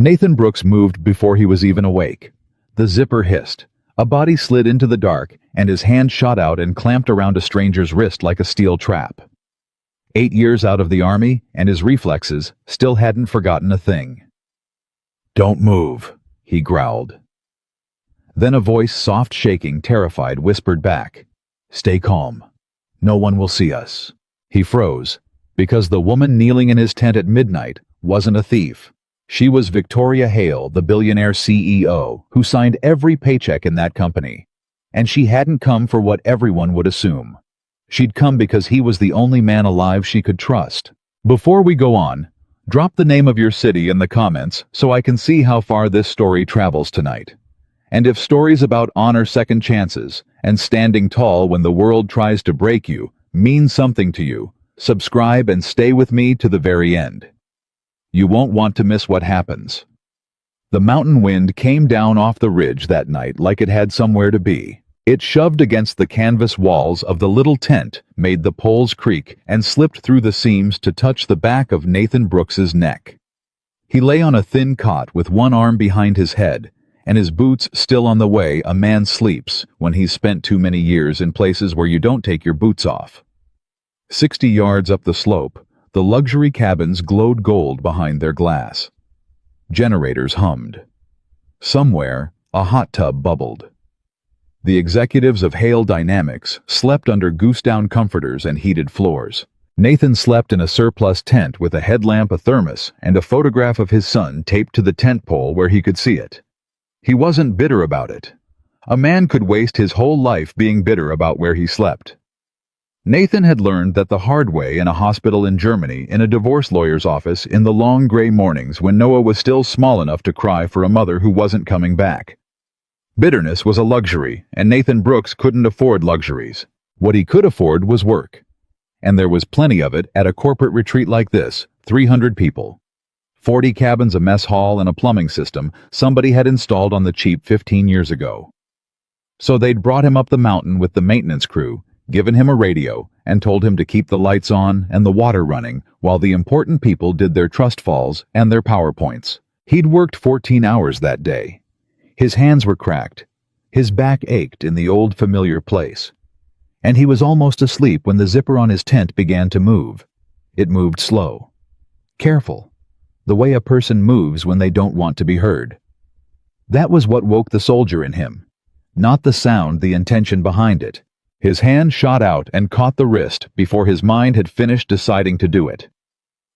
Nathan Brooks moved before he was even awake. The zipper hissed. A body slid into the dark, and his hand shot out and clamped around a stranger's wrist like a steel trap. 8 years out of the army, and his reflexes still hadn't forgotten a thing. "Don't move," he growled. Then a voice, soft shaking, terrified, whispered back, "Stay calm. No one will see us." He froze, because the woman kneeling in his tent at midnight wasn't a thief. She was Victoria Hale, the billionaire CEO, who signed every paycheck in that company. And she hadn't come for what everyone would assume. She'd come because he was the only man alive she could trust. Before we go on, drop the name of your city in the comments so I can see how far this story travels tonight. And if stories about honor second chances and standing tall when the world tries to break you mean something to you, subscribe and stay with me to the very end. You won't want to miss what happens. The mountain wind came down off the ridge that night like it had somewhere to be. It shoved against the canvas walls of the little tent, made the poles creak, and slipped through the seams to touch the back of Nathan Brooks's neck. He lay on a thin cot with one arm behind his head, and his boots still on the way a man sleeps when he's spent too many years in places where you don't take your boots off. 60 yards up the slope, the luxury cabins glowed gold behind their glass. Generators hummed. Somewhere, a hot tub bubbled. The executives of Hale Dynamics slept under goose-down comforters and heated floors. Nathan slept in a surplus tent with a headlamp, a thermos, and a photograph of his son taped to the tent pole where he could see it. He wasn't bitter about it. A man could waste his whole life being bitter about where he slept. Nathan had learned that the hard way in a hospital in Germany, in a divorce lawyer's office, in the long gray mornings when Noah was still small enough to cry for a mother who wasn't coming back. Bitterness was a luxury, and Nathan Brooks couldn't afford luxuries. What he could afford was work. And there was plenty of it at a corporate retreat like this, 300 people. 40 cabins, a mess hall, and a plumbing system somebody had installed on the cheap 15 years ago. So they'd brought him up the mountain with the maintenance crew, given him a radio, and told him to keep the lights on and the water running while the important people did their trust falls and their PowerPoints. He'd worked 14 hours that day. His hands were cracked. His back ached in the old familiar place. And he was almost asleep when the zipper on his tent began to move. It moved slow. Careful. The way a person moves when they don't want to be heard. That was what woke the soldier in him. Not the sound, the intention behind it. His hand shot out and caught the wrist before his mind had finished deciding to do it.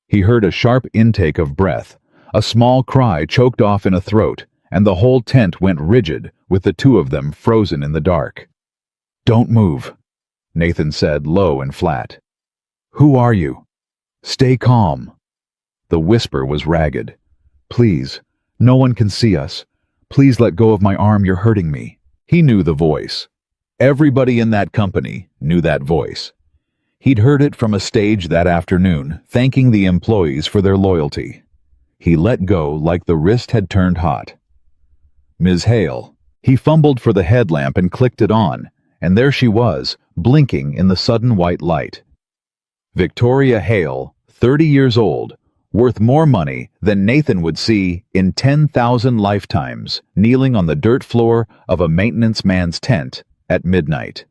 He heard a sharp intake of breath, a small cry choked off in a throat, and the whole tent went rigid, with the two of them frozen in the dark. "Don't move," Nathan said, low and flat. "Who are you? Stay calm." The whisper was ragged. "Please, no one can see us. Please let go of my arm, you're hurting me." He knew the voice. Everybody in that company knew that voice. He'd heard it from a stage that afternoon, thanking the employees for their loyalty. He let go like the wrist had turned hot. Ms. Hale. He fumbled for the headlamp and clicked it on, and there she was, blinking in the sudden white light. Victoria Hale, 30 years old, worth more money than Nathan would see in 10,000 lifetimes, kneeling on the dirt floor of a maintenance man's tent at midnight.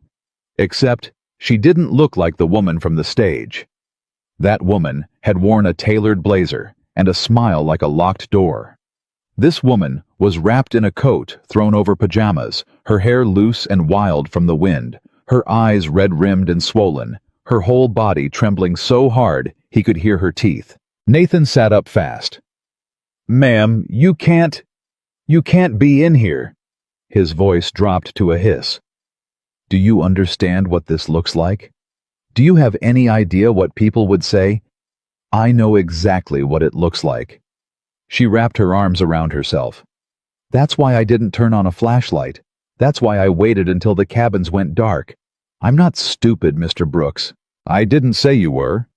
Except she didn't look like the woman from the stage. That woman had worn a tailored blazer and a smile like a locked door. This woman was wrapped in a coat thrown over pajamas, her hair loose and wild from the wind, her eyes red-rimmed and swollen, her whole body trembling so hard he could hear her teeth. Nathan sat up fast. "Ma'am, you can't be in here." His voice dropped to a hiss. "Do you understand what this looks like? Do you have any idea what people would say? I know exactly what it looks like." She wrapped her arms around herself. "That's why I didn't turn on a flashlight. That's why I waited until the cabins went dark. I'm not stupid, Mr. Brooks." "I didn't say you were."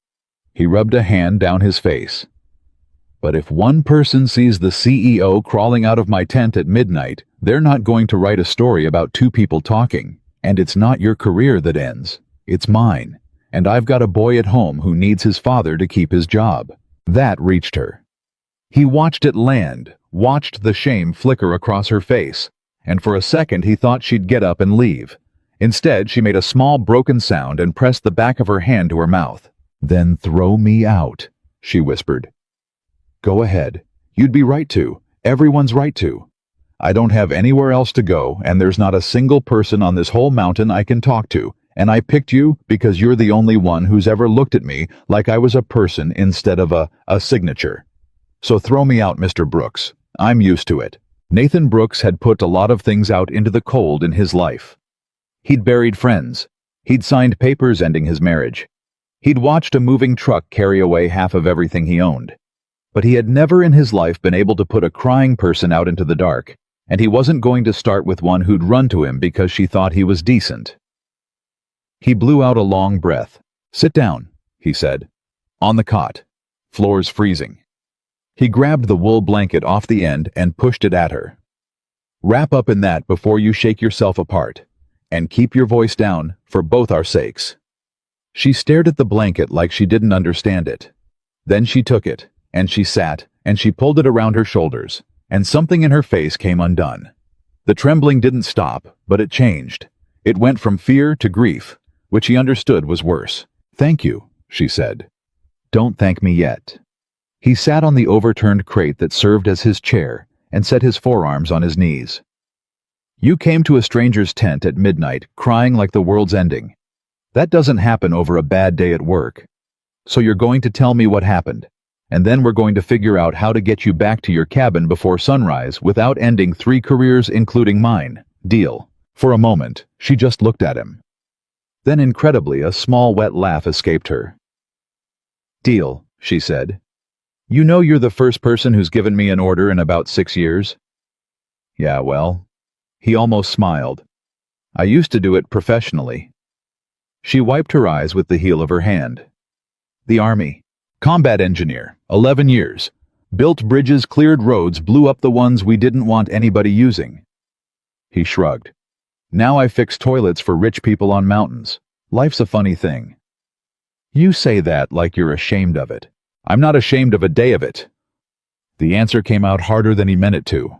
He rubbed a hand down his face. "But if one person sees the CEO crawling out of my tent at midnight, they're not going to write a story about two people talking. And it's not your career that ends. It's mine. And I've got a boy at home who needs his father to keep his job." That reached her. He watched it land, watched the shame flicker across her face, and for a second he thought she'd get up and leave. Instead, she made a small broken sound and pressed the back of her hand to her mouth. "Then throw me out," she whispered. "Go ahead. You'd be right to. Everyone's right to. I don't have anywhere else to go, and there's not a single person on this whole mountain I can talk to, and I picked you because you're the only one who's ever looked at me like I was a person instead of a signature. So throw me out, Mr. Brooks. I'm used to it." Nathan Brooks had put a lot of things out into the cold in his life. He'd buried friends. He'd signed papers ending his marriage. He'd watched a moving truck carry away half of everything he owned. But he had never in his life been able to put a crying person out into the dark, and he wasn't going to start with one who'd run to him because she thought he was decent. He blew out a long breath. "Sit down," he said. "On the cot. Floor's freezing." He grabbed the wool blanket off the end and pushed it at her. "Wrap up in that before you shake yourself apart. And keep your voice down, for both our sakes." She stared at the blanket like she didn't understand it. Then she took it, and she sat, and she pulled it around her shoulders, and something in her face came undone. The trembling didn't stop, but it changed. It went from fear to grief, which he understood was worse. "Thank you," she said. "Don't thank me yet." He sat on the overturned crate that served as his chair and set his forearms on his knees. "You came to a stranger's tent at midnight, crying like the world's ending. That doesn't happen over a bad day at work. So you're going to tell me what happened, and then we're going to figure out how to get you back to your cabin before sunrise without ending 3 careers including mine. Deal?" For a moment, she just looked at him. Then incredibly, a small wet laugh escaped her. "Deal," she said. "You know you're the first person who's given me an order in about 6 years?" "Yeah, well..." He almost smiled. "I used to do it professionally." She wiped her eyes with the heel of her hand. "The Army. Combat engineer, 11 years. Built bridges, cleared roads, blew up the ones we didn't want anybody using." He shrugged. "Now I fix toilets for rich people on mountains. Life's a funny thing." "You say that like you're ashamed of it." "I'm not ashamed of a day of it." The answer came out harder than he meant it to.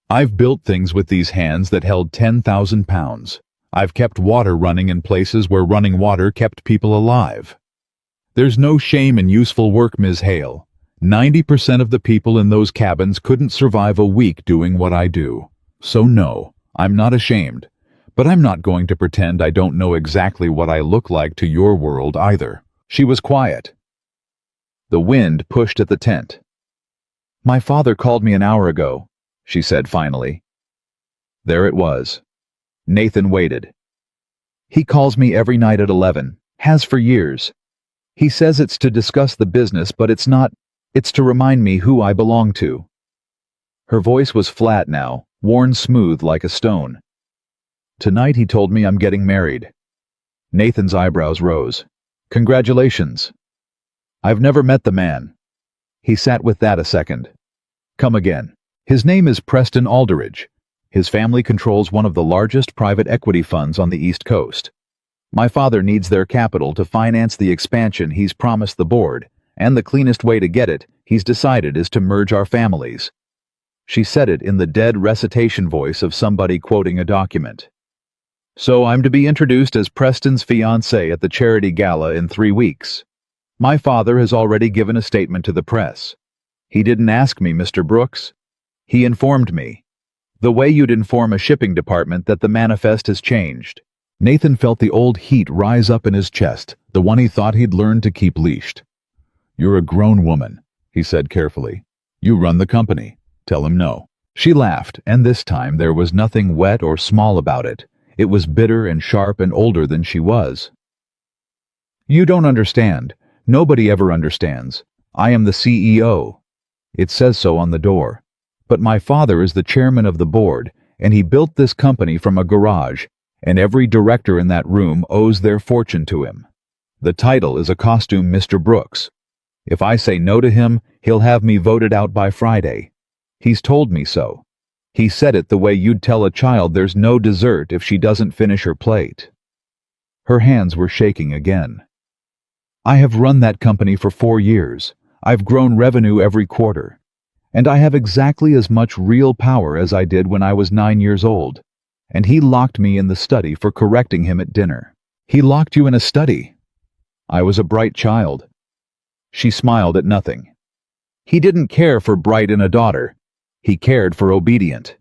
"I've built things with these hands that held 10,000 pounds. I've kept water running in places where running water kept people alive. There's no shame in useful work, Ms. Hale. 90% of the people in those cabins couldn't survive a week doing what I do. So no, I'm not ashamed. But I'm not going to pretend I don't know exactly what I look like to your world either." She was quiet. The wind pushed at the tent. "My father called me an hour ago," she said finally. There it was. Nathan waited. "He calls me every night at 11, has for years. He says it's to discuss the business, but it's not. It's to remind me who I belong to." Her voice was flat now, worn smooth like a stone. "Tonight he told me I'm getting married." Nathan's eyebrows rose. "Congratulations." "I've never met the man." He sat with that a second. "Come again." "His name is Preston Aldridge. His family controls one of the largest private equity funds on the East Coast. My father needs their capital to finance the expansion he's promised the board, and the cleanest way to get it, he's decided, is to merge our families." She said it in the dead recitation voice of somebody quoting a document. "So I'm to be introduced as Preston's fiancée at the charity gala in 3 weeks. My father has already given a statement to the press. He didn't ask me, Mr. Brooks. He informed me. The way you'd inform a shipping department that the manifest has changed." Nathan felt the old heat rise up in his chest, the one he thought he'd learned to keep leashed. "You're a grown woman," he said carefully. "You run the company. Tell him no." She laughed, and this time there was nothing wet or small about it. It was bitter and sharp and older than she was. "You don't understand. Nobody ever understands. I am the CEO. It says so on the door. But my father is the chairman of the board, and he built this company from a garage, and every director in that room owes their fortune to him. The title is a costume, Mr. Brooks. If I say no to him, he'll have me voted out by Friday. He's told me so. He said it the way you'd tell a child there's no dessert if she doesn't finish her plate." Her hands were shaking again. "I have run that company for 4 years. I've grown revenue every quarter. and I have exactly as much real power as I did when I was 9 years old. And he locked me in the study for correcting him at dinner. He locked you in a study. I was a bright child. She smiled at nothing. He didn't care for bright in a daughter. He cared for obedient.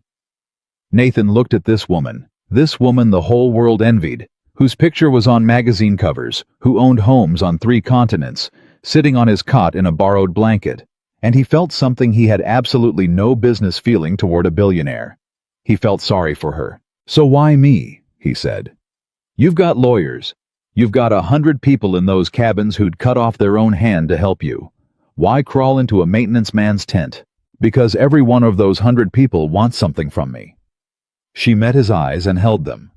Nathan looked at this woman the whole world envied, whose picture was on magazine covers, who owned homes on 3 continents, sitting on his cot in a borrowed blanket, and he felt something he had absolutely no business feeling toward a billionaire. He felt sorry for her. "So why me?" he said. "You've got lawyers. You've got 100 people in those cabins who'd cut off their own hand to help you. Why crawl into a maintenance man's tent? Because every one of those 100 people wants something from me." She met his eyes and held them.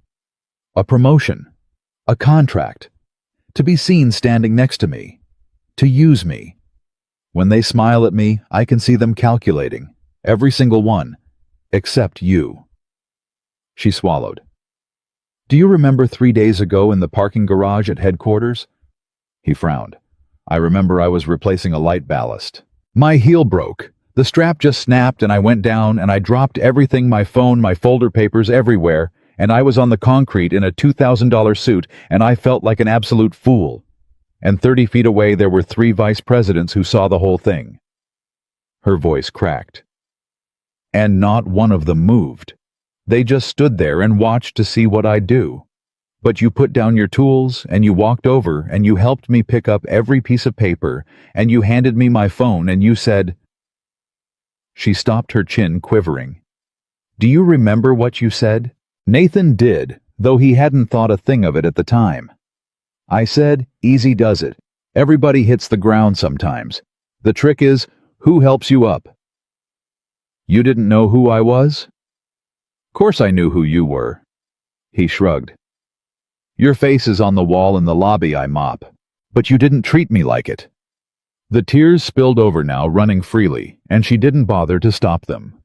A promotion. A contract. To be seen standing next to me. To use me. When they smile at me, I can see them calculating. Every single one. Except you. She swallowed. "Do you remember 3 days ago in the parking garage at headquarters?" He frowned. "I remember I was replacing a light ballast. My heel broke. The strap just snapped and I went down and I dropped everything, my phone, my folder papers, everywhere, and I was on the concrete in a $2,000 suit and I felt like an absolute fool. And 30 feet away there were 3 vice presidents who saw the whole thing." Her voice cracked. "And not one of them moved. They just stood there and watched to see what I'd do. But you put down your tools, and you walked over, and you helped me pick up every piece of paper, and you handed me my phone, and you said—" She stopped, her chin quivering. "Do you remember what you said?" Nathan did, though he hadn't thought a thing of it at the time. "I said, easy does it. Everybody hits the ground sometimes. The trick is, who helps you up?" "You didn't know who I was?" "Course I knew who you were." He shrugged. "Your face is on the wall in the lobby I mop. But you didn't treat me like it." The tears spilled over now, running freely, and she didn't bother to stop them.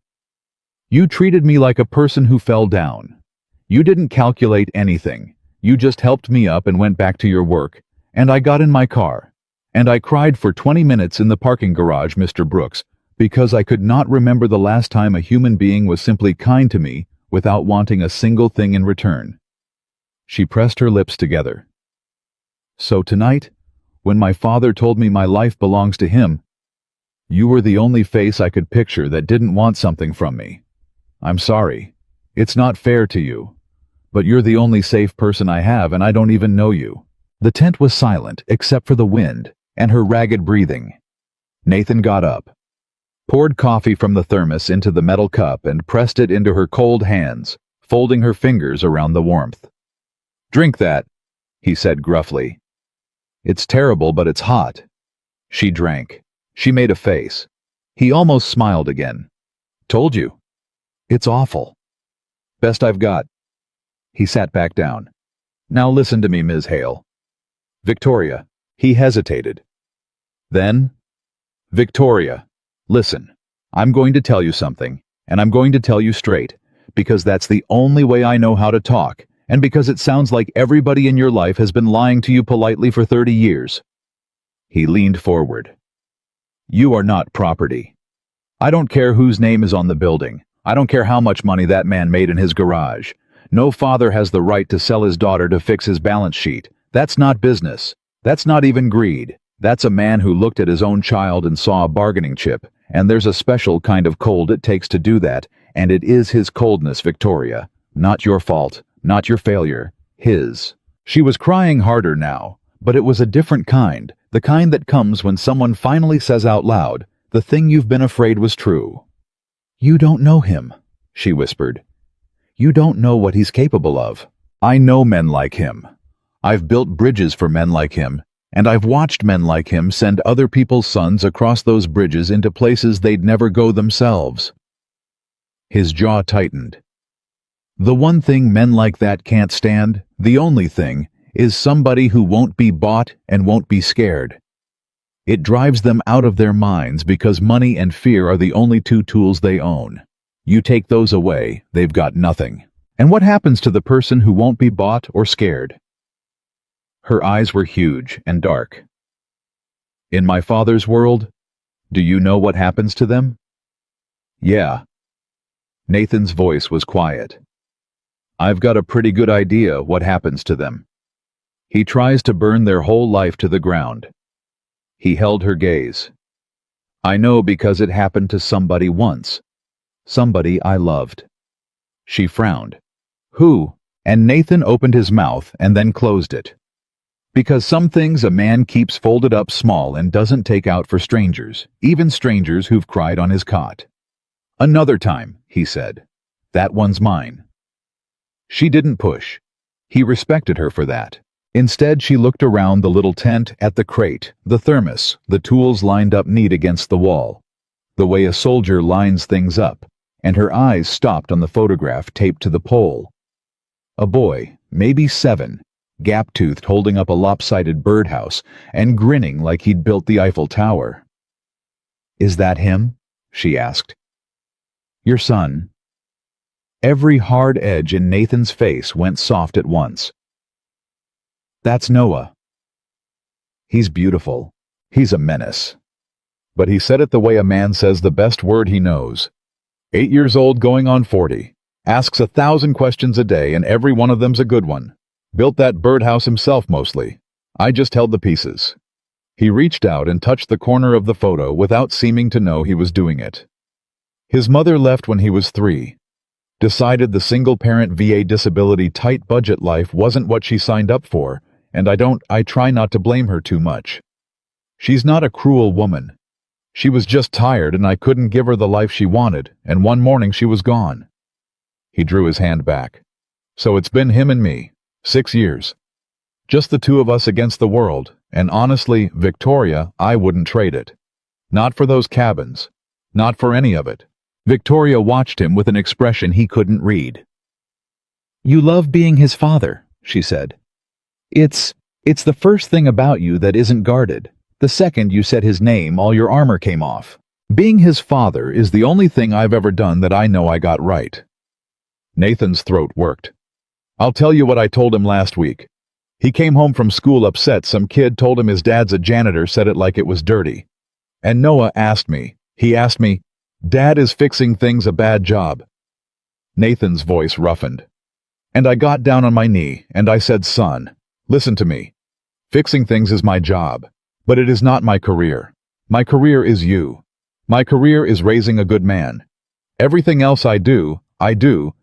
"You treated me like a person who fell down. You didn't calculate anything. You just helped me up and went back to your work, and I got in my car. And I cried for 20 minutes in the parking garage, Mr. Brooks, because I could not remember the last time a human being was simply kind to me without wanting a single thing in return." She pressed her lips together. "So tonight, when my father told me my life belongs to him, you were the only face I could picture that didn't want something from me. I'm sorry. It's not fair to you. But you're the only safe person I have, and I don't even know you." The tent was silent, except for the wind and her ragged breathing. Nathan got up, poured coffee from the thermos into the metal cup and pressed it into her cold hands, folding her fingers around the warmth. "Drink that," he said gruffly. "It's terrible, but it's hot." She drank. She made a face. He almost smiled again. "Told you. It's awful. Best I've got." He sat back down. "Now listen to me, Ms. Hale." "Victoria." He hesitated. Then, "Victoria, listen. I'm going to tell you something, and I'm going to tell you straight, because that's the only way I know how to talk, and because it sounds like everybody in your life has been lying to you politely for 30 years. He leaned forward. "You are not property. I don't care whose name is on the building. I don't care how much money that man made in his garage. No father has the right to sell his daughter to fix his balance sheet. That's not business. That's not even greed. That's a man who looked at his own child and saw a bargaining chip, and there's a special kind of cold it takes to do that, and it is his coldness, Victoria. Not your fault, not your failure, his." She was crying harder now, but it was a different kind, the kind that comes when someone finally says out loud, the thing you've been afraid was true. "You don't know him," she whispered. "You don't know what he's capable of. I know men like him. I've built bridges for men like him, and I've watched men like him send other people's sons across those bridges into places they'd never go themselves." His jaw tightened. "The one thing men like that can't stand, the only thing, is somebody who won't be bought and won't be scared. It drives them out of their minds because money and fear are the only 2 tools they own. You take those away, they've got nothing. And what happens to the person who won't be bought or scared?" Her eyes were huge and dark. "In my father's world, do you know what happens to them?" Yeah. Nathan's voice was quiet. I've got a pretty good idea what happens to them. He tries to burn their whole life to the ground. He held her gaze. I know because it happened to somebody once. Somebody I loved. She frowned. Who? And Nathan opened his mouth and then closed it. Because some things a man keeps folded up small and doesn't take out for strangers, even strangers who've cried on his cot. Another time, he said. That one's mine. She didn't push. He respected her for that. Instead, she looked around the little tent at the crate, the thermos, the tools lined up neat against the wall, the way a soldier lines things up, and her eyes stopped on the photograph taped to the pole. A boy, maybe 7, gap-toothed, holding up a lopsided birdhouse and grinning like he'd built the Eiffel Tower. Is that him? She asked. Your son. Every hard edge in Nathan's face went soft at once. That's Noah. He's beautiful. He's a menace. But he said it the way a man says the best word he knows. 8 years old going on 40. Asks 1,000 questions a day and every one of them's a good one. Built that birdhouse himself mostly. I just held the pieces. He reached out and touched the corner of the photo without seeming to know he was doing it. His mother left when he was 3. Decided the single-parent VA disability tight budget life wasn't what she signed up for, and I try not to blame her too much. She's not a cruel woman. She was just tired and I couldn't give her the life she wanted, and one morning she was gone. He drew his hand back. So it's been him and me. 6 years. Just the two of us against the world, and honestly, Victoria, I wouldn't trade it. Not for those cabins. Not for any of it. Victoria watched him with an expression he couldn't read. You love being his father, she said. It's the first thing about you that isn't guarded. The second you said his name, all your armor came off. Being his father is the only thing I've ever done that I know I got right. Nathan's throat worked. I'll tell you what I told him last week. He came home from school upset. Some kid told him his dad's a janitor, said it like it was dirty. And Noah asked me, Dad is fixing things a bad job. Nathan's voice roughened. And I got down on my knee and I said, son, listen to me. Fixing things is my job, but it is not my career. My career is you. My career is raising a good man. Everything else I do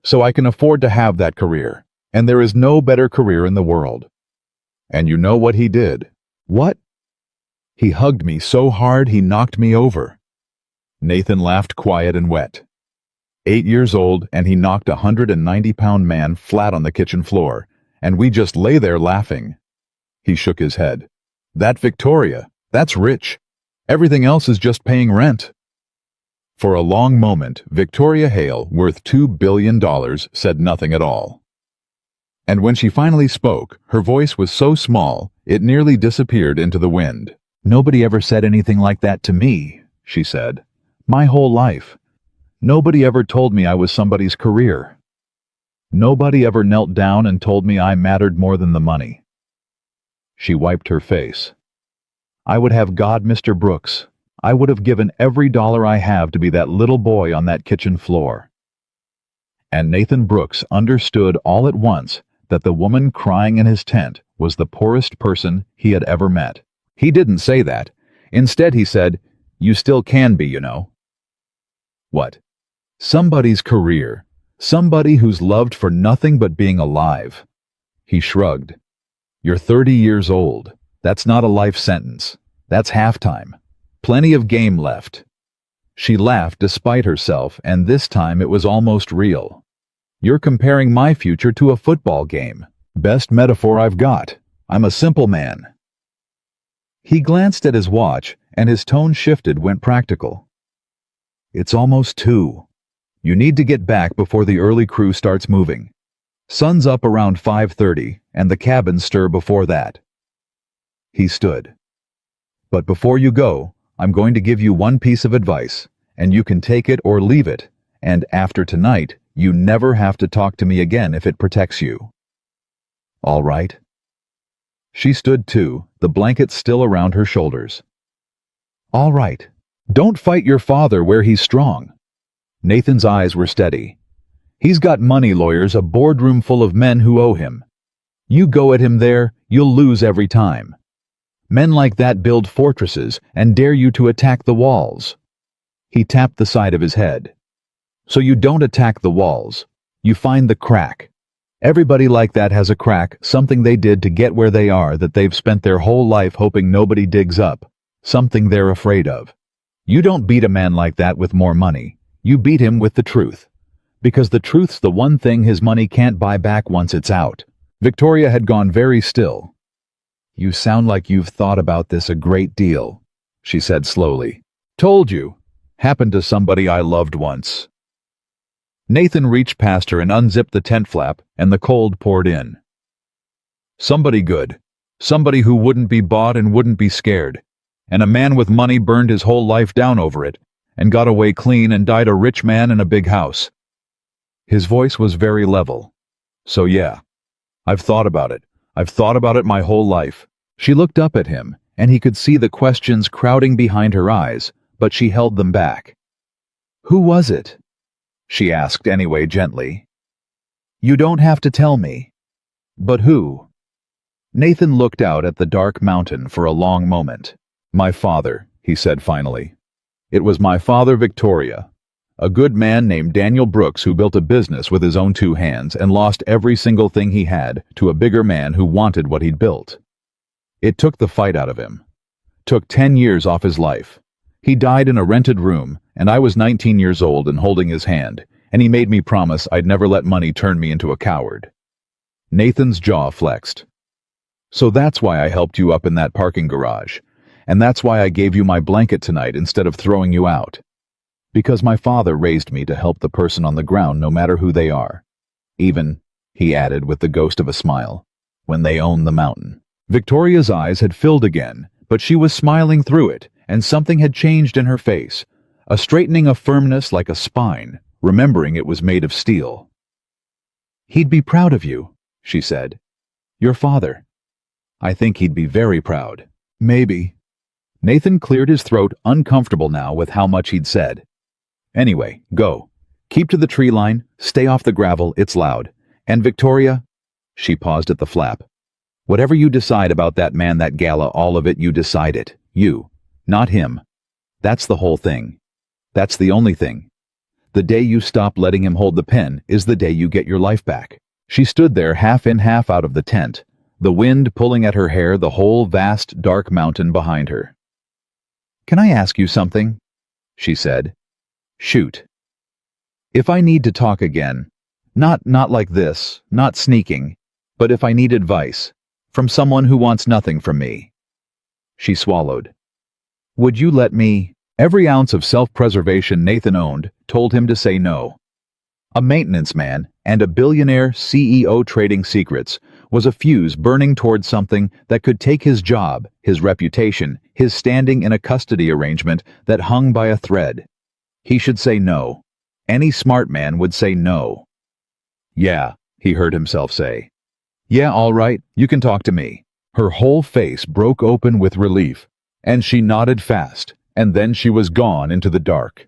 so I can afford to have that career. And there is no better career in the world. And you know what he did? What? He hugged me so hard he knocked me over. Nathan laughed quiet and wet. 8 years old and he knocked a 190-pound man flat on the kitchen floor, and we just lay there laughing. He shook his head. That Victoria, that's rich. Everything else is just paying rent. For a long moment, Victoria Hale, worth $2 billion, said nothing at all. And when she finally spoke, her voice was so small, it nearly disappeared into the wind. Nobody ever said anything like that to me, she said. My whole life. Nobody ever told me I was somebody's career. Nobody ever knelt down and told me I mattered more than the money. She wiped her face. I would have God, Mr. Brooks. I would have given every dollar I have to be that little boy on that kitchen floor. And Nathan Brooks understood all at once that the woman crying in his tent was the poorest person he had ever met. He didn't say that. Instead, he said, you still can be, you know. What? Somebody's career. Somebody who's loved for nothing but being alive. He shrugged. You're 30 years old. That's not a life sentence. That's halftime. Plenty of game left. She laughed despite herself, and this time it was almost real. You're comparing my future to a football game. Best metaphor I've got. I'm a simple man. He glanced at his watch, and his tone shifted, went practical. It's almost 2. You need to get back before the early crew starts moving. Sun's up around 5:30, and the cabins stir before that. He stood. But before you go, I'm going to give you one piece of advice, and you can take it or leave it, and after tonight, you never have to talk to me again if it protects you. All right? She stood too, the blanket still around her shoulders. All right. Don't fight your father where he's strong. Nathan's eyes were steady. He's got money lawyers, a boardroom full of men who owe him. You go at him there, you'll lose every time. Men like that build fortresses and dare you to attack the walls. He tapped the side of his head. So you don't attack the walls. You find the crack. Everybody like that has a crack, something they did to get where they are that they've spent their whole life hoping nobody digs up, something they're afraid of. You don't beat a man like that with more money. You beat him with the truth. Because the truth's the one thing his money can't buy back once it's out. Victoria had gone very still. You sound like you've thought about this a great deal, she said slowly. Told you. Happened to somebody I loved once. Nathan reached past her and unzipped the tent flap, and the cold poured in. Somebody good. Somebody who wouldn't be bought and wouldn't be scared. And a man with money burned his whole life down over it, and got away clean and died a rich man in a big house. His voice was very level. So yeah, I've thought about it. I've thought about it my whole life. She looked up at him, and he could see the questions crowding behind her eyes, but she held them back. Who was it? She asked anyway gently. You don't have to tell me. But who? Nathan looked out at the dark mountain for a long moment. My father, he said finally. It was my father, Victoria. A good man named Daniel Brooks who built a business with his own two hands and lost every single thing he had to a bigger man who wanted what he'd built. It took the fight out of him. Took 10 years off his life. He died in a rented room, and I was 19 years old and holding his hand, and he made me promise I'd never let money turn me into a coward. Nathan's jaw flexed. So that's why I helped you up in that parking garage, and that's why I gave you my blanket tonight instead of throwing you out. Because my father raised me to help the person on the ground no matter who they are. Even, he added with the ghost of a smile, when they own the mountain. Victoria's eyes had filled again, but she was smiling through it, and something had changed in her face, a straightening of firmness like a spine, remembering it was made of steel. He'd be proud of you, she said. Your father. I think he'd be very proud. Maybe. Nathan cleared his throat, uncomfortable now with how much he'd said. Anyway, go. Keep to the tree line, stay off the gravel, it's loud. And Victoria, she paused at the flap. Whatever you decide about that man, that gala, all of it, you decide it. You. Not him. That's the whole thing. That's the only thing. The day you stop letting him hold the pen is the day you get your life back. She stood there half in, half out of the tent, the wind pulling at her hair, the whole vast, dark mountain behind her. Can I ask you something? She said. Shoot. If I need to talk again, not like this, not sneaking, but if I need advice, from someone who wants nothing from me. She swallowed. Would you let me? Every ounce of self-preservation Nathan owned told him to say no. A maintenance man and a billionaire CEO trading secrets was a fuse burning towards something that could take his job, his reputation, his standing in a custody arrangement that hung by a thread. He should say no. Any smart man would say no. Yeah, he heard himself say. Yeah, all right, you can talk to me. Her whole face broke open with relief, and she nodded fast, and then she was gone into the dark.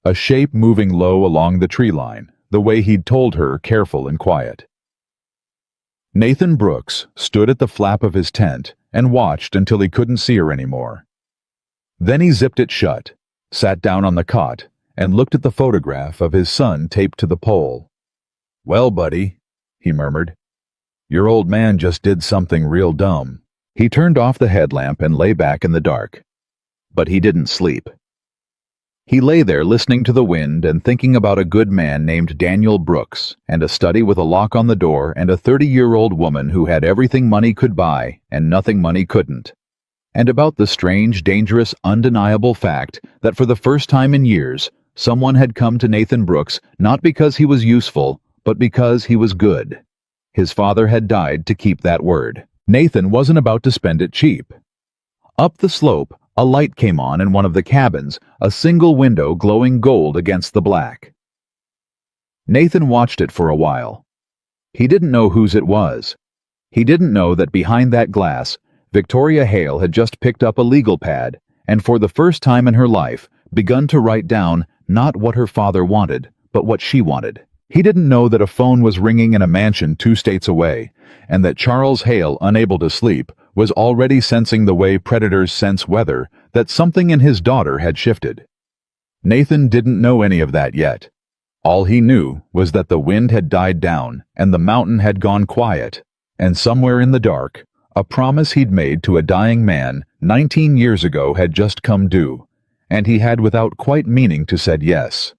A shape moving low along the tree line, the way he'd told her, careful and quiet. Nathan Brooks stood at the flap of his tent and watched until he couldn't see her anymore. Then he zipped it shut, sat down on the cot, and looked at the photograph of his son taped to the pole. Well, buddy, he murmured, your old man just did something real dumb. He turned off the headlamp and lay back in the dark. But he didn't sleep. He lay there listening to the wind and thinking about a good man named Daniel Brooks and a study with a lock on the door and a 30-year-old woman who had everything money could buy and nothing money couldn't. And about the strange, dangerous, undeniable fact that for the first time in years, someone had come to Nathan Brooks not because he was useful, but because he was good. His father had died to keep that word. Nathan wasn't about to spend it cheap. Up the slope, a light came on in one of the cabins, a single window glowing gold against the black. Nathan watched it for a while. He didn't know whose it was. He didn't know that behind that glass, Victoria Hale had just picked up a legal pad and for the first time in her life begun to write down not what her father wanted, but what she wanted. He didn't know that a phone was ringing in a mansion 2 states away, and that Charles Hale, unable to sleep, was already sensing the way predators sense weather, that something in his daughter had shifted. Nathan didn't know any of that yet. All he knew was that the wind had died down and the mountain had gone quiet, and somewhere in the dark, a promise he'd made to a dying man 19 years ago had just come due, and he had without quite meaning to said yes.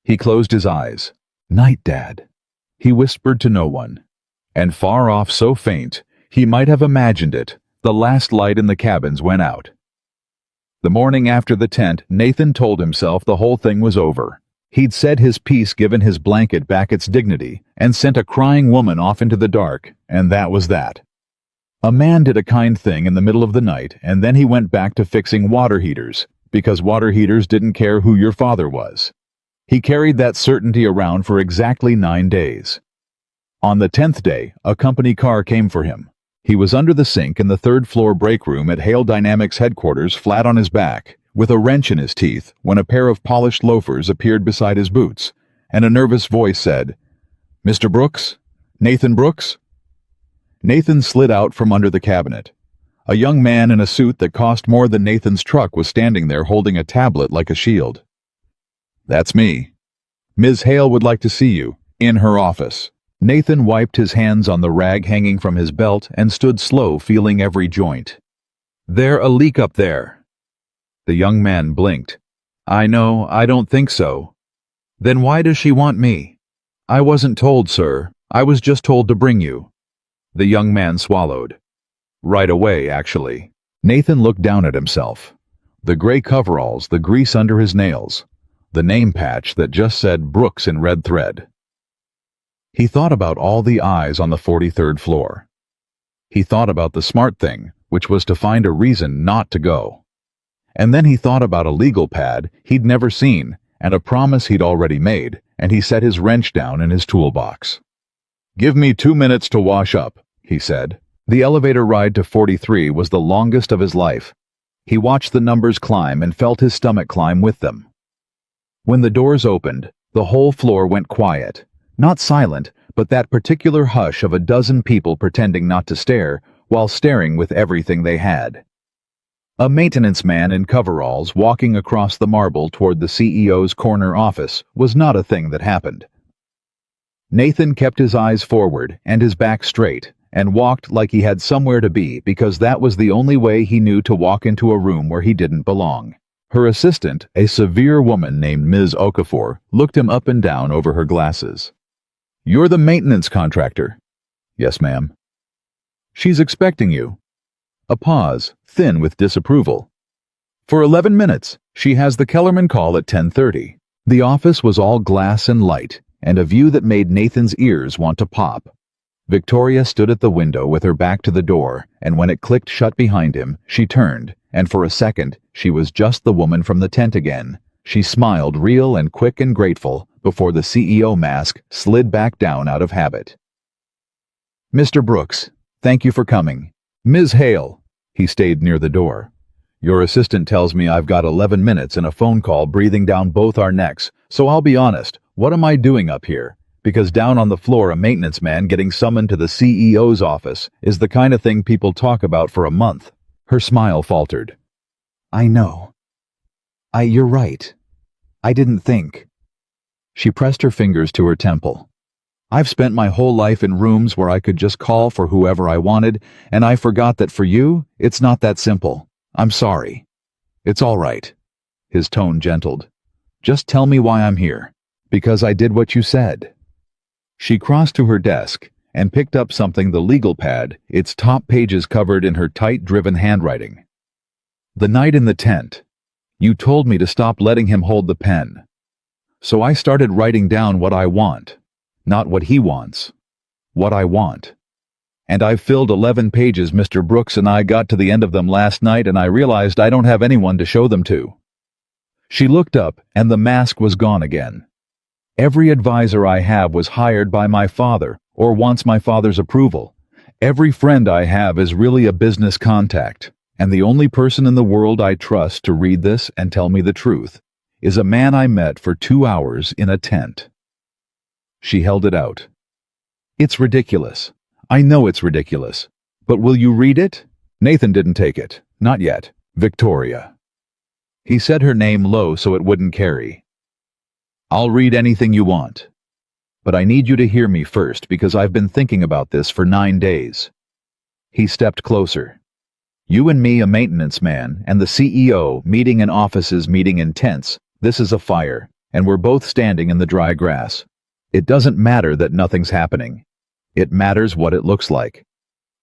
He closed his eyes. "Night, Dad," he whispered to no one. And far off so faint, he might have imagined it, the last light in the cabins went out. The morning after the tent, Nathan told himself the whole thing was over. He'd said his piece, given his blanket back its dignity, and sent a crying woman off into the dark, and that was that. A man did a kind thing in the middle of the night, and then he went back to fixing water heaters, because water heaters didn't care who your father was. He carried that certainty around for exactly 9 days. On the 10th day, a company car came for him. He was under the sink in the 3rd-floor break room at Hale Dynamics headquarters, flat on his back, with a wrench in his teeth, when a pair of polished loafers appeared beside his boots, and a nervous voice said, "Mr. Brooks? Nathan Brooks?" Nathan slid out from under the cabinet. A young man in a suit that cost more than Nathan's truck was standing there holding a tablet like a shield. "That's me. Ms. Hale would like to see you, in her office." Nathan wiped his hands on the rag hanging from his belt and stood slow, feeling every joint. "There a leak up there?" The young man blinked. "I know, I don't think so." "Then why does she want me?" "I wasn't told, sir. I was just told to bring you." The young man swallowed. "Right away, actually." Nathan looked down at himself. The gray coveralls, the grease under his nails, the name patch that just said Brooks in red thread. He thought about all the eyes on the 43rd floor. He thought about the smart thing, which was to find a reason not to go. And then he thought about a legal pad he'd never seen and a promise he'd already made, and he set his wrench down in his toolbox. "Give me 2 minutes to wash up," he said. The elevator ride to 43 was the longest of his life. He watched the numbers climb and felt his stomach climb with them. When the doors opened, the whole floor went quiet. Not silent, but that particular hush of a dozen people pretending not to stare, while staring with everything they had. A maintenance man in coveralls walking across the marble toward the CEO's corner office was not a thing that happened. Nathan kept his eyes forward and his back straight, and walked like he had somewhere to be, because that was the only way he knew to walk into a room where he didn't belong. Her assistant, a severe woman named Ms. Okafor, looked him up and down over her glasses. "You're the maintenance contractor?" "Yes, ma'am." "She's expecting you." A pause, thin with disapproval. "For 11 minutes. She has the Kellerman call at 10:30. The office was all glass and light, and a view that made Nathan's ears want to pop. Victoria stood at the window with her back to the door, and when it clicked shut behind him, she turned, and for a second, she was just the woman from the tent again. She smiled, real and quick and grateful, before the CEO mask slid back down out of habit. "Mr. Brooks, thank you for coming. Ms. Hale," he stayed near the door. "Your assistant tells me I've got 11 minutes and a phone call breathing down both our necks, so I'll be honest, what am I doing up here? Because down on the floor a maintenance man getting summoned to the CEO's office is the kind of thing people talk about for a month." Her smile faltered. "I know. You're right. I didn't think." She pressed her fingers to her temple. "I've spent my whole life in rooms where I could just call for whoever I wanted, and I forgot that for you, it's not that simple. I'm sorry." "It's all right." His tone gentled. "Just tell me why I'm here." "Because I did what you said." She crossed to her desk and picked up something, the legal pad, its top pages covered in her tight-driven handwriting. "The night in the tent. You told me to stop letting him hold the pen. So I started writing down what I want. Not what he wants. What I want. And I've filled 11 pages. Mr. Brooks and I got to the end of them last night, and I realized I don't have anyone to show them to." She looked up, and the mask was gone again. "Every advisor I have was hired by my father, or wants my father's approval. Every friend I have is really a business contact. And the only person in the world I trust to read this and tell me the truth is a man I met for 2 hours in a tent." She held it out. "It's ridiculous. I know it's ridiculous. But will you read it?" Nathan didn't take it. Not yet. Victoria. He said her name low so it wouldn't carry. "I'll read anything you want. But I need you to hear me first because I've been thinking about this for 9 days." He stepped closer. "You and me, a maintenance man, and the CEO, meeting in offices, meeting in tents. This is a fire, and we're both standing in the dry grass. It doesn't matter that nothing's happening. It matters what it looks like.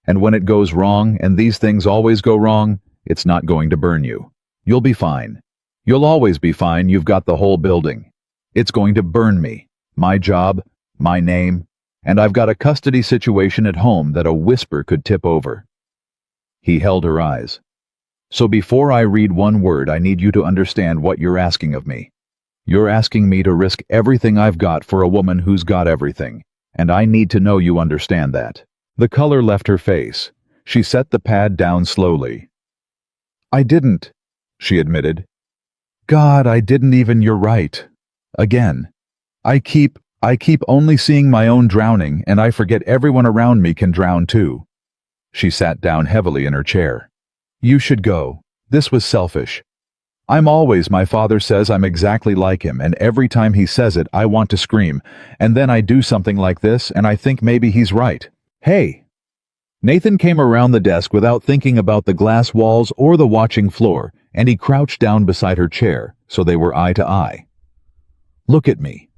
And when it goes wrong, and these things always go wrong, it's not going to burn you. You'll be fine. You'll always be fine. You've got the whole building. It's going to burn me, my job, my name, and I've got a custody situation at home that a whisper could tip over." He held her eyes. "So before I read one word, I need you to understand what you're asking of me. You're asking me to risk everything I've got for a woman who's got everything, and I need to know you understand that." The color left her face. She set the pad down slowly. "I didn't," she admitted. "God, I didn't even. You're right. Again. I keep only seeing my own drowning, and I forget everyone around me can drown too." She sat down heavily in her chair. "You should go. This was selfish. My father says I'm exactly like him, and every time he says it, I want to scream, and then I do something like this, and I think maybe he's right. Hey!" Nathan came around the desk without thinking about the glass walls or the watching floor, and he crouched down beside her chair, so they were eye to eye. "Look at me.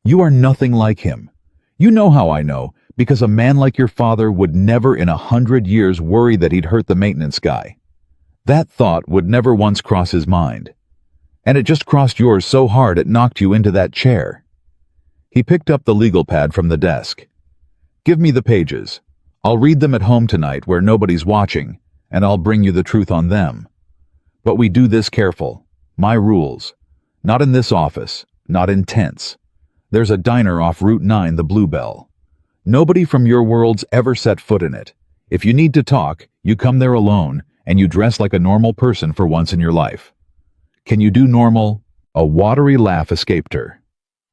You are nothing like him. You know how I know, because a man like your father would never in 100 years worry that he'd hurt the maintenance guy. That thought would never once cross his mind. And it just crossed yours so hard it knocked you into that chair." He picked up the legal pad from the desk. "Give me the pages. I'll read them at home tonight where nobody's watching, and I'll bring you the truth on them. But we do this careful. My rules. Not in this office. Not in tents. There's a diner off Route 9, the Bluebell. Nobody from your world's ever set foot in it. If you need to talk, you come there alone, and you dress like a normal person for once in your life. Can you do normal?" A watery laugh escaped her.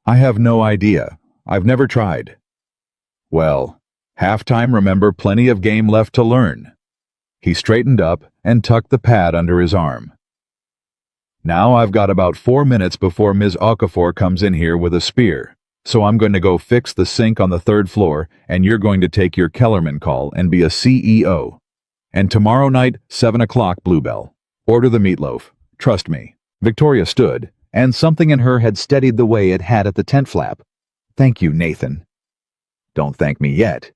"I have no idea. I've never tried." "Well, halftime, remember, plenty of game left to learn." He straightened up and tucked the pad under his arm. "Now I've got about 4 minutes before Ms. Okafor comes in here with a spear, so I'm going to go fix the sink on the 3rd floor, and you're going to take your Kellerman call and be a CEO. And tomorrow night, 7 o'clock, Bluebell. Order the meatloaf. Trust me." Victoria stood, and something in her had steadied the way it had at the tent flap. "Thank you, Nathan." "Don't thank me yet."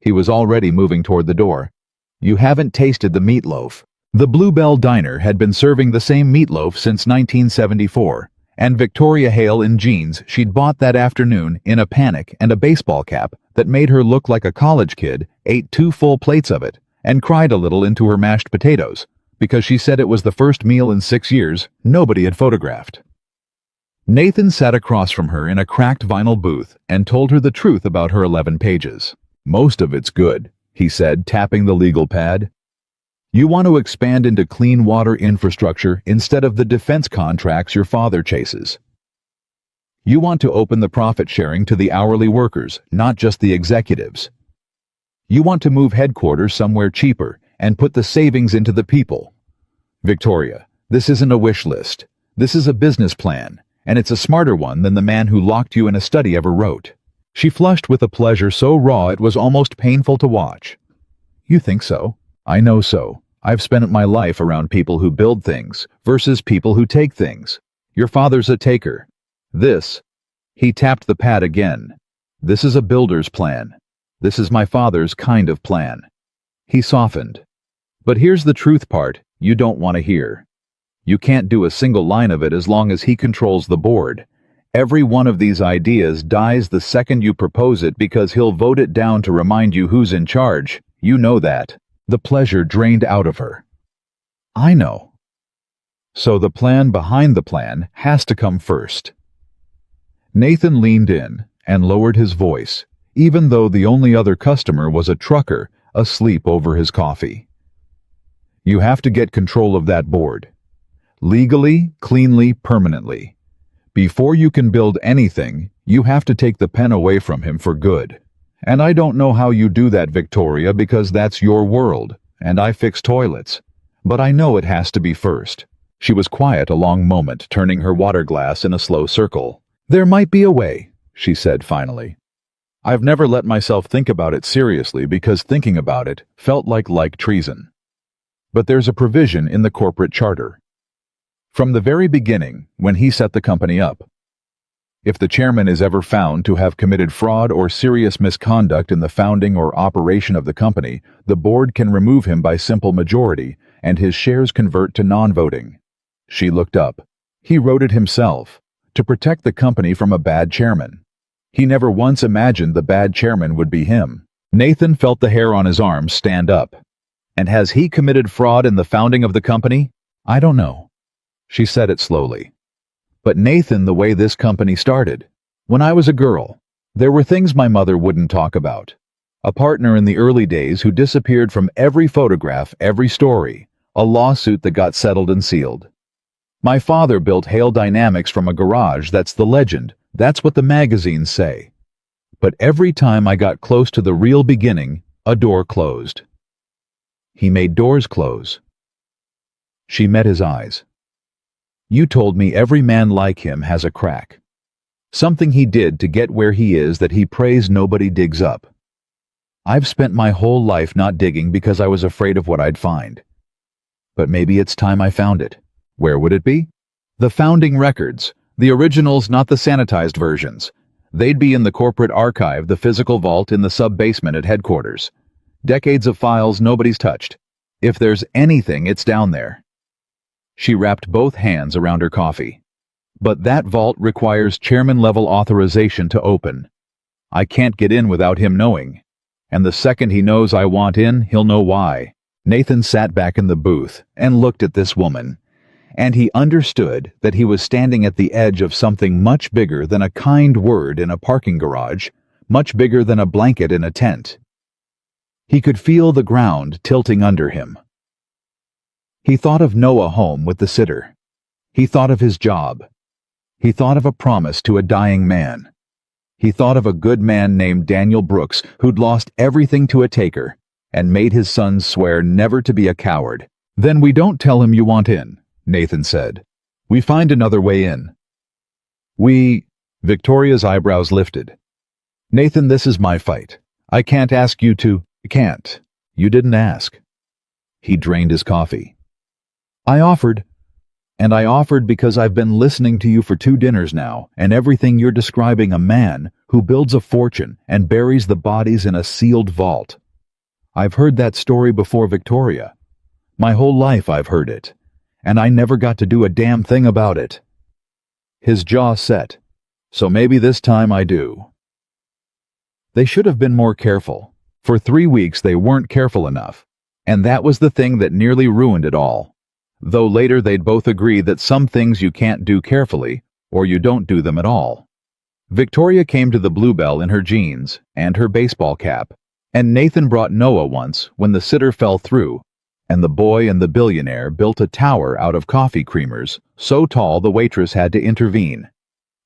He was already moving toward the door. "You haven't tasted the meatloaf." The Bluebell Diner had been serving the same meatloaf since 1974, and Victoria Hale in jeans she'd bought that afternoon in a panic and a baseball cap that made her look like a college kid ate 2 full plates of it and cried a little into her mashed potatoes because she said it was the first meal in 6 years nobody had photographed. Nathan sat across from her in a cracked vinyl booth and told her the truth about her 11 pages. "Most of it's good," he said, tapping the legal pad. "You want to expand into clean water infrastructure instead of the defense contracts your father chases. You want to open the profit sharing to the hourly workers, not just the executives. You want to move headquarters somewhere cheaper and put the savings into the people. Victoria, this isn't a wish list. This is a business plan, and it's a smarter one than the man who locked you in a study ever wrote." She flushed with a pleasure so raw it was almost painful to watch. "You think so? I know so. I've spent my life around people who build things versus people who take things. Your father's a taker. This," he tapped the pad again, "this is a builder's plan. This is my father's kind of plan." He softened. "But here's the truth part you don't want to hear. You can't do a single line of it as long as he controls the board. Every one of these ideas dies the second you propose it because he'll vote it down to remind you who's in charge. You know that." The pleasure drained out of her. "I know." "So the plan behind the plan has to come first." Nathan leaned in and lowered his voice, even though the only other customer was a trucker asleep over his coffee. "You have to get control of that board. Legally, cleanly, permanently. Before you can build anything, you have to take the pen away from him for good. And I don't know how you do that, Victoria, because that's your world, and I fix toilets. But I know it has to be first." She was quiet a long moment, turning her water glass in a slow circle. "There might be a way," she said finally. "I've never let myself think about it seriously because thinking about it felt like treason. But there's a provision in the corporate charter. From the very beginning, when he set the company up, if the chairman is ever found to have committed fraud or serious misconduct in the founding or operation of the company, the board can remove him by simple majority, and his shares convert to non-voting." She looked up. He wrote it himself, to protect the company from a bad chairman. He never once imagined the bad chairman would be him. Nathan felt the hair on his arms stand up. "And has he committed fraud in the founding of the company?" "I don't know." She said it slowly. "But Nathan, the way this company started. When I was a girl, there were things my mother wouldn't talk about. A partner in the early days who disappeared from every photograph, every story. A lawsuit that got settled and sealed. My father built Hale Dynamics from a garage. That's the legend. That's what the magazines say. But every time I got close to the real beginning, a door closed. He made doors close." She met his eyes. "You told me every man like him has a crack. Something he did to get where he is that he prays nobody digs up. I've spent my whole life not digging because I was afraid of what I'd find. But maybe it's time I found it. Where would it be? The founding records, the originals, not the sanitized versions. They'd be in the corporate archive, the physical vault in the sub-basement at headquarters. Decades of files nobody's touched. If there's anything, it's down there." She wrapped both hands around her coffee. "But that vault requires chairman-level authorization to open. I can't get in without him knowing. And the second he knows I want in, he'll know why." Nathan sat back in the booth and looked at this woman. And he understood that he was standing at the edge of something much bigger than a kind word in a parking garage, much bigger than a blanket in a tent. He could feel the ground tilting under him. He thought of Noah home with the sitter. He thought of his job. He thought of a promise to a dying man. He thought of a good man named Daniel Brooks who'd lost everything to a taker and made his sons swear never to be a coward. "Then we don't tell him you want in," Nathan said. "We find another way in." Victoria's eyebrows lifted. "Nathan, this is my fight. I can't ask you to." "Can't. You didn't ask." He drained his coffee. I offered because I've been listening to you for 2 dinners now, and everything you're describing, a man who builds a fortune and buries the bodies in a sealed vault. I've heard that story before, Victoria. My whole life I've heard it, and I never got to do a damn thing about it." His jaw set. "So maybe this time I do." They should have been more careful. For 3 weeks they weren't careful enough, and that was the thing that nearly ruined it all. Though later they'd both agree that some things you can't do carefully, or you don't do them at all. Victoria came to the Bluebell in her jeans and her baseball cap, and Nathan brought Noah once when the sitter fell through, and the boy and the billionaire built a tower out of coffee creamers, so tall the waitress had to intervene.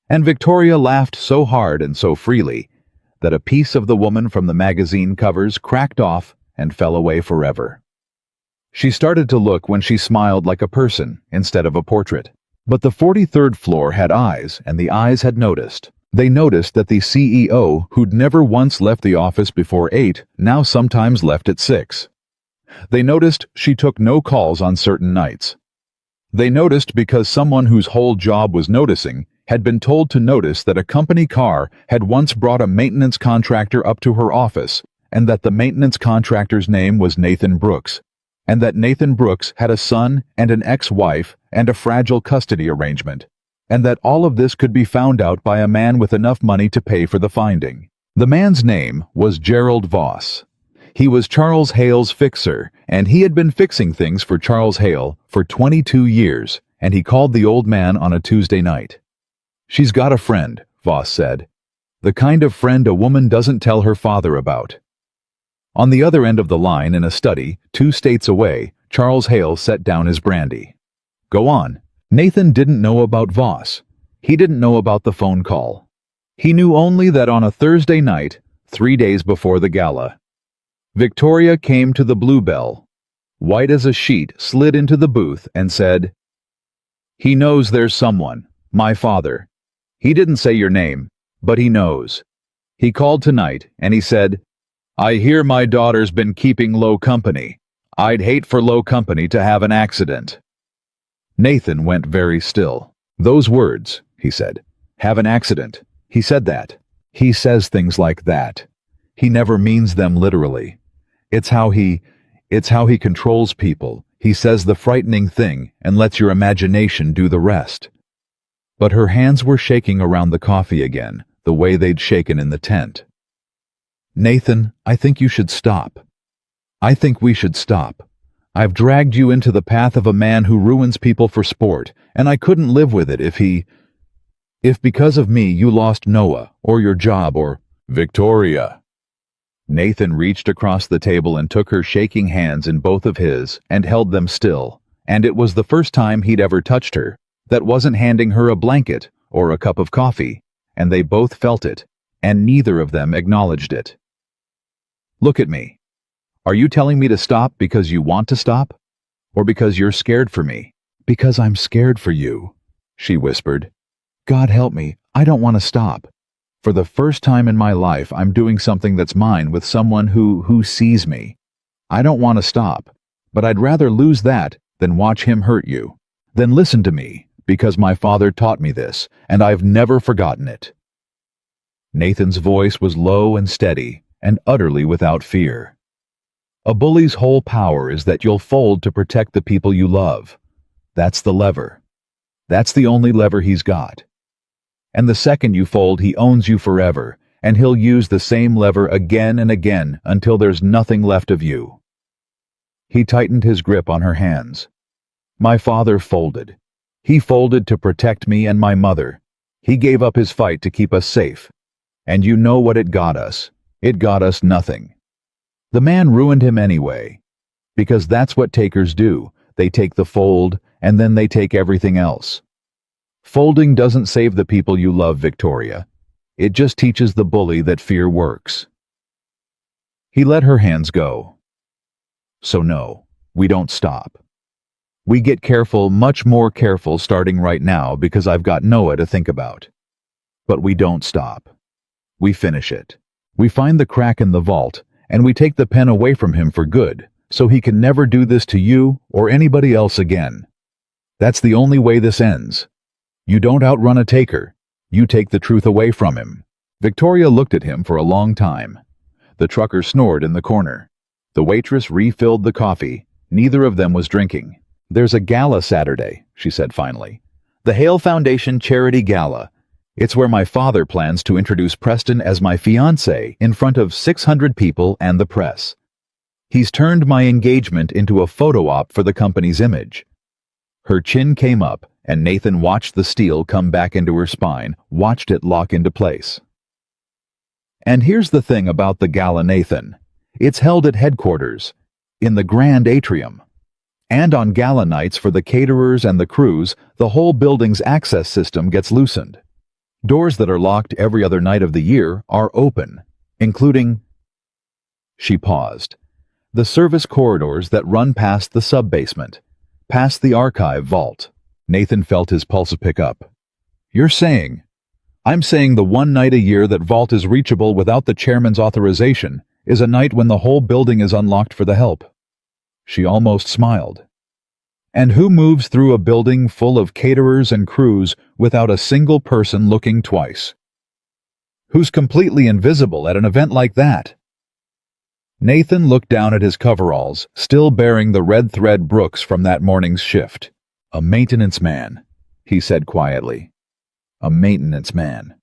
And Victoria laughed so hard and so freely that a piece of the woman from the magazine covers cracked off and fell away forever. She started to look when she smiled like a person instead of a portrait. But the 43rd floor had eyes, and the eyes had noticed. They noticed that the CEO, who'd never once left the office before 8, now sometimes left at 6. They noticed she took no calls on certain nights. They noticed because someone whose whole job was noticing had been told to notice that a company car had once brought a maintenance contractor up to her office, and that the maintenance contractor's name was Nathan Brooks, and that Nathan Brooks had a son and an ex-wife and a fragile custody arrangement, and that all of this could be found out by a man with enough money to pay for the finding. The man's name was Gerald Voss. He was Charles Hale's fixer, and he had been fixing things for Charles Hale for 22 years, and he called the old man on a Tuesday night. "She's got a friend," Voss said. "The kind of friend a woman doesn't tell her father about." On the other end of the line in a study, 2 states away, Charles Hale set down his brandy. "Go on." Nathan didn't know about Voss. He didn't know about the phone call. He knew only that on a Thursday night, 3 days before the gala, Victoria came to the Bluebell, white as a sheet, slid into the booth and said, "He knows there's someone, my father. He didn't say your name, but he knows. He called tonight and he said, 'I hear my daughter's been keeping low company. I'd hate for low company to have an accident.'" Nathan went very still. "Those words," he said. "Have an accident." He said that. He says things like that. He never means them literally. It's how he controls people. He says the frightening thing and lets your imagination do the rest. But her hands were shaking around the coffee again, the way they'd shaken in the tent. "Nathan, I think you should stop. I think we should stop. I've dragged you into the path of a man who ruins people for sport, and I couldn't live with it if because of me you lost Noah, or your job, or—" "Victoria." Nathan reached across the table and took her shaking hands in both of his and held them still, and it was the first time he'd ever touched her that wasn't handing her a blanket or a cup of coffee, and they both felt it, and neither of them acknowledged it. "Look at me. Are you telling me to stop because you want to stop? Or because you're scared for me?" "Because I'm scared for you," she whispered. "God help me, I don't want to stop. For the first time in my life, I'm doing something that's mine with someone who sees me. I don't want to stop, but I'd rather lose that than watch him hurt you. Then listen to me, because my father taught me this, and I've never forgotten it." Nathan's voice was low and steady, and utterly without fear. "A bully's whole power is that you'll fold to protect the people you love. That's the lever. That's the only lever he's got. And the second you fold, he owns you forever, and he'll use the same lever again and again until there's nothing left of you." He tightened his grip on her hands. "My father folded. He folded to protect me and my mother. He gave up his fight to keep us safe. And you know what it got us. It got us nothing. The man ruined him anyway. Because that's what takers do. They take the fold, and then they take everything else. Folding doesn't save the people you love, Victoria. It just teaches the bully that fear works." He let her hands go. "So no, we don't stop. We get careful, much more careful starting right now because I've got Noah to think about. But we don't stop. We finish it. We find the crack in the vault, and we take the pen away from him for good, so he can never do this to you or anybody else again. That's the only way this ends. You don't outrun a taker. You take the truth away from him." Victoria looked at him for a long time. The trucker snored in the corner. The waitress refilled the coffee. Neither of them was drinking. "There's a gala Saturday," she said finally. "The Hale Foundation Charity Gala. It's where my father plans to introduce Preston as my fiancé in front of 600 people and the press. He's turned my engagement into a photo op for the company's image." Her chin came up, and Nathan watched the steel come back into her spine, watched it lock into place. "And here's the thing about the gala, Nathan. It's held at headquarters, in the grand atrium. And on gala nights for the caterers and the crews, the whole building's access system gets loosened. Doors that are locked every other night of the year are open, including—" She paused. "The service corridors that run past the sub-basement, past the archive vault." Nathan felt his pulse pick up. "You're saying—" "I'm saying the one night a year that vault is reachable without the chairman's authorization is a night when the whole building is unlocked for the help." She almost smiled. "And who moves through a building full of caterers and crews without a single person looking twice? Who's completely invisible at an event like that?" Nathan looked down at his coveralls, still bearing the red thread Brooks from that morning's shift. "A maintenance man," he said quietly. "A maintenance man."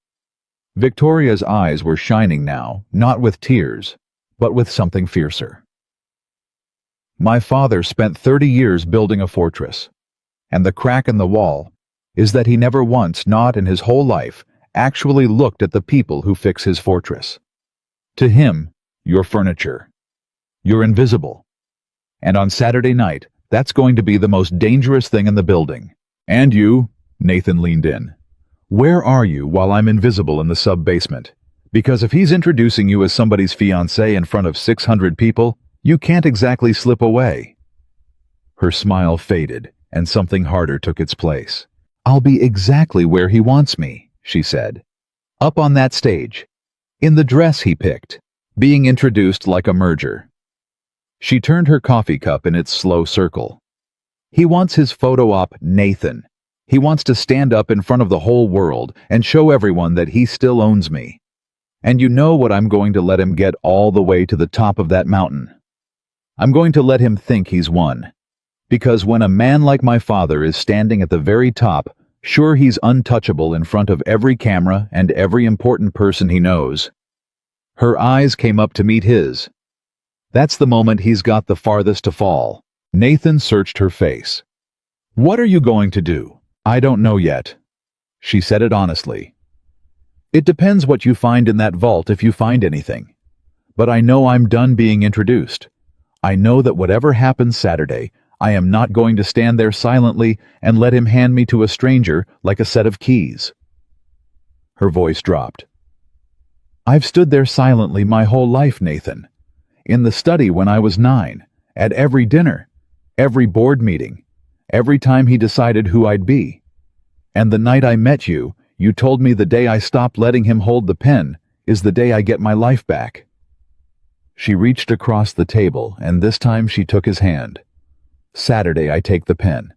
Victoria's eyes were shining now, not with tears, but with something fiercer. "My father spent 30 years building a fortress, and the crack in the wall is that he never once, not in his whole life, actually looked at the people who fix his fortress. To him, you're furniture. You're invisible. And on Saturday night, that's going to be the most dangerous thing in the building. And you," Nathan leaned in, Where are you while I'm invisible in the sub-basement? Because if he's introducing you as somebody's fiancé in front of 600 people, you can't exactly slip away." Her smile faded, and something harder took its place. "I'll be exactly where he wants me," she said. "Up on that stage. In the dress he picked. Being introduced like a merger." She turned her coffee cup in its slow circle. "He wants his photo op Nathan. He wants to stand up in front of the whole world and show everyone that he still owns me. And you know what I'm going to let him get all the way to the top of that mountain. I'm going to let him think he's won. Because when a man like my father is standing at the very top, sure he's untouchable in front of every camera and every important person he knows." Her eyes came up to meet his. "That's the moment he's got the farthest to fall." Nathan searched her face. "What are you going to do?" "I don't know yet." She said it honestly. "It depends what you find in that vault, if you find anything. But I know I'm done being introduced. I know that whatever happens Saturday, I am not going to stand there silently and let him hand me to a stranger like a set of keys." Her voice dropped. "I've stood there silently my whole life, Nathan. In the study when I was 9, at every dinner, every board meeting, every time he decided who I'd be. And the night I met you, you told me the day I stopped letting him hold the pen is the day I get my life back." She reached across the table, and this time she took his hand. "Saturday I take the pen.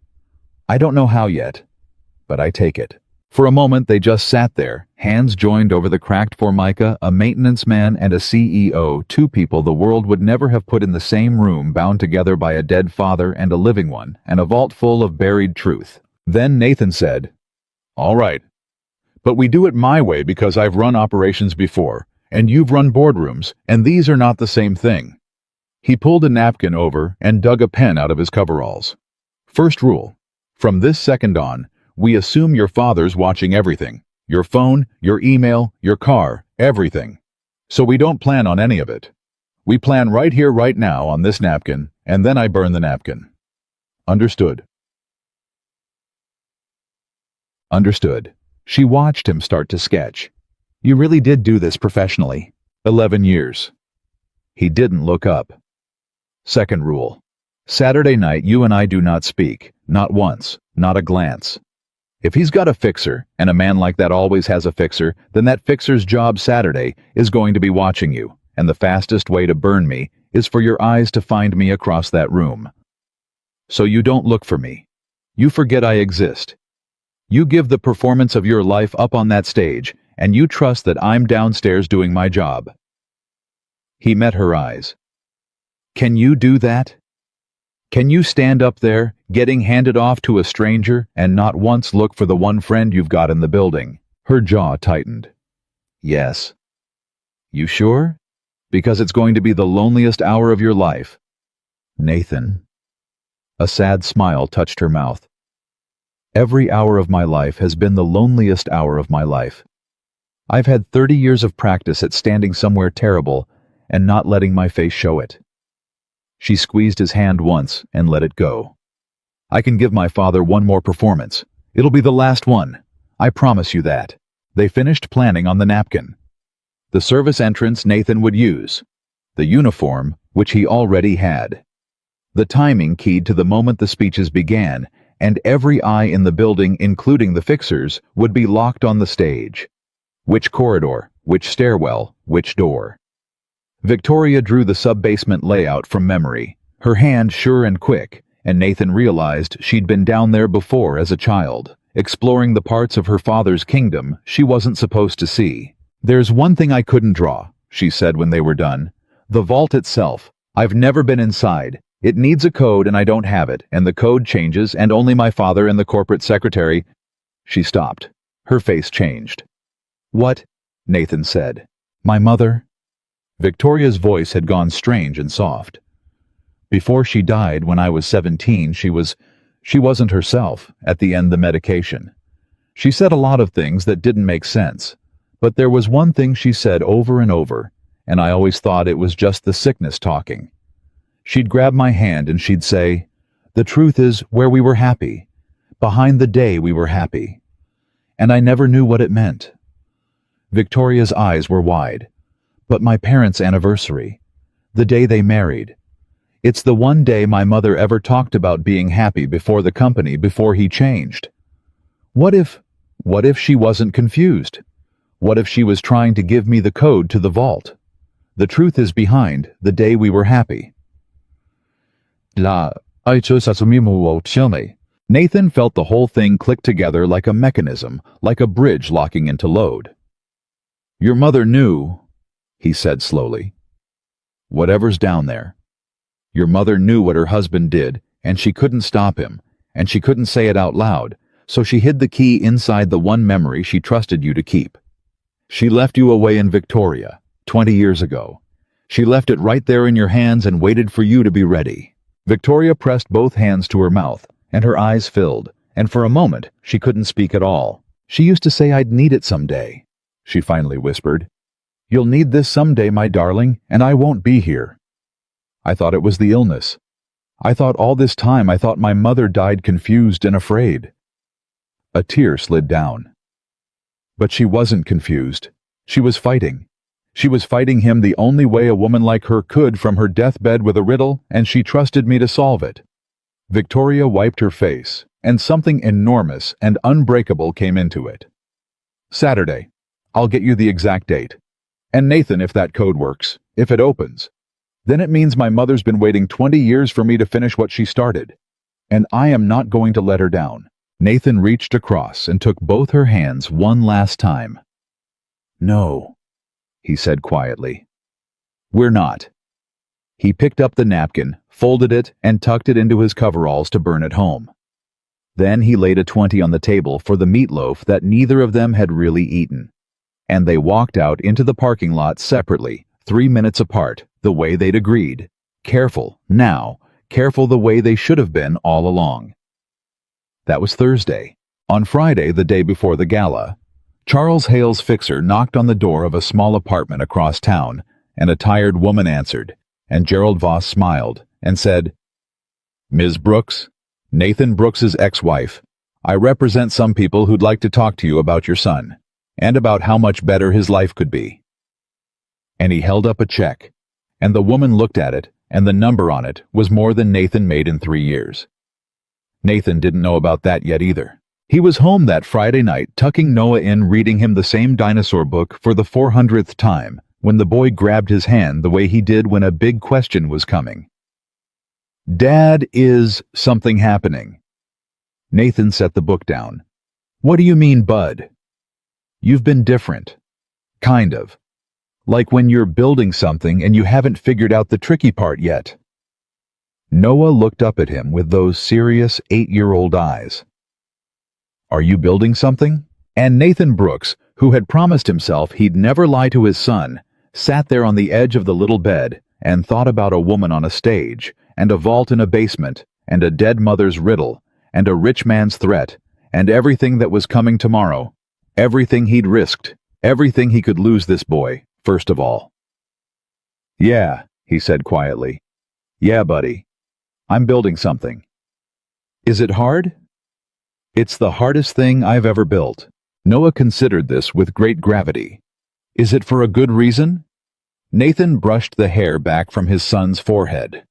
I don't know how yet, but I take it." For a moment they just sat there, hands joined over the cracked formica, a maintenance man and a CEO, two people the world would never have put in the same room, bound together by a dead father and a living one, and a vault full of buried truth. Then Nathan said, "All right. But we do it my way because I've run operations before, and you've run boardrooms, and these are not the same thing." He pulled a napkin over and dug a pen out of his coveralls. "First rule. From this second on, we assume your father's watching everything. Your phone, your email, your car, everything. So we don't plan on any of it. We plan right here, right now, on this napkin, and then I burn the napkin. Understood?" Understood. She watched him start to sketch. "You really did do this professionally." 11 years. He didn't look up. Second rule. Saturday night you and I do not speak. Not once. Not a glance. If he's got a fixer, and a man like that always has a fixer, then that fixer's job Saturday is going to be watching you, and the fastest way to burn me is for your eyes to find me across that room. So you don't look for me. You forget I exist. You give the performance of your life up on that stage, and you trust that I'm downstairs doing my job." He met her eyes. "Can you do that? Can you stand up there, getting handed off to a stranger, and not once look for the one friend you've got in the building?" Her jaw tightened. "Yes." "You sure? Because it's going to be the loneliest hour of your life." "Nathan." A sad smile touched her mouth. "Every hour of my life has been the loneliest hour of my life. I've had 30 years of practice at standing somewhere terrible and not letting my face show it." She squeezed his hand once and let it go. "I can give my father one more performance. It'll be the last one. I promise you that." They finished planning on the napkin. The service entrance Nathan would use. The uniform, which he already had. The timing keyed to the moment the speeches began, and every eye in the building, including the fixers, would be locked on the stage. Which corridor, which stairwell, which door? Victoria drew the sub-basement layout from memory, her hand sure and quick, and Nathan realized she'd been down there before as a child, exploring the parts of her father's kingdom she wasn't supposed to see. "There's one thing I couldn't draw," she said when they were done. "The vault itself. I've never been inside. It needs a code and I don't have it, and the code changes, and only my father and the corporate secretary—" She stopped. Her face changed. "What?" Nathan said. "My mother?" Victoria's voice had gone strange and soft. "Before she died when I was 17, she wasn't herself, at the end the medication. She said a lot of things that didn't make sense, but there was one thing she said over and over, and I always thought it was just the sickness talking. She'd grab my hand and she'd say, 'The truth is where we were happy. Behind the day we were happy. and I never knew what it meant. Victoria's eyes were wide. But my parents' anniversary, the day they married. It's the one day my mother ever talked about being happy before the company before he changed. What if she wasn't confused? What if she was trying to give me the code to the vault? The truth is behind the day we were happy. Nathan felt the whole thing click together like a mechanism, like a bridge locking into load. Your mother knew, he said slowly. Whatever's down there. Your mother knew what her husband did, and she couldn't stop him, and she couldn't say it out loud, so she hid the key inside the one memory she trusted you to keep. She left you away in Victoria, 20 years ago. She left it right there in your hands and waited for you to be ready. Victoria pressed both hands to her mouth, and her eyes filled, and for a moment she couldn't speak at all. She used to say I'd need it someday, she finally whispered. You'll need this someday, my darling, and I won't be here. I thought it was the illness. I thought all this time my mother died confused and afraid. A tear slid down. But she wasn't confused. She was fighting. She was fighting him the only way a woman like her could from her deathbed with a riddle, and she trusted me to solve it. Victoria wiped her face, and something enormous and unbreakable came into it. Saturday. I'll get you the exact date. And Nathan, if that code works, if it opens, then it means my mother's been waiting 20 years for me to finish what she started. And I am not going to let her down. Nathan reached across and took both her hands one last time. No, he said quietly. We're not. He picked up the napkin, folded it, and tucked it into his coveralls to burn it home. Then he laid a 20 on the table for the meatloaf that neither of them had really eaten. And they walked out into the parking lot separately, 3 minutes apart, the way they'd agreed. Careful, now, careful the way they should have been all along. That was Thursday. On Friday, the day before the gala, Charles Hale's fixer knocked on the door of a small apartment across town, and a tired woman answered, and Gerald Voss smiled and said, Ms. Brooks, Nathan Brooks's ex-wife, I represent some people who'd like to talk to you about your son, and about how much better his life could be. And he held up a check, and the woman looked at it, and the number on it was more than Nathan made in 3 years. Nathan didn't know about that yet either. He was home that Friday night, tucking Noah in, reading him the same dinosaur book for the 400th time, when the boy grabbed his hand the way he did when a big question was coming. Dad, is something happening? Nathan set the book down. What do you mean, Bud? You've been different. Kind of. Like when you're building something and you haven't figured out the tricky part yet. Noah looked up at him with those serious 8-year-old eyes. Are you building something? And Nathan Brooks, who had promised himself he'd never lie to his son, sat there on the edge of the little bed and thought about a woman on a stage, and a vault in a basement, and a dead mother's riddle, and a rich man's threat, and everything that was coming tomorrow. Everything he'd risked, everything he could lose this boy, first of all. Yeah, he said quietly. Yeah, buddy. I'm building something. Is it hard? It's the hardest thing I've ever built. Noah considered this with great gravity. Is it for a good reason? Nathan brushed the hair back from his son's forehead.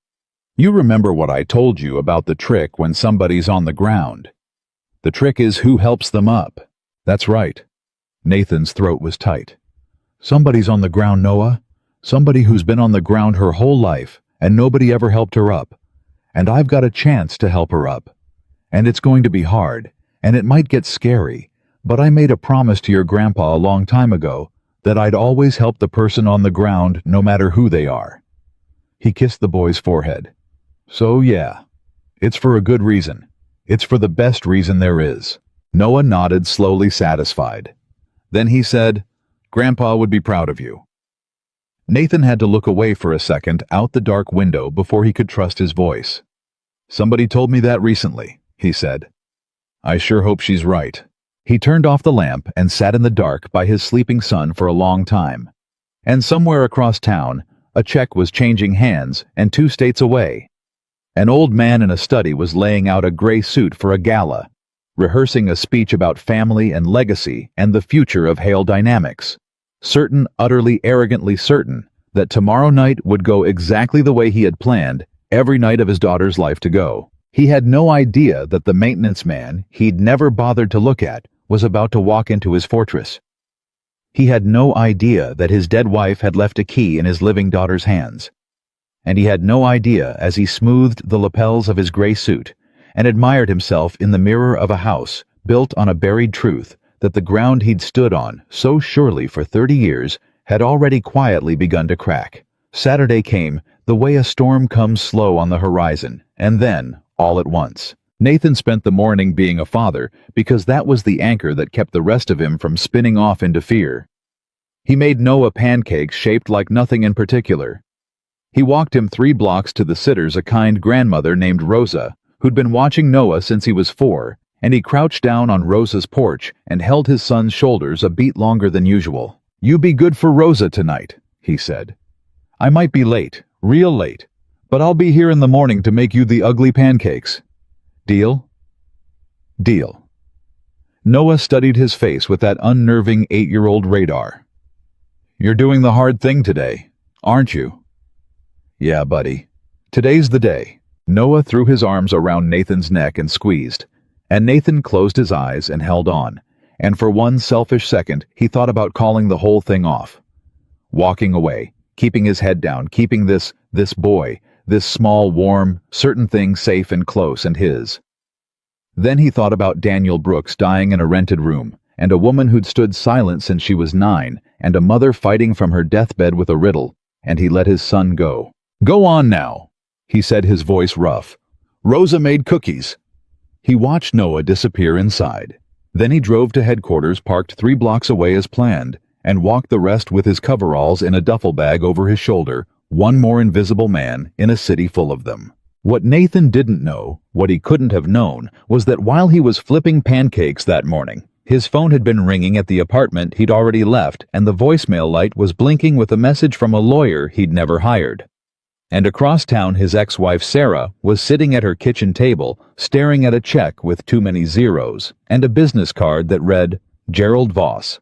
You remember what I told you about the trick when somebody's on the ground. The trick is who helps them up. That's right. Nathan's throat was tight. Somebody's on the ground, Noah. Somebody who's been on the ground her whole life, and nobody ever helped her up. And I've got a chance to help her up. And it's going to be hard, and it might get scary, but I made a promise to your grandpa a long time ago that I'd always help the person on the ground no matter who they are. He kissed the boy's forehead. So yeah, it's for a good reason. It's for the best reason there is. Noah nodded, slowly satisfied. Then he said, Grandpa would be proud of you. Nathan had to look away for a second out the dark window before he could trust his voice. Somebody told me that recently, he said. I sure hope she's right. He turned off the lamp and sat in the dark by his sleeping son for a long time. And somewhere across town, a check was changing hands, and 2 states away. An old man in a study was laying out a gray suit for a gala, rehearsing a speech about family and legacy and the future of Hale Dynamics, certain, utterly arrogantly certain, that tomorrow night would go exactly the way he had planned every night of his daughter's life to go. He had no idea that the maintenance man he'd never bothered to look at was about to walk into his fortress. He had no idea that his dead wife had left a key in his living daughter's hands. And he had no idea, as he smoothed the lapels of his gray suit and admired himself in the mirror of a house built on a buried truth, that the ground he'd stood on so surely for 30 years had already quietly begun to crack. Saturday came the way a storm comes slow on the horizon, and then, all at once. Nathan spent the morning being a father because that was the anchor that kept the rest of him from spinning off into fear. He made Noah pancakes shaped like nothing in particular. He walked him 3 blocks to the sitters, a kind grandmother named Rosa, who'd been watching Noah since he was 4, and he crouched down on Rosa's porch and held his son's shoulders a beat longer than usual. "You be good for Rosa tonight," he said. "I might be late, real late, but I'll be here in the morning to make you the ugly pancakes. Deal?" "Deal." Noah studied his face with that unnerving 8-year-old radar. "You're doing the hard thing today, aren't you?" "Yeah, buddy. Today's the day." Noah threw his arms around Nathan's neck and squeezed, and Nathan closed his eyes and held on, and for one selfish second he thought about calling the whole thing off. Walking away, keeping his head down, keeping this boy, this small, warm, certain thing safe and close and his. Then he thought about Daniel Brooks dying in a rented room, and a woman who'd stood silent since she was 9, and a mother fighting from her deathbed with a riddle, and he let his son go. "Go on now," he said, his voice rough. "Rosa made cookies." He watched Noah disappear inside. Then he drove to headquarters, parked 3 blocks away as planned, and walked the rest with his coveralls in a duffel bag over his shoulder, one more invisible man in a city full of them. What Nathan didn't know, what he couldn't have known, was that while he was flipping pancakes that morning, his phone had been ringing at the apartment he'd already left, and the voicemail light was blinking with a message from a lawyer he'd never hired. And across town, his ex-wife Sarah was sitting at her kitchen table, staring at a check with too many zeros, and a business card that read, Gerald Voss,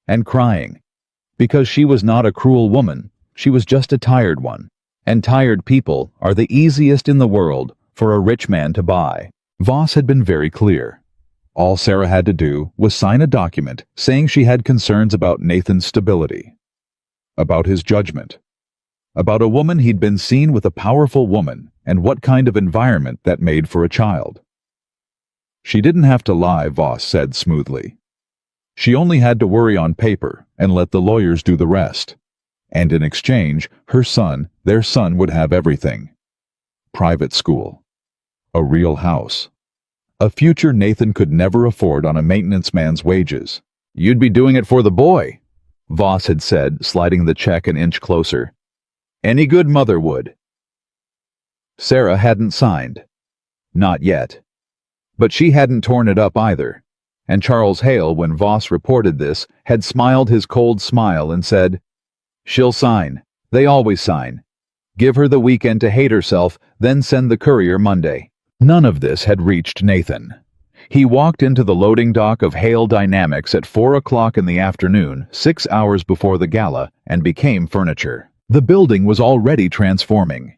and crying. Because she was not a cruel woman, she was just a tired one. And tired people are the easiest in the world for a rich man to buy. Voss had been very clear. All Sarah had to do was sign a document saying she had concerns about Nathan's stability, about his judgment, about a woman he'd been seen with a powerful woman, and what kind of environment that made for a child. She didn't have to lie, Voss said smoothly. She only had to worry on paper and let the lawyers do the rest. And in exchange, their son would have everything. Private school. A real house. A future Nathan could never afford on a maintenance man's wages. "You'd be doing it for the boy," Voss had said, sliding the check an inch closer. "Any good mother would." Sarah hadn't signed. Not yet. But she hadn't torn it up either. And Charles Hale, when Voss reported this, had smiled his cold smile and said, "She'll sign. They always sign. Give her the weekend to hate herself, then send the courier Monday." None of this had reached Nathan. He walked into the loading dock of Hale Dynamics at 4 o'clock in the afternoon, 6 hours before the gala, and became furniture. The building was already transforming.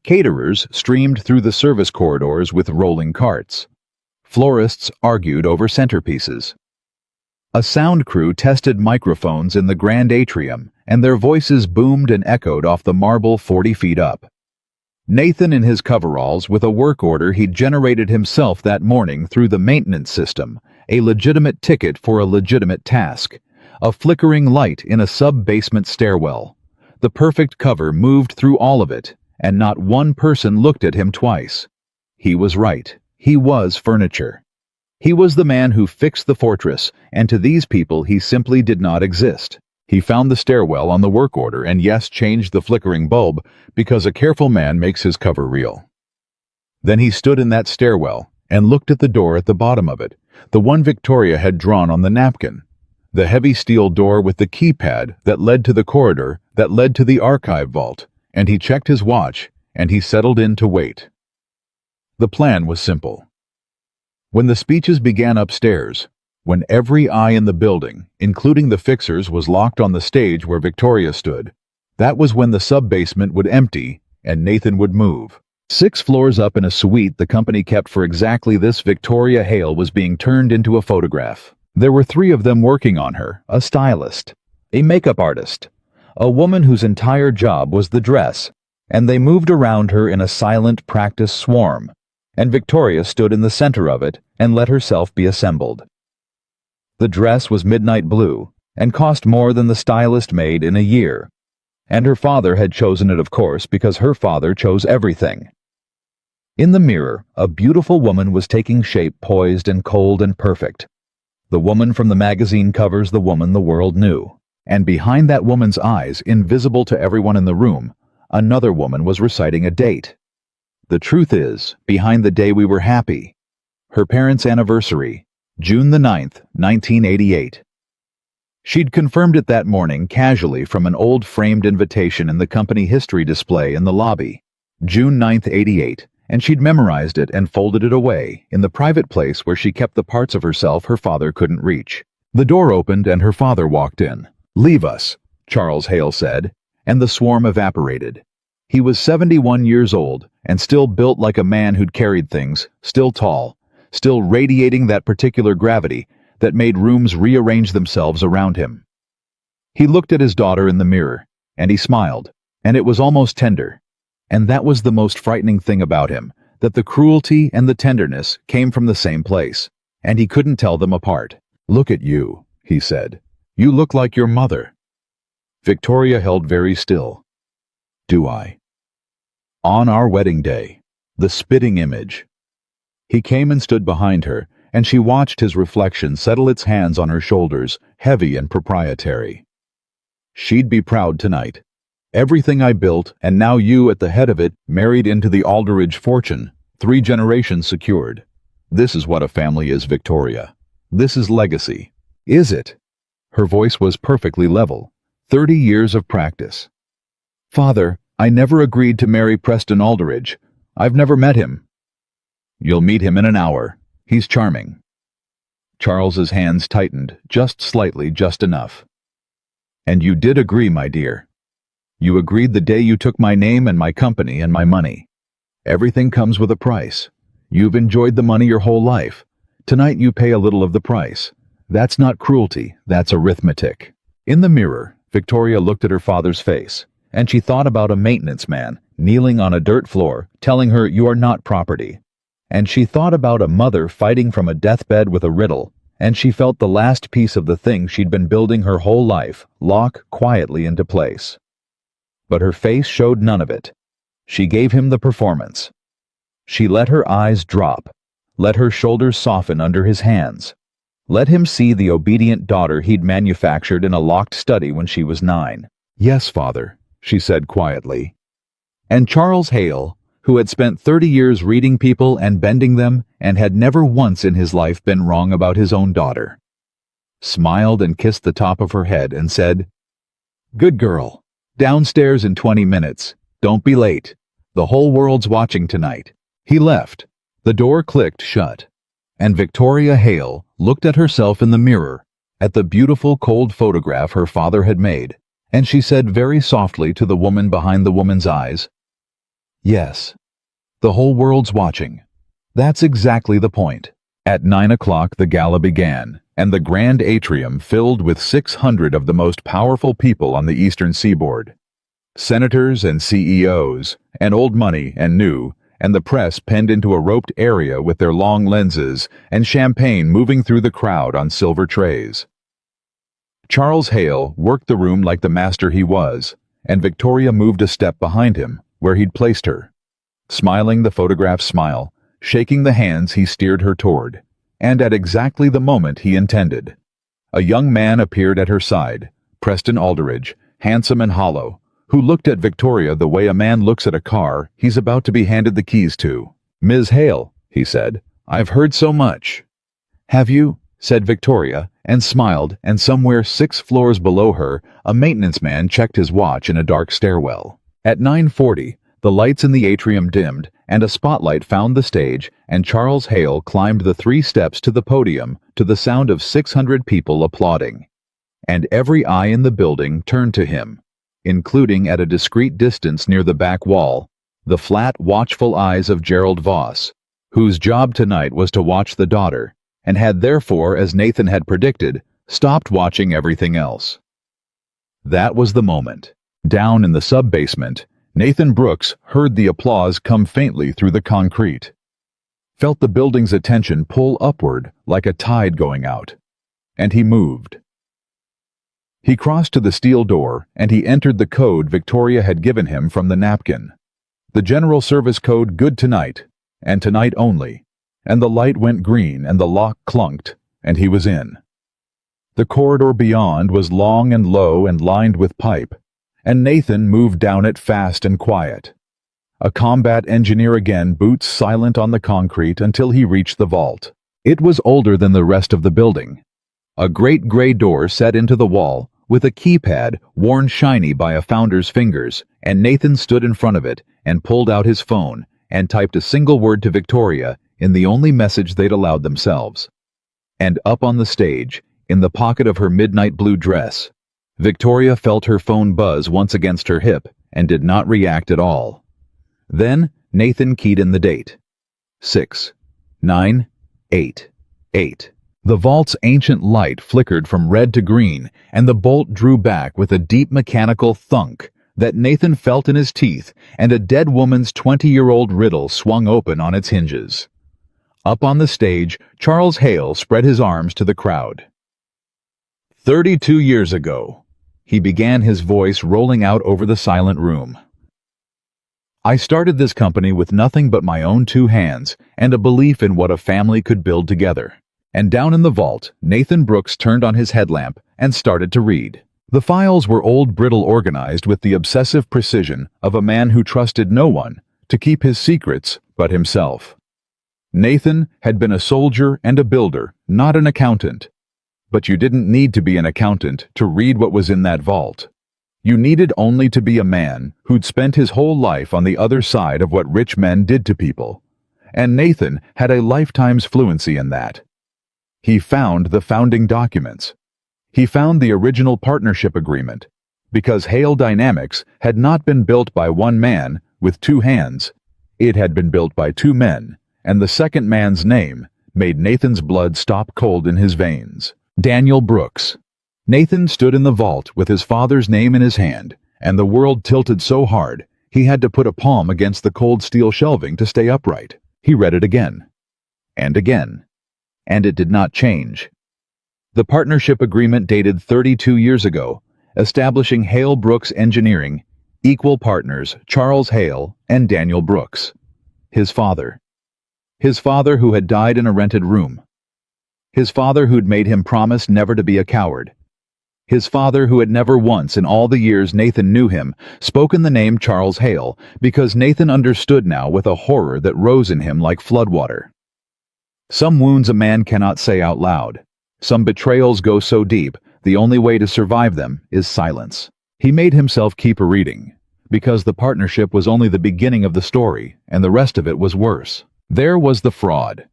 Caterers streamed through the service corridors with rolling carts. Florists argued over centerpieces. A sound crew tested microphones in the grand atrium, and their voices boomed and echoed off the marble 40 feet up. Nathan in his coveralls, with a work order he'd generated himself that morning through the maintenance system, a legitimate ticket for a legitimate task, a flickering light in a sub-basement stairwell. The perfect cover moved through all of it, and not one person looked at him twice. He was right. He was furniture. He was the man who fixed the fortress, and to these people he simply did not exist. He found the stairwell on the work order and yes, changed the flickering bulb, because a careful man makes his cover real. Then he stood in that stairwell and looked at the door at the bottom of it, the one Victoria had drawn on the napkin, the heavy steel door with the keypad that led to the corridor that led to the archive vault, and he checked his watch, and he settled in to wait. The plan was simple. When the speeches began upstairs, when every eye in the building, including the fixers, was locked on the stage where Victoria stood, that was when the sub-basement would empty and Nathan would move. 6 floors up in a suite the company kept for exactly this, Victoria Hale was being turned into a photograph. There were 3 of them working on her: a stylist, a makeup artist, a woman whose entire job was the dress, and they moved around her in a silent practice swarm, and Victoria stood in the center of it and let herself be assembled. The dress was midnight blue and cost more than the stylist made in a year, and her father had chosen it, of course, because her father chose everything. In the mirror, a beautiful woman was taking shape, poised and cold and perfect. The woman from the magazine covers, the woman the world knew. And behind that woman's eyes, invisible to everyone in the room, another woman was reciting a date. The truth is, behind the day we were happy. Her parents' anniversary, June the 9th, 1988. She'd confirmed it that morning casually from an old framed invitation in the company history display in the lobby. June 9th, 88, and she'd memorized it and folded it away in the private place where she kept the parts of herself her father couldn't reach. The door opened and her father walked in. "Leave us," Charles Hale said, and the swarm evaporated. He was 71 years old and still built like a man who'd carried things, still tall, still radiating that particular gravity that made rooms rearrange themselves around him. He looked at his daughter in the mirror, and he smiled, and it was almost tender. And that was the most frightening thing about him, that the cruelty and the tenderness came from the same place, and he couldn't tell them apart. "Look at you," he said. "You look like your mother." Victoria held very still. "Do I?" On our wedding day, the spitting image. He came and stood behind her, and she watched his reflection settle its hands on her shoulders, heavy and proprietary. "She'd be proud tonight. Everything I built, and now you at the head of it, married into the Aldridge fortune, 3 generations secured. This is what a family is, Victoria. This is legacy." "Is it?" Her voice was perfectly level. 30 years of practice. "Father, I never agreed to marry Preston Aldridge. I've never met him." "You'll meet him in an hour. He's charming." Charles's hands tightened, just slightly, just enough. "And you did agree, my dear. You agreed the day you took my name and my company and my money. Everything comes with a price. You've enjoyed the money your whole life. Tonight you pay a little of the price. That's not cruelty, that's arithmetic." In the mirror, Victoria looked at her father's face, and she thought about a maintenance man kneeling on a dirt floor telling her, "You are not property." And she thought about a mother fighting from a deathbed with a riddle, and she felt the last piece of the thing she'd been building her whole life lock quietly into place. But her face showed none of it. She gave him the performance. She let her eyes drop, let her shoulders soften under his hands. Let him see the obedient daughter he'd manufactured in a locked study when she was 9. "Yes, father," she said quietly. And Charles Hale, who had spent 30 years reading people and bending them and had never once in his life been wrong about his own daughter, smiled and kissed the top of her head and said, "Good girl. Downstairs in 20 minutes. Don't be late. The whole world's watching tonight." He left. The door clicked shut, and Victoria Hale looked at herself in the mirror, at the beautiful cold photograph her father had made, and she said very softly to the woman behind the woman's eyes, "Yes, the whole world's watching. That's exactly the point." At 9 o'clock the gala began, and the grand atrium filled with 600 of the most powerful people on the eastern seaboard. Senators and CEOs, and old money and new, and the press penned into a roped area with their long lenses, and champagne moving through the crowd on silver trays. Charles Hale worked the room like the master he was, and Victoria moved a step behind him, where he'd placed her. Smiling the photograph smile, shaking the hands he steered her toward, and at exactly the moment he intended. A young man appeared at her side, Preston Aldridge, handsome and hollow, who looked at Victoria the way a man looks at a car he's about to be handed the keys to. "Ms. Hale," he said, "I've heard so much." "Have you?" said Victoria, and smiled, and somewhere 6 floors below her, a maintenance man checked his watch in a dark stairwell. At 9:40, the lights in the atrium dimmed, and a spotlight found the stage, and Charles Hale climbed the 3 steps to the podium to the sound of 600 people applauding. And every eye in the building turned to him, including at a discreet distance near the back wall, the flat, watchful eyes of Gerald Voss, whose job tonight was to watch the daughter, and had therefore, as Nathan had predicted, stopped watching everything else. That was the moment. Down in the sub-basement, Nathan Brooks heard the applause come faintly through the concrete, felt the building's attention pull upward like a tide going out, and he moved. He crossed to the steel door, and he entered the code Victoria had given him from the napkin. The general service code good tonight, and tonight only, and the light went green and the lock clunked, and he was in. The corridor beyond was long and low and lined with pipe, and Nathan moved down it fast and quiet. A combat engineer again, boots silent on the concrete until he reached the vault. It was older than the rest of the building. A great gray door set into the wall, with a keypad worn shiny by a founder's fingers, and Nathan stood in front of it and pulled out his phone and typed a single word to Victoria in the only message they'd allowed themselves. And up on the stage, in the pocket of her midnight blue dress, Victoria felt her phone buzz once against her hip and did not react at all. Then Nathan keyed in the date. 6-9-8-8. The vault's ancient light flickered from red to green, and the bolt drew back with a deep mechanical thunk that Nathan felt in his teeth, and a dead woman's 20-year-old riddle swung open on its hinges. Up on the stage, Charles Hale spread his arms to the crowd. 32 years ago, he began, his voice rolling out over the silent room. I started this company with nothing but my own 2 hands and a belief in what a family could build together. And down in the vault, Nathan Brooks turned on his headlamp and started to read. The files were old, brittle, organized with the obsessive precision of a man who trusted no one to keep his secrets but himself. Nathan had been a soldier and a builder, not an accountant. But you didn't need to be an accountant to read what was in that vault. You needed only to be a man who'd spent his whole life on the other side of what rich men did to people. And Nathan had a lifetime's fluency in that. He found the founding documents. He found the original partnership agreement, because Hale Dynamics had not been built by one man with 2 hands. It had been built by 2 men, and the second man's name made Nathan's blood stop cold in his veins. Daniel Brooks. Nathan stood in the vault with his father's name in his hand, and the world tilted so hard he had to put a palm against the cold steel shelving to stay upright. He read it again, and again, and it did not change. The partnership agreement dated 32 years ago, establishing Hale Brooks Engineering, equal partners Charles Hale and Daniel Brooks. His father who had died in a rented room. His father who'd made him promise never to be a coward. His father who had never once in all the years Nathan knew him spoken the name Charles Hale, because Nathan understood now with a horror that rose in him like floodwater. Some wounds a man cannot say out loud. Some betrayals go so deep, the only way to survive them is silence. He made himself keep reading, because the partnership was only the beginning of the story, and the rest of it was worse. There was the fraud.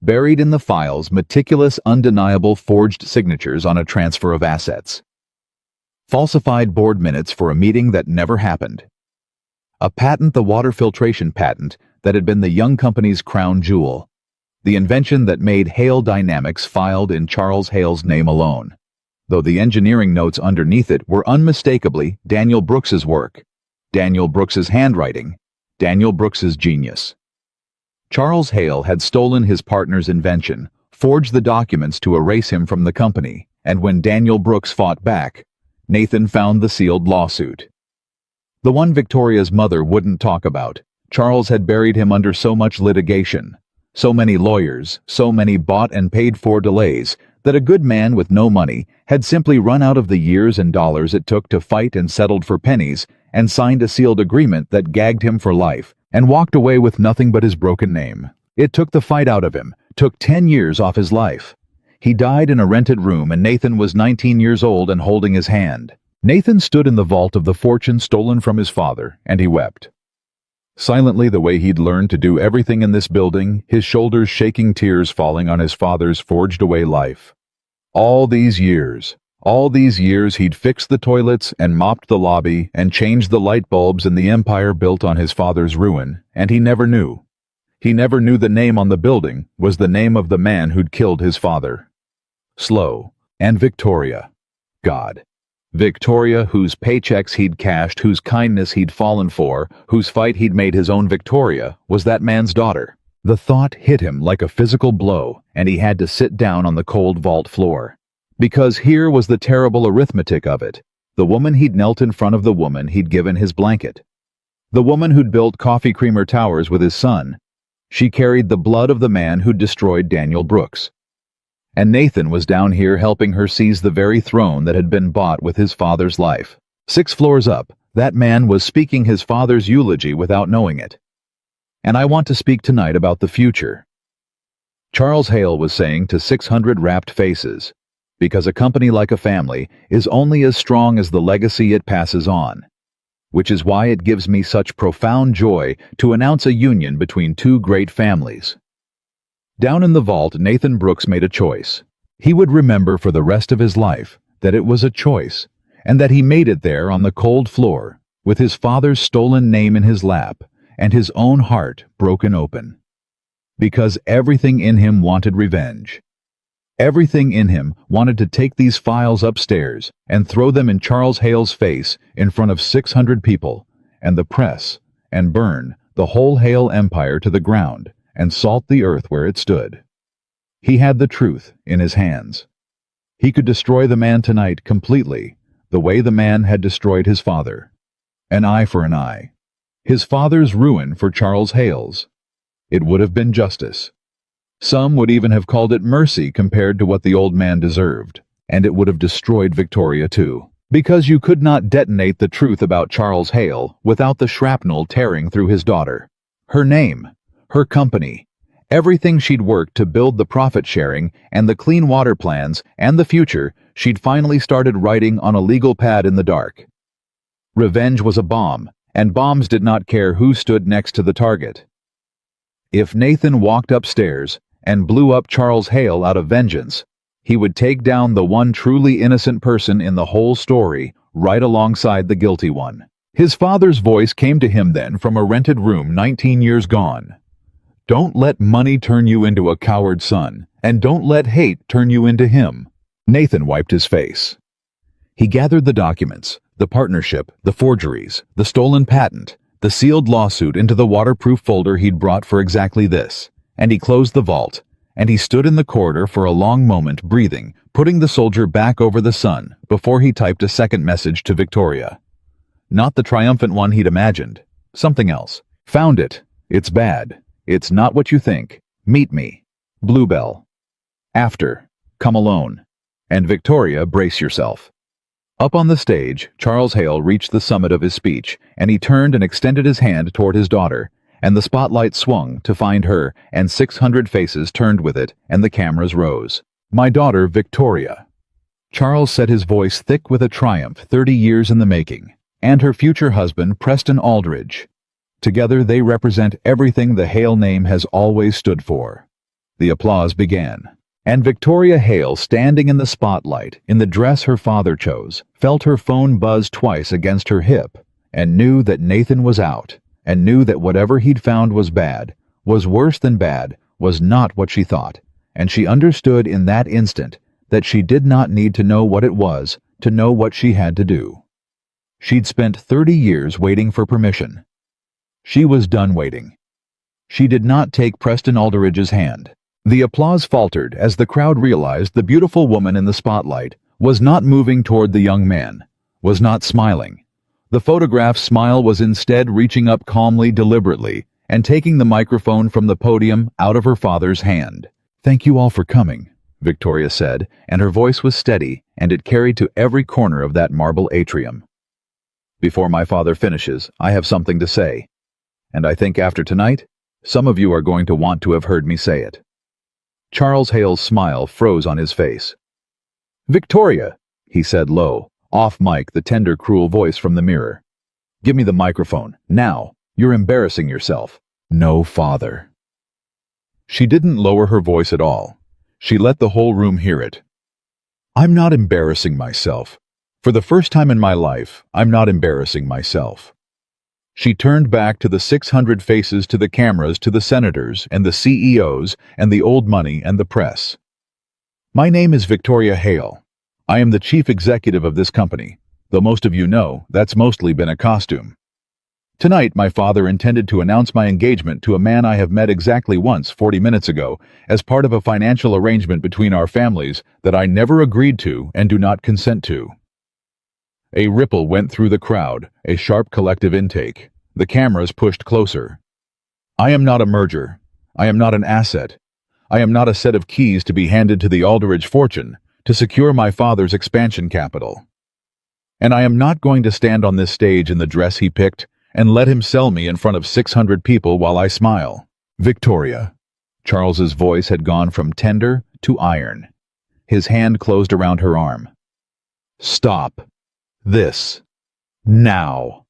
Buried in the files, meticulous, undeniable forged signatures on a transfer of assets. Falsified board minutes for a meeting that never happened. A patent, the water filtration patent, that had been the young company's crown jewel. The invention that made Hale Dynamics filed in Charles Hale's name alone, though the engineering notes underneath it were unmistakably Daniel Brooks's work, Daniel Brooks's handwriting, Daniel Brooks's genius. Charles Hale had stolen his partner's invention, forged the documents to erase him from the company, and when Daniel Brooks fought back, Nathan found the sealed lawsuit. The one Victoria's mother wouldn't talk about. Charles had buried him under so much litigation, so many lawyers, so many bought and paid for delays, that a good man with no money had simply run out of the years and dollars it took to fight and settled for pennies, and signed a sealed agreement that gagged him for life, and walked away with nothing but his broken name. It took the fight out of him, took 10 years off his life. He died in a rented room, and Nathan was 19 years old and holding his hand. Nathan stood in the vault of the fortune stolen from his father, and he wept. Silently, the way he'd learned to do everything in this building, his shoulders shaking, tears falling on his father's forged-away life. All these years he'd fixed the toilets and mopped the lobby and changed the light bulbs in the empire built on his father's ruin, and he never knew. He never knew the name on the building was the name of the man who'd killed his father. Slow. And Victoria. God. Victoria, whose paychecks he'd cashed, whose kindness he'd fallen for, whose fight he'd made his own. Victoria was that man's daughter. The thought hit him like a physical blow, and he had to sit down on the cold vault floor. Because here was the terrible arithmetic of it. The woman he'd knelt in front of, the woman he'd given his blanket. The woman who'd built coffee creamer towers with his son. She carried the blood of the man who'd destroyed Daniel Brooks. And Nathan was down here helping her seize the very throne that had been bought with his father's life. 6 floors up, that man was speaking his father's eulogy without knowing it. And I want to speak tonight about the future. Charles Hale was saying to 600 rapt faces, because a company like a family is only as strong as the legacy it passes on. Which is why it gives me such profound joy to announce a union between 2 great families. Down in the vault, Nathan Brooks made a choice. He would remember for the rest of his life that it was a choice, and that he made it there on the cold floor, with his father's stolen name in his lap, and his own heart broken open. Because everything in him wanted revenge. Everything in him wanted to take these files upstairs and throw them in Charles Hale's face in front of 600 people, and the press, and burn the whole Hale empire to the ground, and salt the earth where it stood. He had the truth in his hands. He could destroy the man tonight completely, the way the man had destroyed his father. An eye for an eye. His father's ruin for Charles Hale's. It would have been justice. Some would even have called it mercy compared to what the old man deserved, and it would have destroyed Victoria too. Because you could not detonate the truth about Charles Hale without the shrapnel tearing through his daughter. Her name, her company, everything she'd worked to build, the profit sharing and the clean water plans and the future she'd finally started writing on a legal pad in the dark. Revenge was a bomb, and bombs did not care who stood next to the target. If Nathan walked upstairs and blew up Charles Hale out of vengeance, he would take down the one truly innocent person in the whole story right alongside the guilty one. His father's voice came to him then from a rented room 19 years gone. Don't let money turn you into a coward son, and don't let hate turn you into him. Nathan wiped his face. He gathered the documents, the partnership, the forgeries, the stolen patent, the sealed lawsuit into the waterproof folder he'd brought for exactly this, and he closed the vault, and he stood in the corridor for a long moment, breathing, putting the soldier back over the sun before he typed a second message to Victoria. Not the triumphant one he'd imagined. Something else. Found it. It's bad. It's not what you think. Meet me. Bluebell. After. Come alone. And Victoria, brace yourself. Up on the stage, Charles Hale reached the summit of his speech, and he turned and extended his hand toward his daughter, and the spotlight swung to find her, and 600 faces turned with it, and the cameras rose. My daughter, Victoria. Charles set his voice thick with a triumph 30 years in the making. And her future husband, Preston Aldridge. Together they represent everything the Hale name has always stood for. The applause began. And Victoria Hale, standing in the spotlight, in the dress her father chose, felt her phone buzz twice against her hip, and knew that Nathan was out, and knew that whatever he'd found was bad, was worse than bad, was not what she thought, and she understood in that instant that she did not need to know what it was to know what she had to do. She'd spent 30 years waiting for permission. She was done waiting. She did not take Preston Aldridge's hand. The applause faltered as the crowd realized the beautiful woman in the spotlight was not moving toward the young man, was not smiling. The photograph's smile was instead reaching up calmly, deliberately, and taking the microphone from the podium out of her father's hand. Thank you all for coming, Victoria said, and her voice was steady, and it carried to every corner of that marble atrium. Before my father finishes, I have something to say. And I think after tonight, some of you are going to want to have heard me say it. Charles Hale's smile froze on his face. Victoria, he said low, off mic, the tender, cruel voice from the mirror. Give me the microphone, now. You're embarrassing yourself. No father." She didn't lower her voice at all. She let the whole room hear it. "I'm not embarrassing myself. For the first time in my life, I'm not embarrassing myself." She turned back to the 600 faces, to the cameras, to the senators and the CEOs and the old money and the press. "My name is Victoria Hale. I am the chief executive of this company, though most of you know that's mostly been a costume. Tonight, my father intended to announce my engagement to a man I have met exactly once 40 minutes ago as part of a financial arrangement between our families that I never agreed to and do not consent to." A ripple went through the crowd, a sharp collective intake. The cameras pushed closer. "I am not a merger. I am not an asset. I am not a set of keys to be handed to the Aldridge fortune to secure my father's expansion capital. And I am not going to stand on this stage in the dress he picked and let him sell me in front of 600 people while I smile." "Victoria." Charles's voice had gone from tender to iron. His hand closed around her arm. "Stop. This. Now."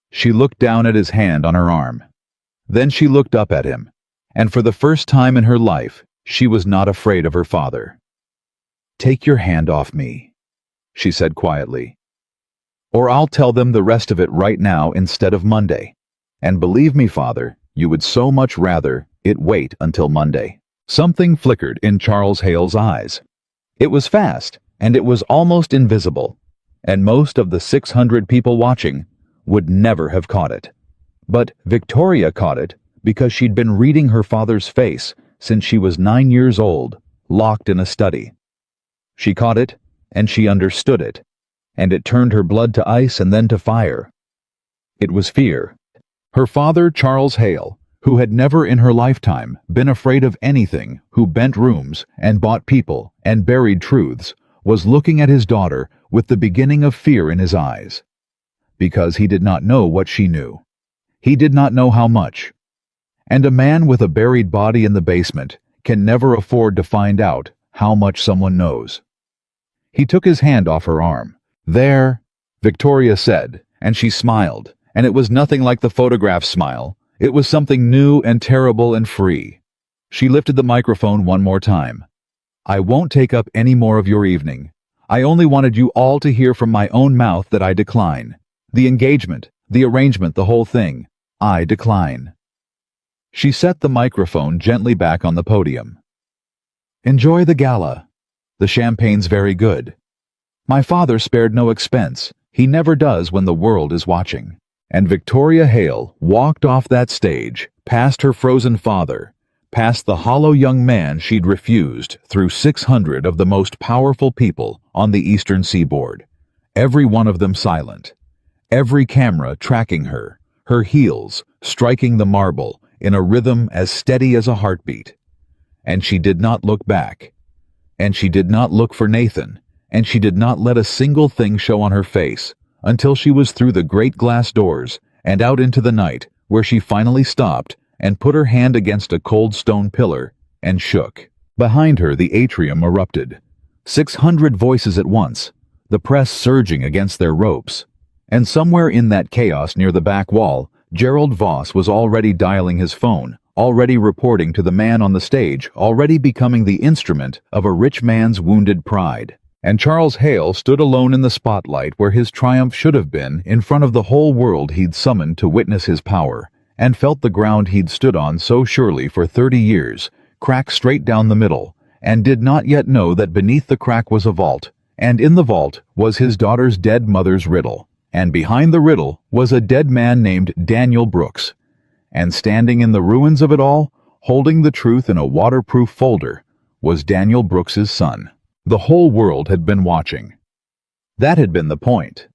She looked down at his hand on her arm. Then she looked up at him, and for the first time in her life, she was not afraid of her father. "Take your hand off me," she said quietly. "Or I'll tell them the rest of it right now instead of Monday. And believe me, Father, you would so much rather it wait until Monday." Something flickered in Charles Hale's eyes. It was fast, and it was almost invisible, and most of the 600 people watching would never have caught it. But Victoria caught it because she'd been reading her father's face since she was 9 years old, locked in a study. She caught it, and she understood it, and it turned her blood to ice and then to fire. It was fear. Her father, Charles Hale, who had never in her lifetime been afraid of anything, who bent rooms and bought people and buried truths, was looking at his daughter with the beginning of fear in his eyes. Because he did not know what she knew. He did not know how much. And a man with a buried body in the basement can never afford to find out how much someone knows. He took his hand off her arm. "There," Victoria said, and she smiled, and it was nothing like the photograph smile. It was something new and terrible and free. She lifted the microphone one more time. "I won't take up any more of your evening. I only wanted you all to hear from my own mouth that I decline. The engagement, the arrangement, the whole thing. I decline." She set the microphone gently back on the podium. "Enjoy the gala. The champagne's very good. My father spared no expense. He never does when the world is watching." And Victoria Hale walked off that stage, past her frozen father, past the hollow young man she'd refused, through 600 of the most powerful people on the eastern seaboard, every one of them silent, every camera tracking her, her heels striking the marble in a rhythm as steady as a heartbeat. And she did not look back. And she did not look for Nathan, and she did not let a single thing show on her face until she was through the great glass doors and out into the night, where she finally stopped and put her hand against a cold stone pillar and shook. Behind her the atrium erupted. 600 voices at once, the press surging against their ropes. And somewhere in that chaos near the back wall, Gerald Voss was already dialing his phone, already reporting to the man on the stage, already becoming the instrument of a rich man's wounded pride. And Charles Hale stood alone in the spotlight where his triumph should have been, in front of the whole world he'd summoned to witness his power, and felt the ground he'd stood on so surely for 30 years, crack straight down the middle, and did not yet know that beneath the crack was a vault, and in the vault was his daughter's dead mother's riddle, and behind the riddle was a dead man named Daniel Brooks, and standing in the ruins of it all, holding the truth in a waterproof folder, was Daniel Brooks's son. The whole world had been watching. That had been the point.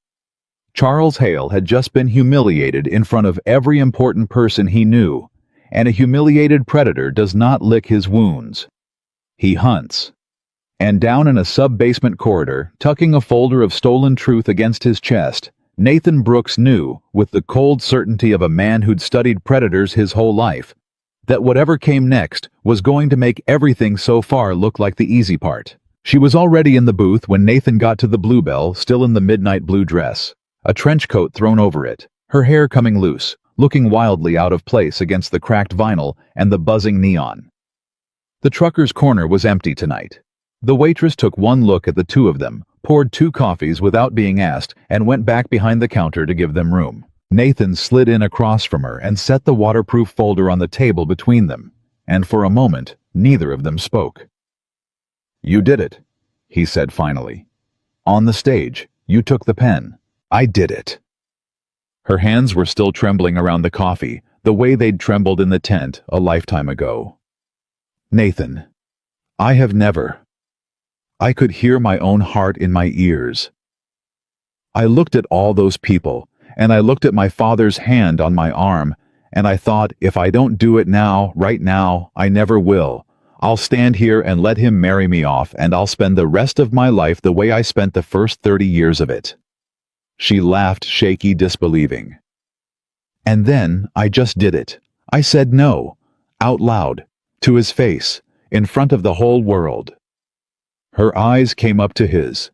Charles Hale had just been humiliated in front of every important person he knew, and a humiliated predator does not lick his wounds. He hunts. And down in a sub-basement corridor, tucking a folder of stolen truth against his chest, Nathan Brooks knew, with the cold certainty of a man who'd studied predators his whole life, that whatever came next was going to make everything so far look like the easy part. She was already in the booth when Nathan got to the Bluebell, still in the midnight blue dress, a trench coat thrown over it, her hair coming loose, looking wildly out of place against the cracked vinyl and the buzzing neon. The trucker's corner was empty tonight. The waitress took one look at the two of them, poured 2 coffees without being asked, and went back behind the counter to give them room. Nathan slid in across from her and set the waterproof folder on the table between them, and for a moment, neither of them spoke. "You did it," he said finally. "On the stage, you took the pen. I did it." Her hands were still trembling around the coffee, the way they'd trembled in the tent a lifetime ago. "Nathan, I have never. I could hear my own heart in my ears. I looked at all those people, and I looked at my father's hand on my arm, and I thought, if I don't do it now, right now, I never will. I'll stand here and let him marry me off, and I'll spend the rest of my life the way I spent the first 30 years of it." She laughed, shaky, disbelieving. "And then I just did it. I said no, out loud, to his face, in front of the whole world." Her eyes came up to his.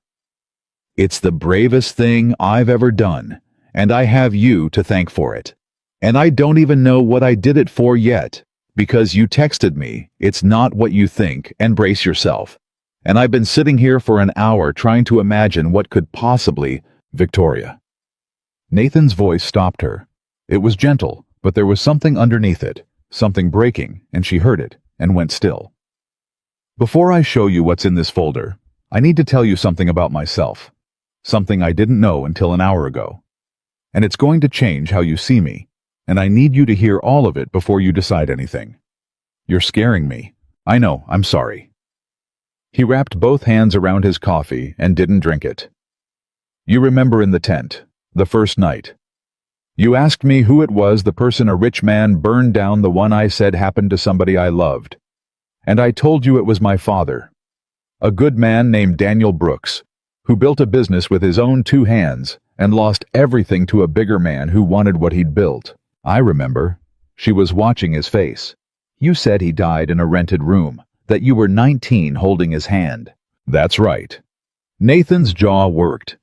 "It's the bravest thing I've ever done, and I have you to thank for it. And I don't even know what I did it for yet, because you texted me, 'It's not what you think, and brace yourself.' And I've been sitting here for an hour trying to imagine what could possibly, Victoria." Nathan's voice stopped her. It was gentle, but there was something underneath it, something breaking, and she heard it, and went still. "Before I show you what's in this folder, I need to tell you something about myself. Something I didn't know until an hour ago. And it's going to change how you see me, and I need you to hear all of it before you decide anything. You're scaring me. I know, I'm sorry." He wrapped both hands around his coffee and didn't drink it. "You remember in the tent, the first night. You asked me who it was, the person a rich man burned down, the one I said happened to somebody I loved. And I told you it was my father. A good man named Daniel Brooks, who built a business with his own 2 hands and lost everything to a bigger man who wanted what he'd built. I remember." She was watching his face. "You said he died in a rented room, that you were 19 holding his hand." "That's right." Nathan's jaw worked.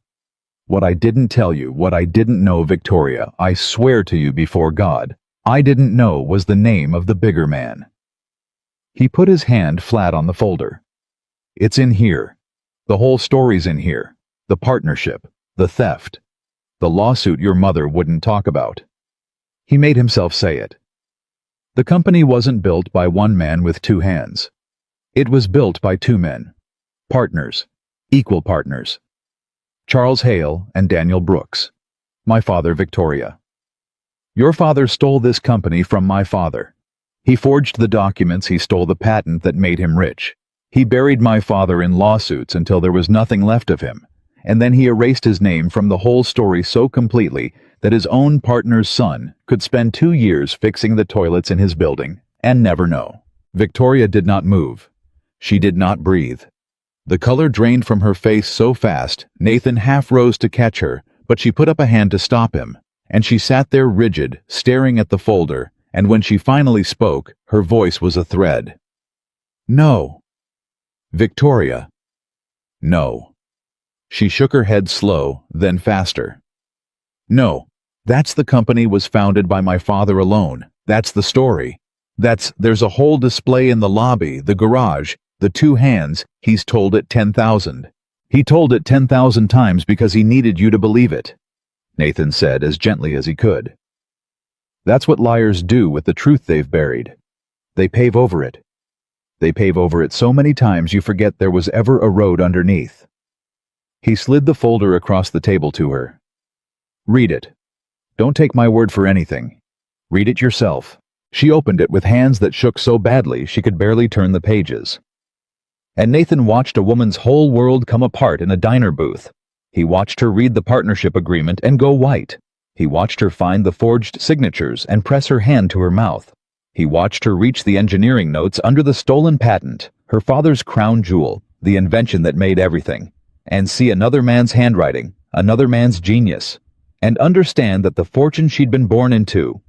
"What I didn't tell you, what I didn't know, Victoria, I swear to you before God, I didn't know was the name of the bigger man." He put his hand flat on the folder. "It's in here. The whole story's in here. The partnership, the theft, the lawsuit your mother wouldn't talk about." He made himself say it. The company wasn't built by one man with 2 hands. It was built by 2 men. Partners. Equal partners. Charles Hale and Daniel Brooks. My father, Victoria. Your father stole this company from my father. He forged the documents, he stole the patent that made him rich. He buried my father in lawsuits until there was nothing left of him, and then he erased his name from the whole story so completely that his own partner's son could spend 2 years fixing the toilets in his building and never know. Victoria did not move. She did not breathe. The color drained from her face so fast, Nathan half rose to catch her, but she put up a hand to stop him, and she sat there rigid, staring at the folder, and when she finally spoke, her voice was a thread. "No." "Victoria." "No." She shook her head slow, then faster. "No, that's the company was founded by my father alone. That's the story. There's a whole display in the lobby, the garage, the 2 hands, he's told it 10,000. He told it 10,000 times because he needed you to believe it," Nathan said as gently as he could. "That's what liars do with the truth they've buried. They pave over it. They pave over it so many times you forget there was ever a road underneath." He slid the folder across the table to her. "Read it. Don't take my word for anything. Read it yourself." She opened it with hands that shook so badly she could barely turn the pages. And Nathan watched a woman's whole world come apart in a diner booth. He watched her read the partnership agreement and go white. He watched her find the forged signatures and press her hand to her mouth. He watched her reach the engineering notes under the stolen patent, her father's crown jewel, the invention that made everything, and see another man's handwriting, another man's genius, and understand that the fortune she'd been born into,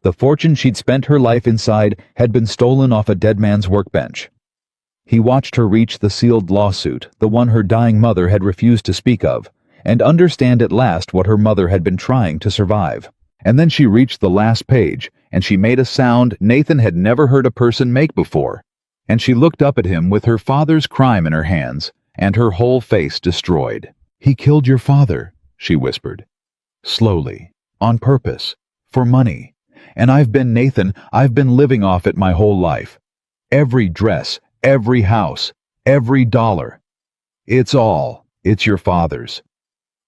the fortune she'd spent her life inside, had been stolen off a dead man's workbench. He watched her reach the sealed lawsuit, the one her dying mother had refused to speak of, and understand at last what her mother had been trying to survive. And then she reached the last page, and she made a sound Nathan had never heard a person make before. And she looked up at him with her father's crime in her hands, and her whole face destroyed. "He killed your father," she whispered. "Slowly. On purpose. For money. And I've been Nathan, I've been living off it my whole life. Every dress, every house, every dollar. It's your father's.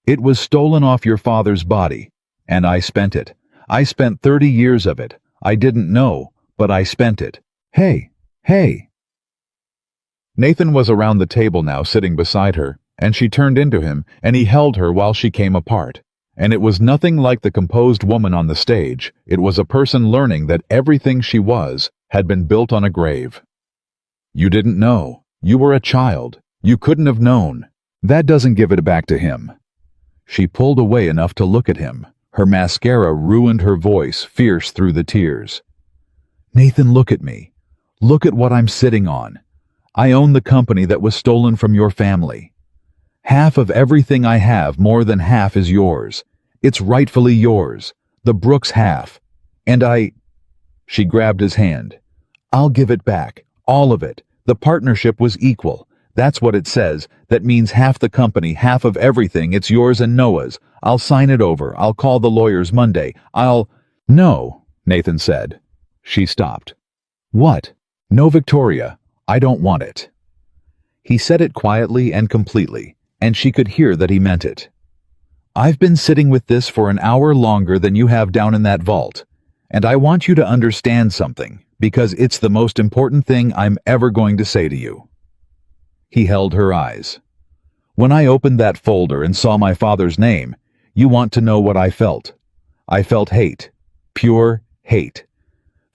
It was stolen off your father's body, and I spent it. I spent 30 years of it. I didn't know, but I spent it. Hey, hey." Nathan was around the table now, sitting beside her, and she turned into him, and he held her while she came apart. And it was nothing like the composed woman on the stage. It was a person learning that everything she was had been built on a grave. "You didn't know. You were a child. You couldn't have known. That doesn't give it back to him." She pulled away enough to look at him. Her mascara ruined her voice, fierce through the tears. "Nathan, look at me. Look at what I'm sitting on. I own the company that was stolen from your family. Half of everything I have, more than half, is yours. It's rightfully yours. The Brooks half. And She grabbed his hand. "I'll give it back. All of it. The partnership was equal. That's what it says. That means half the company, half of everything. It's yours and Noah's. I'll sign it over. I'll call the lawyers Monday. No," Nathan said. She stopped. "What?" "No, Victoria. I don't want it." He said it quietly and completely, and she could hear that he meant it. "I've been sitting with this for an hour longer than you have down in that vault, and I want you to understand something, because it's the most important thing I'm ever going to say to you." He held her eyes. "When I opened that folder and saw my father's name, you want to know what I felt. I felt hate. Pure hate.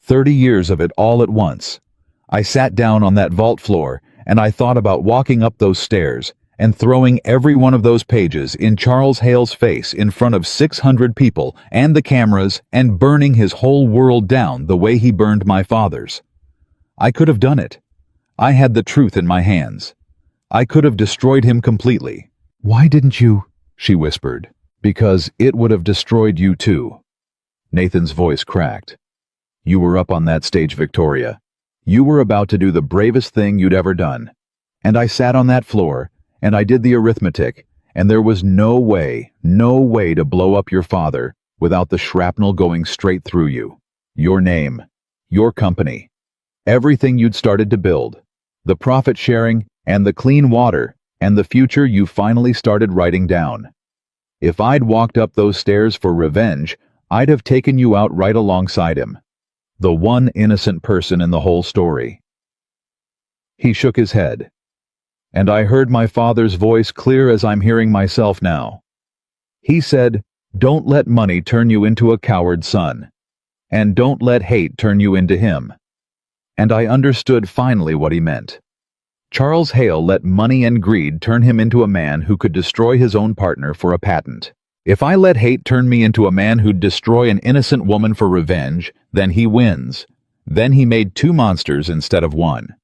30 years of it all at once. I sat down on that vault floor, and I thought about walking up those stairs and throwing every one of those pages in Charles Hale's face in front of 600 people and the cameras and burning his whole world down the way he burned my father's. I could have done it. I had the truth in my hands. I could have destroyed him completely." "Why didn't you?" she whispered. "Because it would have destroyed you too." Nathan's voice cracked. "You were up on that stage, Victoria. You were about to do the bravest thing you'd ever done. And I sat on that floor, and I did the arithmetic, and there was no way to blow up your father without the shrapnel going straight through you. Your name, your company, everything you'd started to build, the profit sharing, and the clean water, and the future you finally started writing down. If I'd walked up those stairs for revenge, I'd have taken you out right alongside him. The one innocent person in the whole story." He shook his head. "And I heard my father's voice clear as I'm hearing myself now. He said, 'Don't let money turn you into a coward son. And don't let hate turn you into him.' And I understood finally what he meant. Charles Hale let money and greed turn him into a man who could destroy his own partner for a patent. If I let hate turn me into a man who'd destroy an innocent woman for revenge, then he wins. Then he made two monsters instead of one.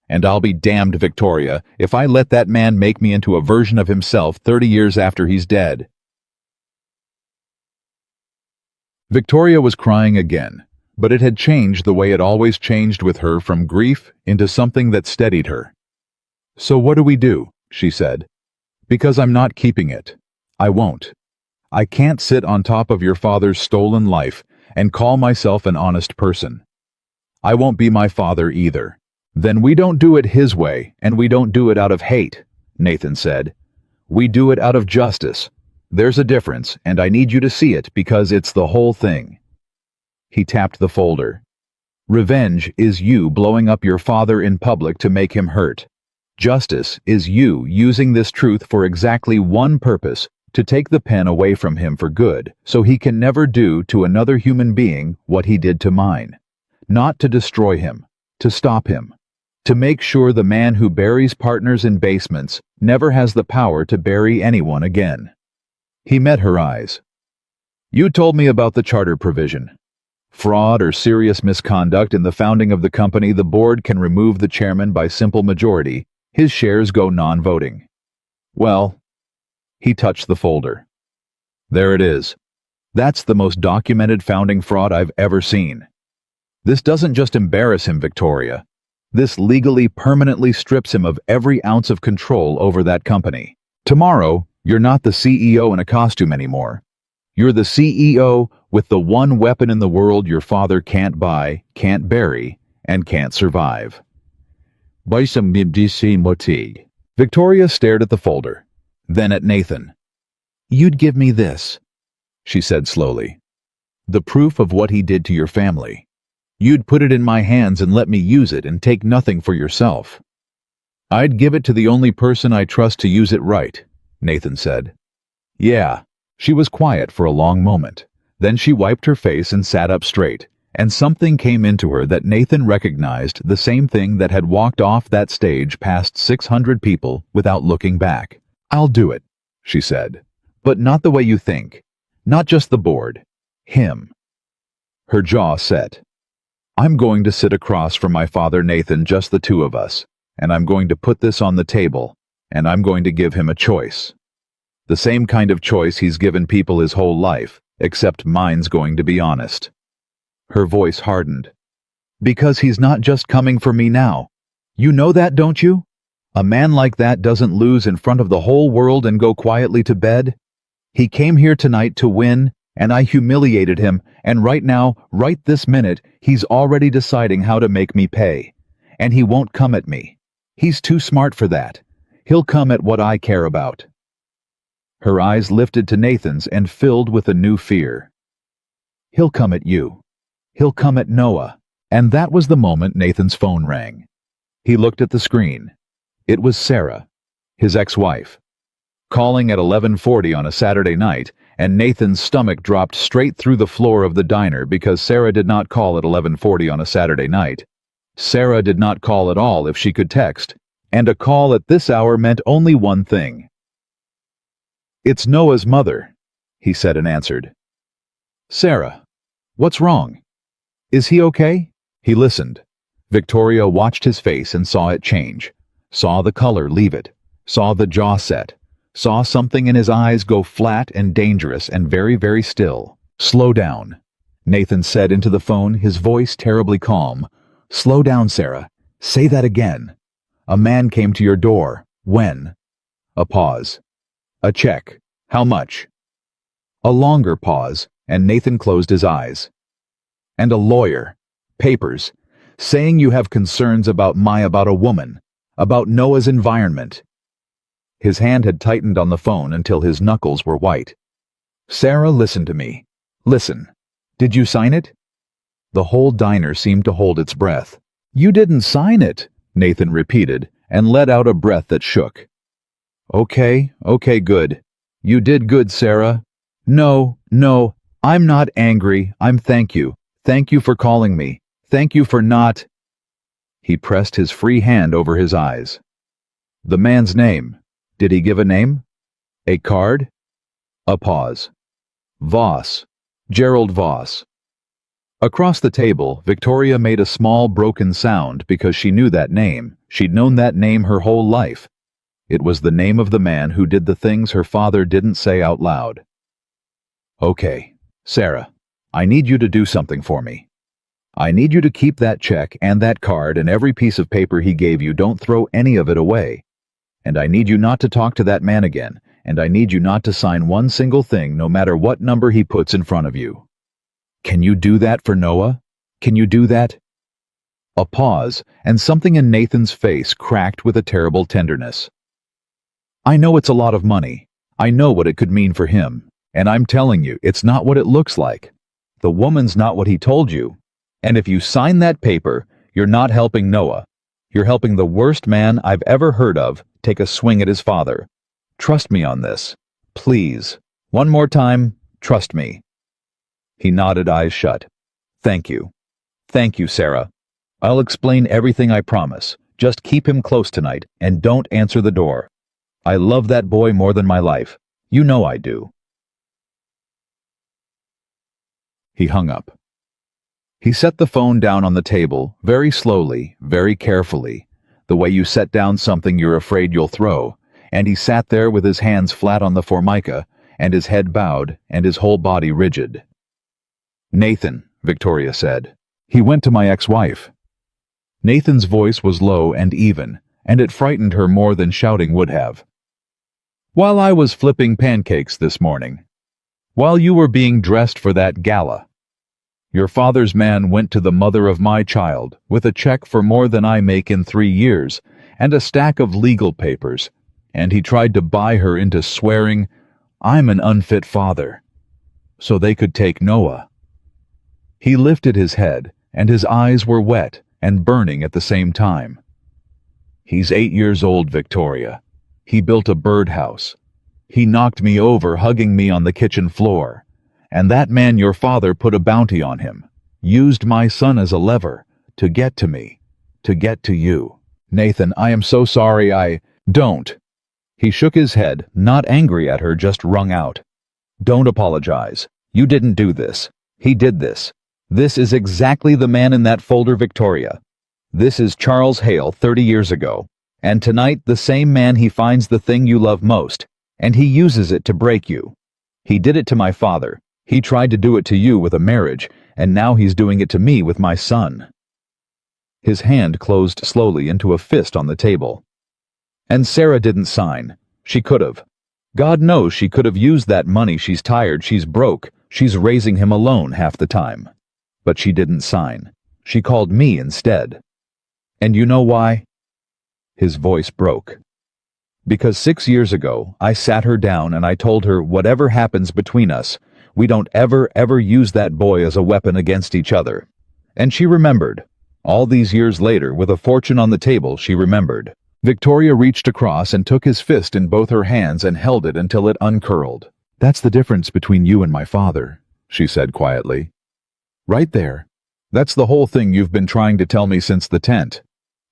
And I'll be damned, Victoria, if I let that man make me into a version of himself 30 years after he's dead." Victoria was crying again, but it had changed the way it always changed with her, from grief into something that steadied her. "So what do we do?" she said. "Because I'm not keeping it. I won't. I can't sit on top of your father's stolen life and call myself an honest person. I won't be my father either." "Then we don't do it his way, and we don't do it out of hate," Nathan said. "We do it out of justice. There's a difference, and I need you to see it because it's the whole thing." He tapped the folder. "Revenge is you blowing up your father in public to make him hurt. Justice is you using this truth for exactly one purpose, to take the pen away from him for good, so he can never do to another human being what he did to mine. Not to destroy him, to stop him. To make sure the man who buries partners in basements never has the power to bury anyone again." He met her eyes. "You told me about the charter provision. Fraud or serious misconduct in the founding of the company, the board can remove the chairman by simple majority. His shares go non-voting. Well," he touched the folder. "There it is. That's the most documented founding fraud I've ever seen. This doesn't just embarrass him, Victoria. This legally permanently strips him of every ounce of control over that company. Tomorrow, you're not the CEO in a costume anymore. You're the CEO with the one weapon in the world your father can't buy, can't bury, and can't survive. Victoria stared at the folder, then at Nathan. You'd give me this, she said slowly. The proof of what he did to your family. You'd put it in my hands and let me use it and take nothing for yourself. I'd give it to the only person I trust to use it right, Nathan said. Yeah. She was quiet for a long moment. Then she wiped her face and sat up straight, and something came into her that Nathan recognized, the same thing that had walked off that stage past 600 people without looking back. I'll do it, she said. But not the way you think. Not just the board. Him. Her jaw set. I'm going to sit across from my father Nathan, just the two of us, and I'm going to put this on the table, and I'm going to give him a choice. The same kind of choice he's given people his whole life, except mine's going to be honest. Her voice hardened. Because he's not just coming for me now. You know that, don't you? A man like that doesn't lose in front of the whole world and go quietly to bed. He came here tonight to win, and I humiliated him, and right now, right this minute, he's already deciding how to make me pay. And he won't come at me. He's too smart for that. He'll come at what I care about. Her eyes lifted to Nathan's and filled with a new fear. He'll come at you. He'll come at Noah. And that was the moment Nathan's phone rang. He looked at the screen. It was Sarah, his ex-wife, calling at 11:40 on a Saturday night, and Nathan's stomach dropped straight through the floor of the diner because Sarah did not call at 11:40 on a Saturday night. Sarah did not call at all if she could text, and a call at this hour meant only one thing. It's Noah's mother, he said and answered. Sarah, what's wrong? Is he okay? He listened. Victoria watched his face and saw it change, saw the color leave it, saw the jaw set, saw something in his eyes go flat and dangerous and very, very still. Slow down, Nathan said into the phone, his voice terribly calm. Slow down, Sarah. Say that again. A man came to your door. When? A pause. A check. How much? A longer pause, and Nathan closed his eyes. And a lawyer. Papers. Saying you have concerns about a woman. About Noah's environment. His hand had tightened on the phone until his knuckles were white. Sarah, listen to me. Listen. Did you sign it? The whole diner seemed to hold its breath. You didn't sign it, Nathan repeated, and let out a breath that shook. Okay, good. You did good, Sarah. No, I'm not angry. Thank you. Thank you for calling me. Thank you for not... He pressed his free hand over his eyes. The man's name. Did he give a name? A card? A pause. Voss. Gerald Voss. Across the table, Victoria made a small broken sound because she knew that name. She'd known that name her whole life. It was the name of the man who did the things her father didn't say out loud. Okay, Sarah, I need you to do something for me. I need you to keep that check and that card and every piece of paper he gave you. Don't throw any of it away. And I need you not to talk to that man again, and I need you not to sign one single thing, no matter what number he puts in front of you. Can you do that for Noah? Can you do that? A pause, and something in Nathan's face cracked with a terrible tenderness. I know it's a lot of money. I know what it could mean for him. And I'm telling you, it's not what it looks like. The woman's not what he told you. And if you sign that paper, you're not helping Noah. You're helping the worst man I've ever heard of take a swing at his father. Trust me on this. Please. One more time, trust me. He nodded, eyes shut. Thank you. Thank you, Sarah. I'll explain everything, I promise. Just keep him close tonight, and don't answer the door. I love that boy more than my life. You know I do. He hung up. He set the phone down on the table, very slowly, very carefully, the way you set down something you're afraid you'll throw, and he sat there with his hands flat on the formica, and his head bowed, and his whole body rigid. "Nathan," Victoria said. "He went to my ex-wife." Nathan's voice was low and even, and it frightened her more than shouting would have. "While I was flipping pancakes this morning. While you were being dressed for that gala. Your father's man went to the mother of my child with a check for more than I make in 3 years and a stack of legal papers, and he tried to buy her into swearing, 'I'm an unfit father,' so they could take Noah." He lifted his head, and his eyes were wet and burning at the same time. "He's 8 years old, Victoria. He built a birdhouse. He knocked me over hugging me on the kitchen floor. And that man your father put a bounty on him, used my son as a lever, to get to me, to get to you. Nathan, I am so sorry Don't." He shook his head, not angry at her, just wrung out. "Don't apologize. You didn't do this. He did this. This is exactly the man in that folder, Victoria. This is Charles Hale 30 years ago. And tonight the same man he finds the thing you love most, and he uses it to break you. He did it to my father. He tried to do it to you with a marriage, and now he's doing it to me with my son." His hand closed slowly into a fist on the table. "And Sarah didn't sign. She could have. God knows she could have used that money. She's tired, she's broke, she's raising him alone half the time. But she didn't sign. She called me instead. And you know why?" His voice broke. "Because 6 years ago, I sat her down and I told her, whatever happens between us, we don't ever use that boy as a weapon against each other." And she remembered. All these years later, with a fortune on the table, she remembered. Victoria reached across and took his fist in both her hands and held it until it uncurled. "That's the difference between you and my father," she said quietly. "Right there. That's the whole thing you've been trying to tell me since the tent.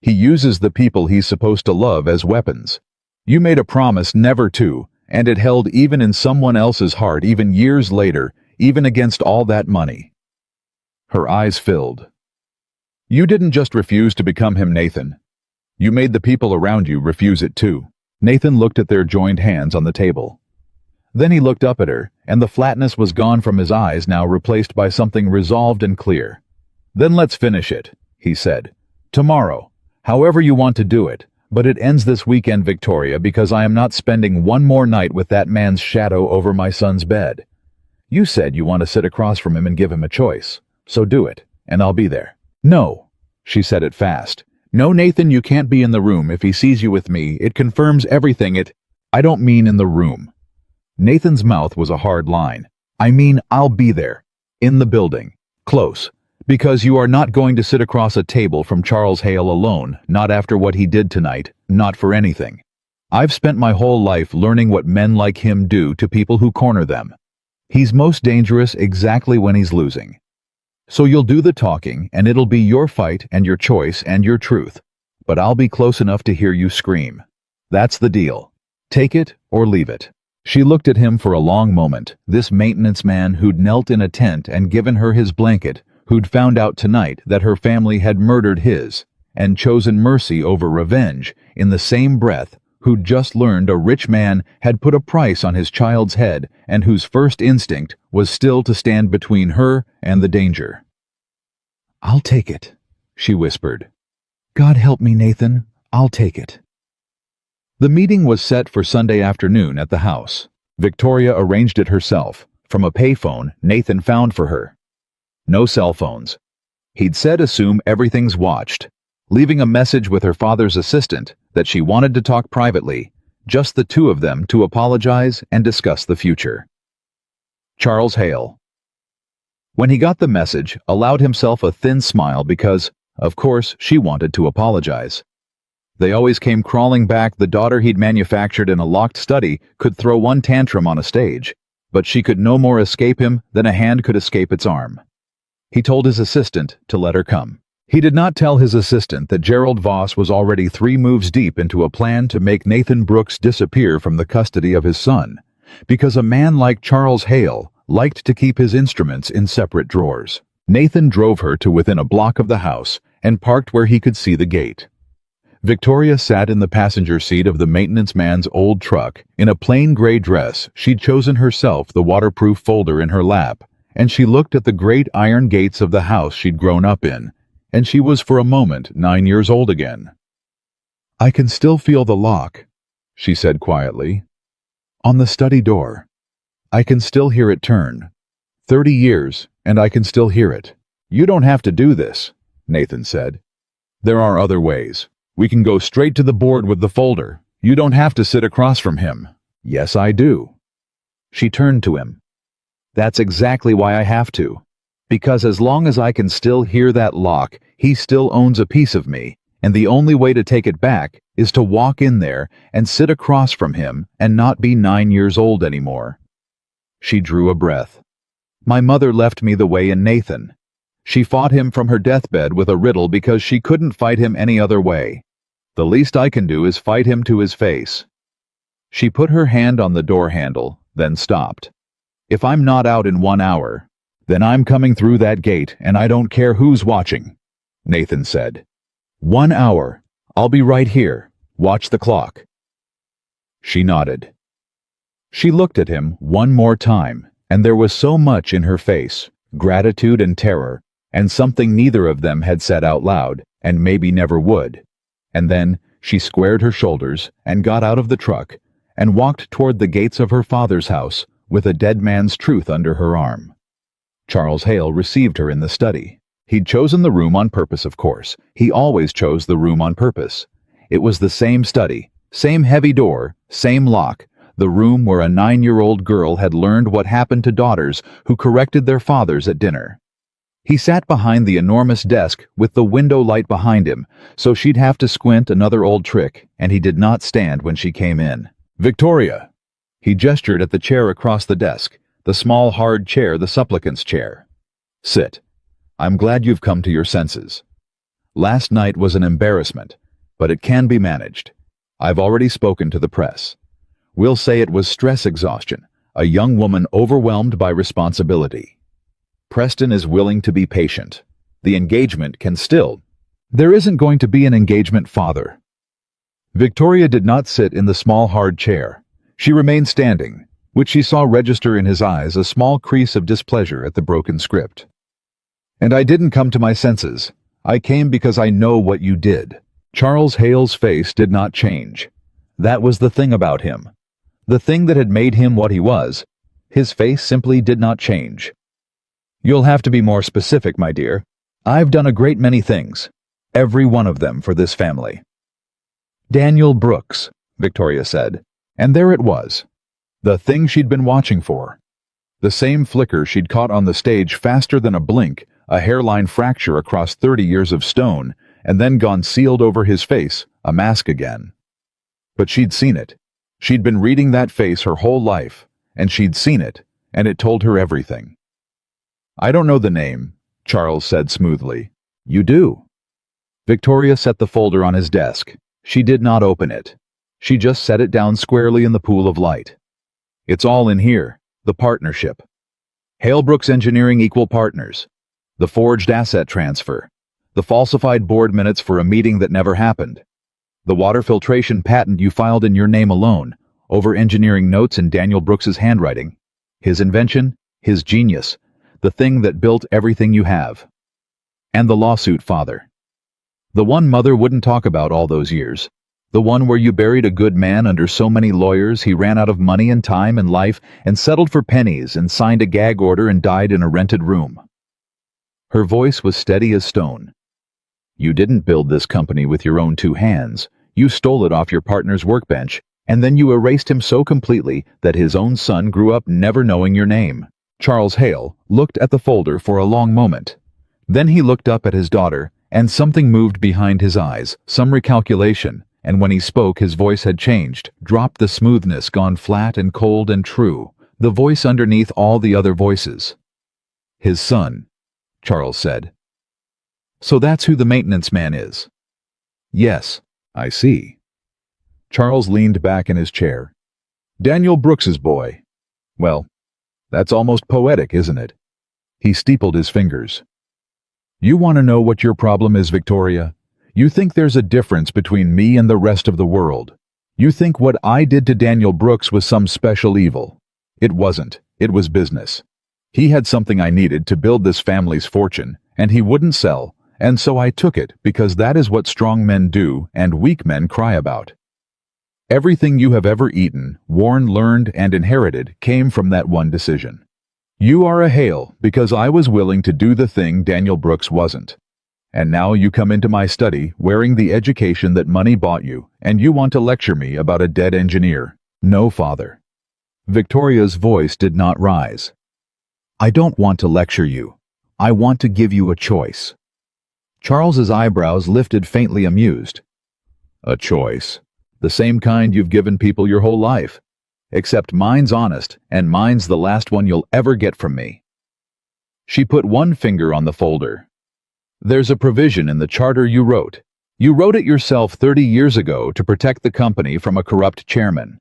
He uses the people he's supposed to love as weapons. You made a promise never to, and it held even in someone else's heart, even years later, even against all that money." Her eyes filled. "You didn't just refuse to become him, Nathan. You made the people around you refuse it too." Nathan looked at their joined hands on the table. Then he looked up at her, and the flatness was gone from his eyes, now replaced by something resolved and clear. "Then let's finish it," he said. "Tomorrow, however you want to do it. But it ends this weekend, Victoria, because I am not spending one more night with that man's shadow over my son's bed. You said you want to sit across from him and give him a choice. So do it, and I'll be there." "No," she said it fast. "No, Nathan, you can't be in the room. If he sees you with me, it confirms everything. I don't mean in the room." Nathan's mouth was a hard line. "I mean, I'll be there. In the building. Close. Because you are not going to sit across a table from Charles Hale alone, not after what he did tonight, not for anything. I've spent my whole life learning what men like him do to people who corner them. He's most dangerous exactly when he's losing. So you'll do the talking, and it'll be your fight and your choice and your truth. But I'll be close enough to hear you scream. That's the deal. Take it or leave it." She looked at him for a long moment, this maintenance man who'd knelt in a tent and given her his blanket, who'd found out tonight that her family had murdered his, and chosen mercy over revenge, in the same breath, who'd just learned a rich man had put a price on his child's head and whose first instinct was still to stand between her and the danger. "I'll take it," she whispered. "God help me, Nathan. I'll take it." The meeting was set for Sunday afternoon at the house. Victoria arranged it herself, from a payphone Nathan found for her. No cell phones. He'd said assume everything's watched, leaving a message with her father's assistant that she wanted to talk privately, just the two of them, to apologize and discuss the future. Charles Hale. When he got the message, allowed himself a thin smile because, of course, she wanted to apologize. They always came crawling back. The daughter he'd manufactured in a locked study could throw one tantrum on a stage, but she could no more escape him than a hand could escape its arm. He told his assistant to let her come. He did not tell his assistant that Gerald Voss was already 3 moves deep into a plan to make Nathan Brooks disappear from the custody of his son, because a man like Charles Hale liked to keep his instruments in separate drawers. Nathan drove her to within a block of the house and parked where he could see the gate. Victoria sat in the passenger seat of the maintenance man's old truck. In a plain gray dress, she'd chosen herself the waterproof folder in her lap, and she looked at the great iron gates of the house she'd grown up in, and she was for a moment 9 years old again. "I can still feel the lock," she said quietly, "on the study door. I can still hear it turn. 30 years, and I can still hear it." "You don't have to do this," Nathan said. "There are other ways. We can go straight to the board with the folder. You don't have to sit across from him." "Yes, I do." She turned to him. "That's exactly why I have to. Because as long as I can still hear that lock, he still owns a piece of me, and the only way to take it back is to walk in there and sit across from him and not be 9 years old anymore." She drew a breath. "My mother left me the way in Nathan. She fought him from her deathbed with a riddle because she couldn't fight him any other way. The least I can do is fight him to his face." She put her hand on the door handle, then stopped. "If I'm not out in 1 hour, then I'm coming through that gate and I don't care who's watching," Nathan said. 1 hour. I'll be right here. Watch the clock." She nodded. She looked at him one more time, and there was so much in her face, gratitude and terror, and something neither of them had said out loud, and maybe never would. And then she squared her shoulders and got out of the truck and walked toward the gates of her father's house with a dead man's truth under her arm. Charles Hale received her in the study. He'd chosen the room on purpose, of course. He always chose the room on purpose. It was the same study, same heavy door, same lock, the room where a 9-year-old girl had learned what happened to daughters who corrected their fathers at dinner. He sat behind the enormous desk with the window light behind him, so she'd have to squint another old trick, and he did not stand when she came in. "Victoria!" He gestured at the chair across the desk, the small hard chair, the supplicant's chair. "Sit. I'm glad you've come to your senses. Last night was an embarrassment, but it can be managed. I've already spoken to the press. We'll say it was stress exhaustion, a young woman overwhelmed by responsibility. Preston is willing to be patient. The engagement can still—" "There isn't going to be an engagement, Father." Victoria did not sit in the small hard chair. She remained standing, which she saw register in his eyes a small crease of displeasure at the broken script. "And I didn't come to my senses. I came because I know what you did." Charles Hale's face did not change. That was the thing about him. The thing that had made him what he was. His face simply did not change. "You'll have to be more specific, my dear. I've done a great many things. Every one of them for this family." "Daniel Brooks," Victoria said. And there it was. The thing she'd been watching for. The same flicker she'd caught on the stage faster than a blink, a hairline fracture across 30 years of stone, and then gone sealed over his face, a mask again. But she'd seen it. She'd been reading that face her whole life, and she'd seen it, and it told her everything. "I don't know the name," Charles said smoothly. "You do." Victoria set the folder on his desk. She did not open it. She just set it down squarely in the pool of light. "It's all in here. The partnership. Hale Brooks Engineering Equal Partners. The forged asset transfer. The falsified board minutes for a meeting that never happened. The water filtration patent you filed in your name alone, over engineering notes in Daniel Brooks's handwriting. His invention, his genius, the thing that built everything you have. And the lawsuit, Father. The one Mother wouldn't talk about all those years. The one where you buried a good man under so many lawyers he ran out of money and time and life and settled for pennies and signed a gag order and died in a rented room." Her voice was steady as stone. "You didn't build this company with your own 2 hands. You stole it off your partner's workbench, and then you erased him so completely that his own son grew up never knowing your name." Charles Hale looked at the folder for a long moment. Then he looked up at his daughter, and something moved behind his eyes, some recalculation, and when he spoke his voice had changed, dropped the smoothness, gone flat and cold and true, the voice underneath all the other voices. "His son," Charles said. "So that's who the maintenance man is?" "Yes, I see." Charles leaned back in his chair. "Daniel Brooks's boy. Well, that's almost poetic, isn't it?" He steepled his fingers. "You want to know what your problem is, Victoria? You think there's a difference between me and the rest of the world. You think what I did to Daniel Brooks was some special evil. It wasn't. It was business. He had something I needed to build this family's fortune, and he wouldn't sell, and so I took it because that is what strong men do and weak men cry about. Everything you have ever eaten, worn, learned, and inherited came from that one decision. You are a Hale because I was willing to do the thing Daniel Brooks wasn't. And now you come into my study wearing the education that money bought you, and you want to lecture me about a dead engineer. No, father. Victoria's voice did not rise. I don't want to lecture you. I want to give you a choice. Charles's eyebrows lifted faintly amused. A choice? The same kind you've given people your whole life. Except mine's honest, and mine's the last one you'll ever get from me. She put one finger on the folder. There's a provision in the charter you wrote. You wrote it yourself 30 years ago to protect the company from a corrupt chairman.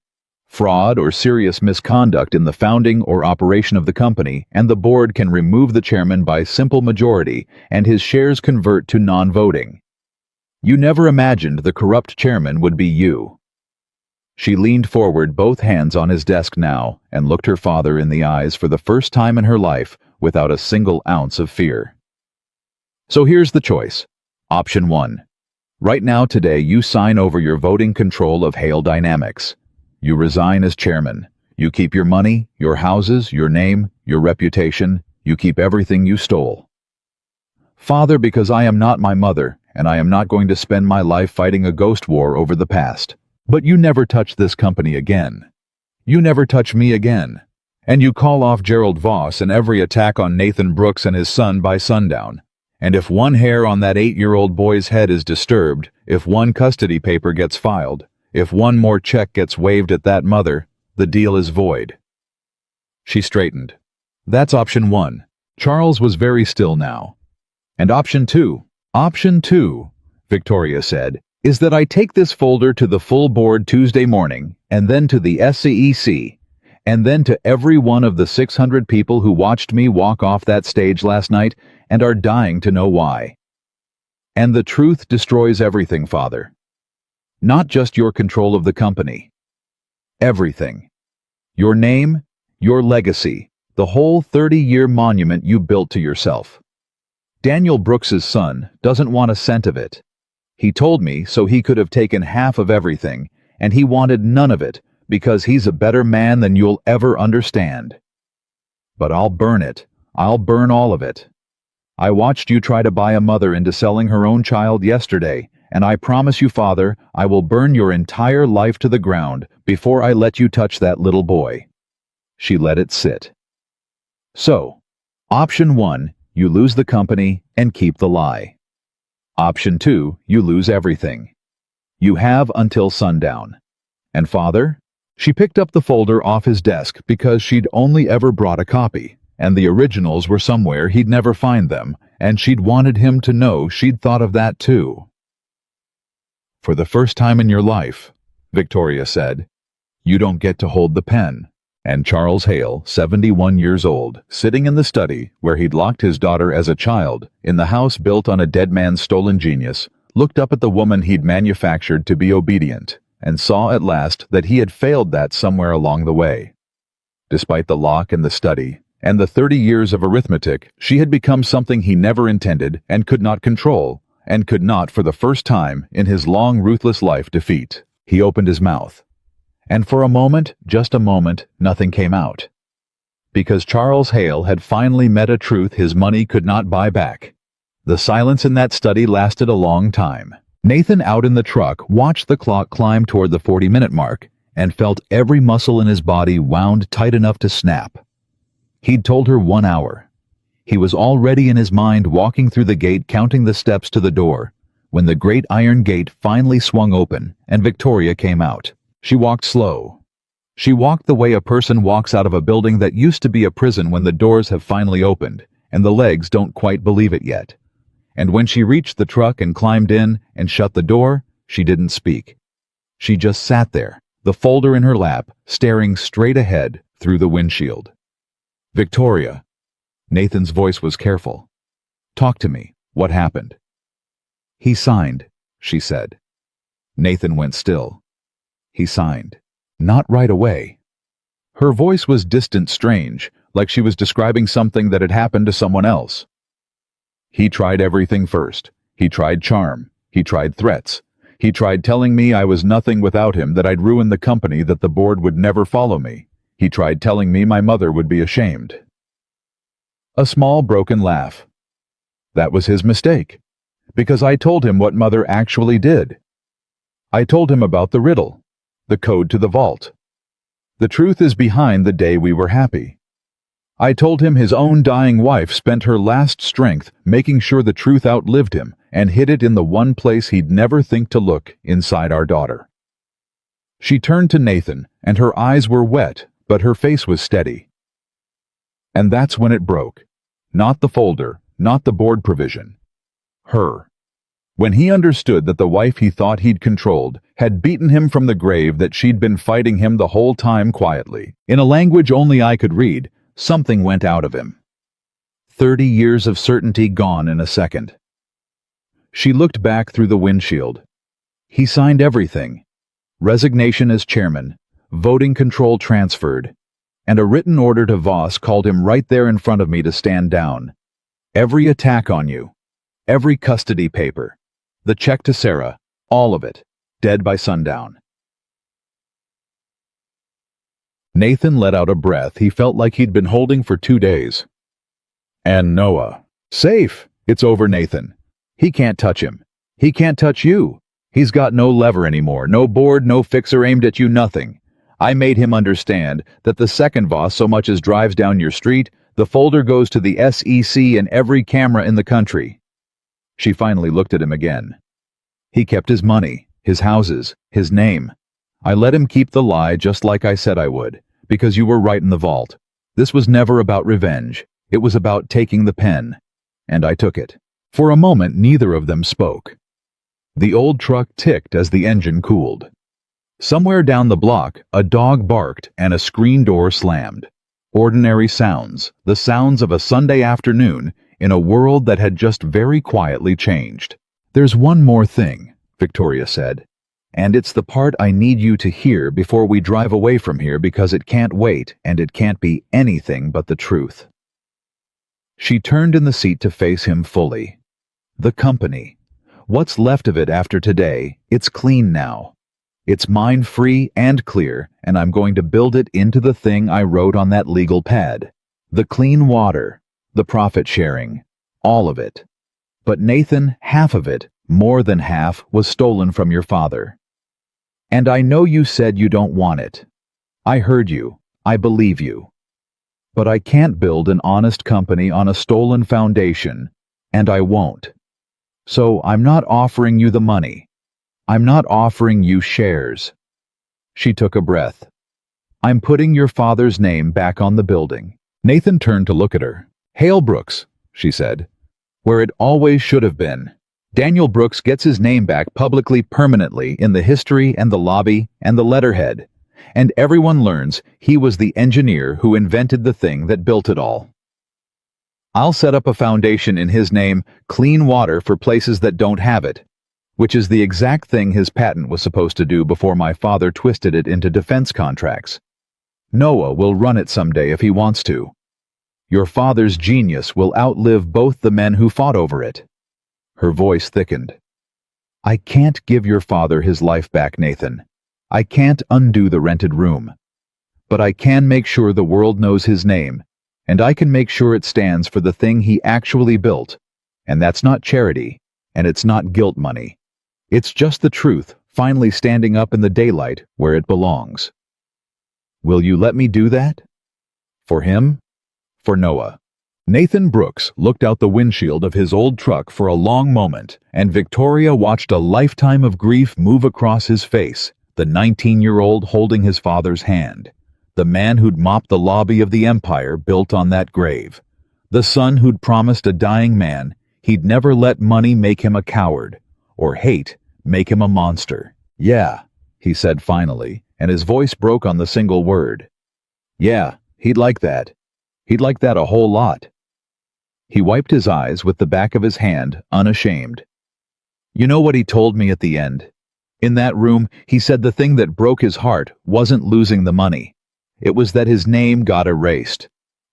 Fraud or serious misconduct in the founding or operation of the company, and the board can remove the chairman by simple majority, and his shares convert to non-voting. You never imagined the corrupt chairman would be you. She leaned forward, both hands on his desk now, and looked her father in the eyes for the first time in her life without a single ounce of fear. So here's the choice. Option 1. Right now today you sign over your voting control of Hale Dynamics. You resign as chairman. You keep your money, your houses, your name, your reputation. You keep everything you stole. Father, because I am not my mother, and I am not going to spend my life fighting a ghost war over the past. But you never touch this company again. You never touch me again. And you call off Gerald Voss and every attack on Nathan Brooks and his son by sundown. And if one hair on that 8-year-old boy's head is disturbed, if one custody paper gets filed, if one more check gets waved at that mother, the deal is void. She straightened. That's option 1. Charles was very still now. And option 2, Victoria said, is that I take this folder to the full board Tuesday morning, and then to the SCEC, and then to every one of the 600 people who watched me walk off that stage last night and are dying to know why. And the truth destroys everything, Father. Not just your control of the company. Everything. Your name, your legacy, the whole 30-year monument you built to yourself. Daniel Brooks's son doesn't want a cent of it. He told me so he could have taken half of everything, and he wanted none of it because he's a better man than you'll ever understand. But I'll burn it. I'll burn all of it. I watched you try to buy a mother into selling her own child yesterday, and I promise you, Father, I will burn your entire life to the ground before I let you touch that little boy. She let it sit. So, option 1, you lose the company and keep the lie. Option 2, you lose everything. You have until sundown. And Father? She picked up the folder off his desk because she'd only ever brought a copy, and the originals were somewhere he'd never find them, and she'd wanted him to know she'd thought of that too. For the first time in your life, Victoria said, you don't get to hold the pen. And Charles Hale, 71 years old, sitting in the study where he'd locked his daughter as a child, in the house built on a dead man's stolen genius, looked up at the woman he'd manufactured to be obedient, and saw at last that he had failed that somewhere along the way. Despite the lock and the study, and the 30 years of arithmetic, she had become something he never intended and could not control, and could not for the first time in his long, ruthless life defeat. He opened his mouth. And for a moment, just a moment, nothing came out. Because Charles Hale had finally met a truth his money could not buy back. The silence in that study lasted a long time. Nathan, out in the truck, watched the clock climb toward the 40-minute mark and felt every muscle in his body wound tight enough to snap. He'd told her 1 hour. He was already in his mind walking through the gate, counting the steps to the door, when the great iron gate finally swung open and Victoria came out. She walked slow. She walked the way a person walks out of a building that used to be a prison when the doors have finally opened, and the legs don't quite believe it yet. And when she reached the truck and climbed in and shut the door, she didn't speak. She just sat there, the folder in her lap, staring straight ahead through the windshield. Victoria. Nathan's voice was careful. Talk to me. What happened? He signed. she said. Nathan went still. He signed. Not right away. Her voice was distant, strange, like she was describing something that had happened to someone else. He tried everything first. He tried charm. He tried threats. He tried telling me I was nothing without him, that I'd ruin the company, that the board would never follow me. He tried telling me my mother would be ashamed. A small broken laugh. That was his mistake, because I told him what Mother actually did. I told him about the riddle, the code to the vault. The truth is behind the day we were happy. I told him his own dying wife spent her last strength making sure the truth outlived him and hid it in the one place he'd never think to look, inside our daughter. She turned to Nathan, and her eyes were wet, but her face was steady. And that's when it broke. Not the folder, not the board provision. Her. When he understood that the wife he thought he'd controlled had beaten him from the grave, that she'd been fighting him the whole time quietly, in a language only I could read, something went out of him. 30 years of certainty gone in a second. She looked back through the windshield. He signed everything. Resignation as chairman, voting control transferred, and a written order to Voss called him right there in front of me to stand down. Every attack on you, every custody paper, the check to Sarah, all of it, dead by sundown. Nathan let out a breath he felt like he'd been holding for 2 days. And Noah. Safe! It's over, Nathan. He can't touch him. He can't touch you. He's got no lever anymore, no board, no fixer aimed at you, nothing. I made him understand that the second Voss so much as drives down your street, the folder goes to the SEC and every camera in the country. She finally looked at him again. He kept his money, his houses, his name. I let him keep the lie just like I said I would, because you were right in the vault. This was never about revenge. It was about taking the pen. And I took it. For a moment, neither of them spoke. The old truck ticked as the engine cooled. Somewhere down the block, a dog barked and a screen door slammed. Ordinary sounds, the sounds of a Sunday afternoon in a world that had just very quietly changed. There's one more thing, Victoria said, and it's the part I need you to hear before we drive away from here, because it can't wait and it can't be anything but the truth. She turned in the seat to face him fully. The company. What's left of it after today, it's clean now. It's mine, free and clear, and I'm going to build it into the thing I wrote on that legal pad. The clean water, the profit sharing, all of it. But Nathan, half of it, more than half, was stolen from your father. And I know you said you don't want it. I heard you. I believe you. But I can't build an honest company on a stolen foundation, and I won't. So I'm not offering you the money. I'm not offering you shares. She took a breath. I'm putting your father's name back on the building. Nathan turned to look at her. Hale Brooks, she said. Where it always should have been. Daniel Brooks gets his name back publicly, permanently, in the history and the lobby and the letterhead. And everyone learns he was the engineer who invented the thing that built it all. I'll set up a foundation in his name, Clean Water for Places That Don't Have It, which is the exact thing his patent was supposed to do before my father twisted it into defense contracts. Noah will run it someday if he wants to. Your father's genius will outlive both the men who fought over it. Her voice thickened. I can't give your father his life back, Nathan. I can't undo the rented room. But I can make sure the world knows his name, and I can make sure it stands for the thing he actually built. And that's not charity, and it's not guilt money. It's just the truth, finally standing up in the daylight where it belongs. Will you let me do that? For him? For Noah. Nathan Brooks looked out the windshield of his old truck for a long moment, and Victoria watched a lifetime of grief move across his face, the 19-year-old holding his father's hand. The man who'd mopped the lobby of the empire built on that grave. The son who'd promised a dying man he'd never let money make him a coward, or hate make him a monster. Yeah, he said finally, and his voice broke on the single word. Yeah, he'd like that. He'd like that a whole lot. He wiped his eyes with the back of his hand, unashamed. You know what he told me at the end? In that room, he said the thing that broke his heart wasn't losing the money. It was that his name got erased.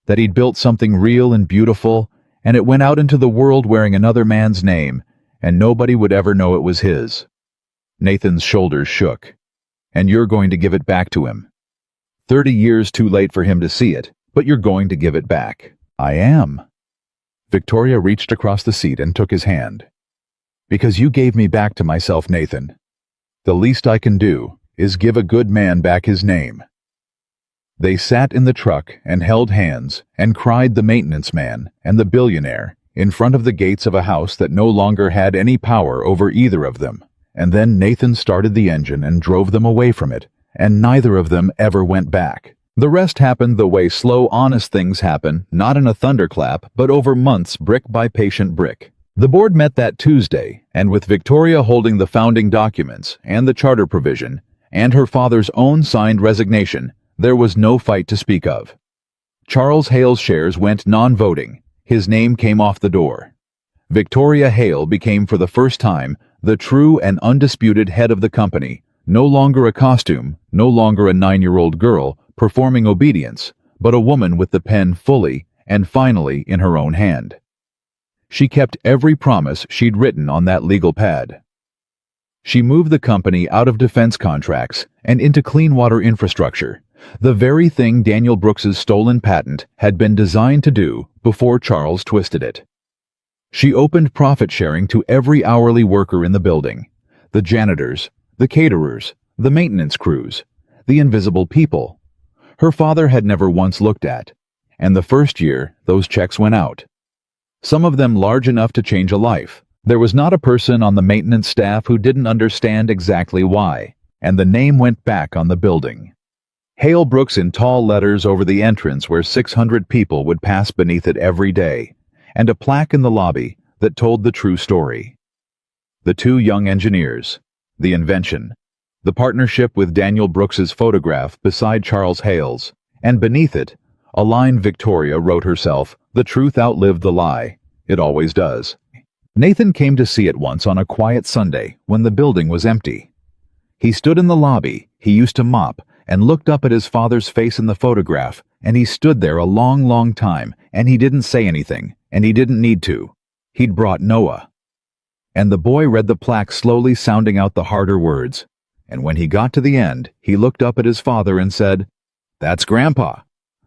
That he'd built something real and beautiful, and it went out into the world wearing another man's name, and nobody would ever know it was his. Nathan's shoulders shook. And you're going to give it back to him. 30 years too late for him to see it, but you're going to give it back. I am. Victoria reached across the seat and took his hand. Because you gave me back to myself, Nathan. The least I can do is give a good man back his name. They sat in the truck and held hands and cried, the maintenance man and the billionaire, in front of the gates of a house that no longer had any power over either of them. And then Nathan started the engine and drove them away from it, and neither of them ever went back. The rest happened the way slow, honest things happen, not in a thunderclap, but over months, brick by patient brick. The board met that Tuesday, and with Victoria holding the founding documents and the charter provision, and her father's own signed resignation, there was no fight to speak of. Charles Hale's shares went non-voting. His name came off the door. Victoria Hale became for the first time the true and undisputed head of the company, no longer a costume, no longer a 9-year-old girl performing obedience, but a woman with the pen fully and finally in her own hand. She kept every promise she'd written on that legal pad. She moved the company out of defense contracts and into clean water infrastructure, the very thing Daniel Brooks's stolen patent had been designed to do before Charles twisted it. She opened profit sharing to every hourly worker in the building, the janitors, the caterers, the maintenance crews, the invisible people. Her father had never once looked at, and the first year those checks went out. Some of them large enough to change a life. There was not a person on the maintenance staff who didn't understand exactly why, and the name went back on the building. Hale Brooks in tall letters over the entrance where 600 people would pass beneath it every day, and a plaque in the lobby that told the true story. The two young engineers, the invention, the partnership with Daniel Brooks's photograph beside Charles Hale's, and beneath it, a line Victoria wrote herself, "The truth outlived the lie. It always does." Nathan came to see it once on a quiet Sunday when the building was empty. He stood in the lobby, he used to mop, and looked up at his father's face in the photograph, and he stood there a long, long time, and he didn't say anything, and he didn't need to. He'd brought Noah. And the boy read the plaque slowly, sounding out the harder words. And when he got to the end, he looked up at his father and said, "That's Grandpa,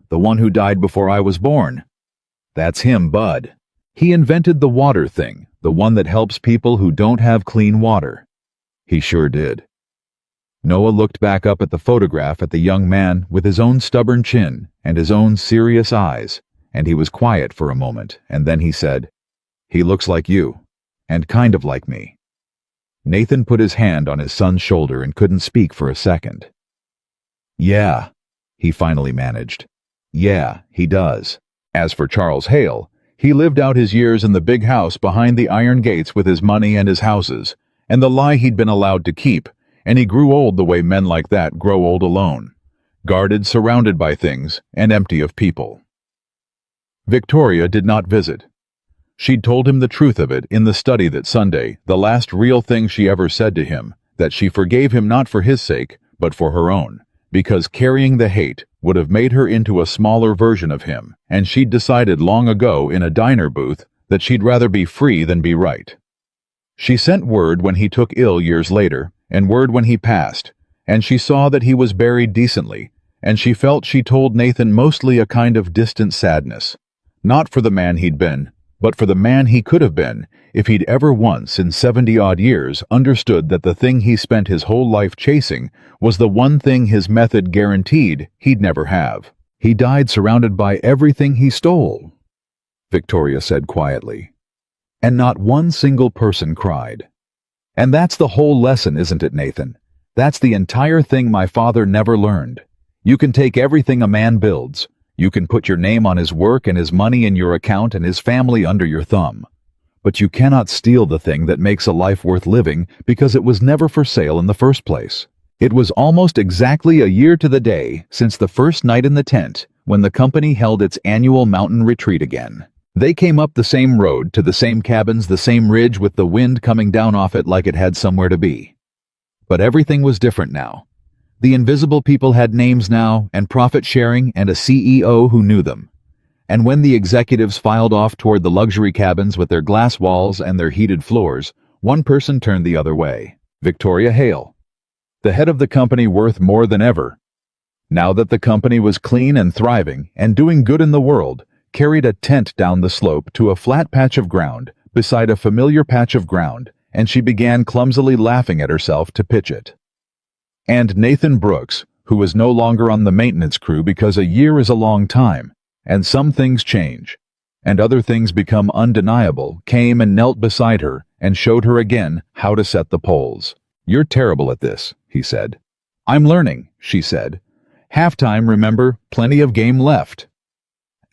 the one who died before I was born. That's him, Bud. He invented the water thing, the one that helps people who don't have clean water." He sure did. Noah looked back up at the photograph at the young man with his own stubborn chin and his own serious eyes, and he was quiet for a moment, and then he said, "He looks like you, and kind of like me." Nathan put his hand on his son's shoulder and couldn't speak for a second. "Yeah," he finally managed. "Yeah, he does." As for Charles Hale, he lived out his years in the big house behind the iron gates with his money and his houses, and the lie he'd been allowed to keep, and he grew old the way men like that grow old alone, guarded, surrounded by things, and empty of people. Victoria did not visit. She'd told him the truth of it in the study that Sunday, the last real thing she ever said to him, that she forgave him not for his sake, but for her own, because carrying the hate would have made her into a smaller version of him, and she'd decided long ago in a diner booth that she'd rather be free than be right. She sent word when he took ill years later, and word when he passed, and she saw that he was buried decently, and she felt she told Nathan mostly a kind of distant sadness, not for the man he'd been, but for the man he could have been if he'd ever once in 70-odd years understood that the thing he spent his whole life chasing was the one thing his method guaranteed he'd never have. "He died surrounded by everything he stole," Victoria said quietly. And not one single person cried. And that's the whole lesson, isn't it, Nathan? That's the entire thing my father never learned. You can take everything a man builds. You can put your name on his work and his money in your account and his family under your thumb. But you cannot steal the thing that makes a life worth living because it was never for sale in the first place. It was almost exactly a year to the day since the first night in the tent when the company held its annual mountain retreat again. They came up the same road, to the same cabins, the same ridge with the wind coming down off it like it had somewhere to be. But everything was different now. The invisible people had names now, and profit sharing, and a CEO who knew them. And when the executives filed off toward the luxury cabins with their glass walls and their heated floors, one person turned the other way. Victoria Hale, the head of the company, worth more than ever. Now that the company was clean and thriving and doing good in the world, carried a tent down the slope to a flat patch of ground beside a familiar patch of ground, and she began clumsily laughing at herself to pitch it. And Nathan Brooks, who was no longer on the maintenance crew because a year is a long time, and some things change, and other things become undeniable, came and knelt beside her and showed her again how to set the poles. "You're terrible at this," he said. "I'm learning," she said. "Halftime, remember, plenty of game left."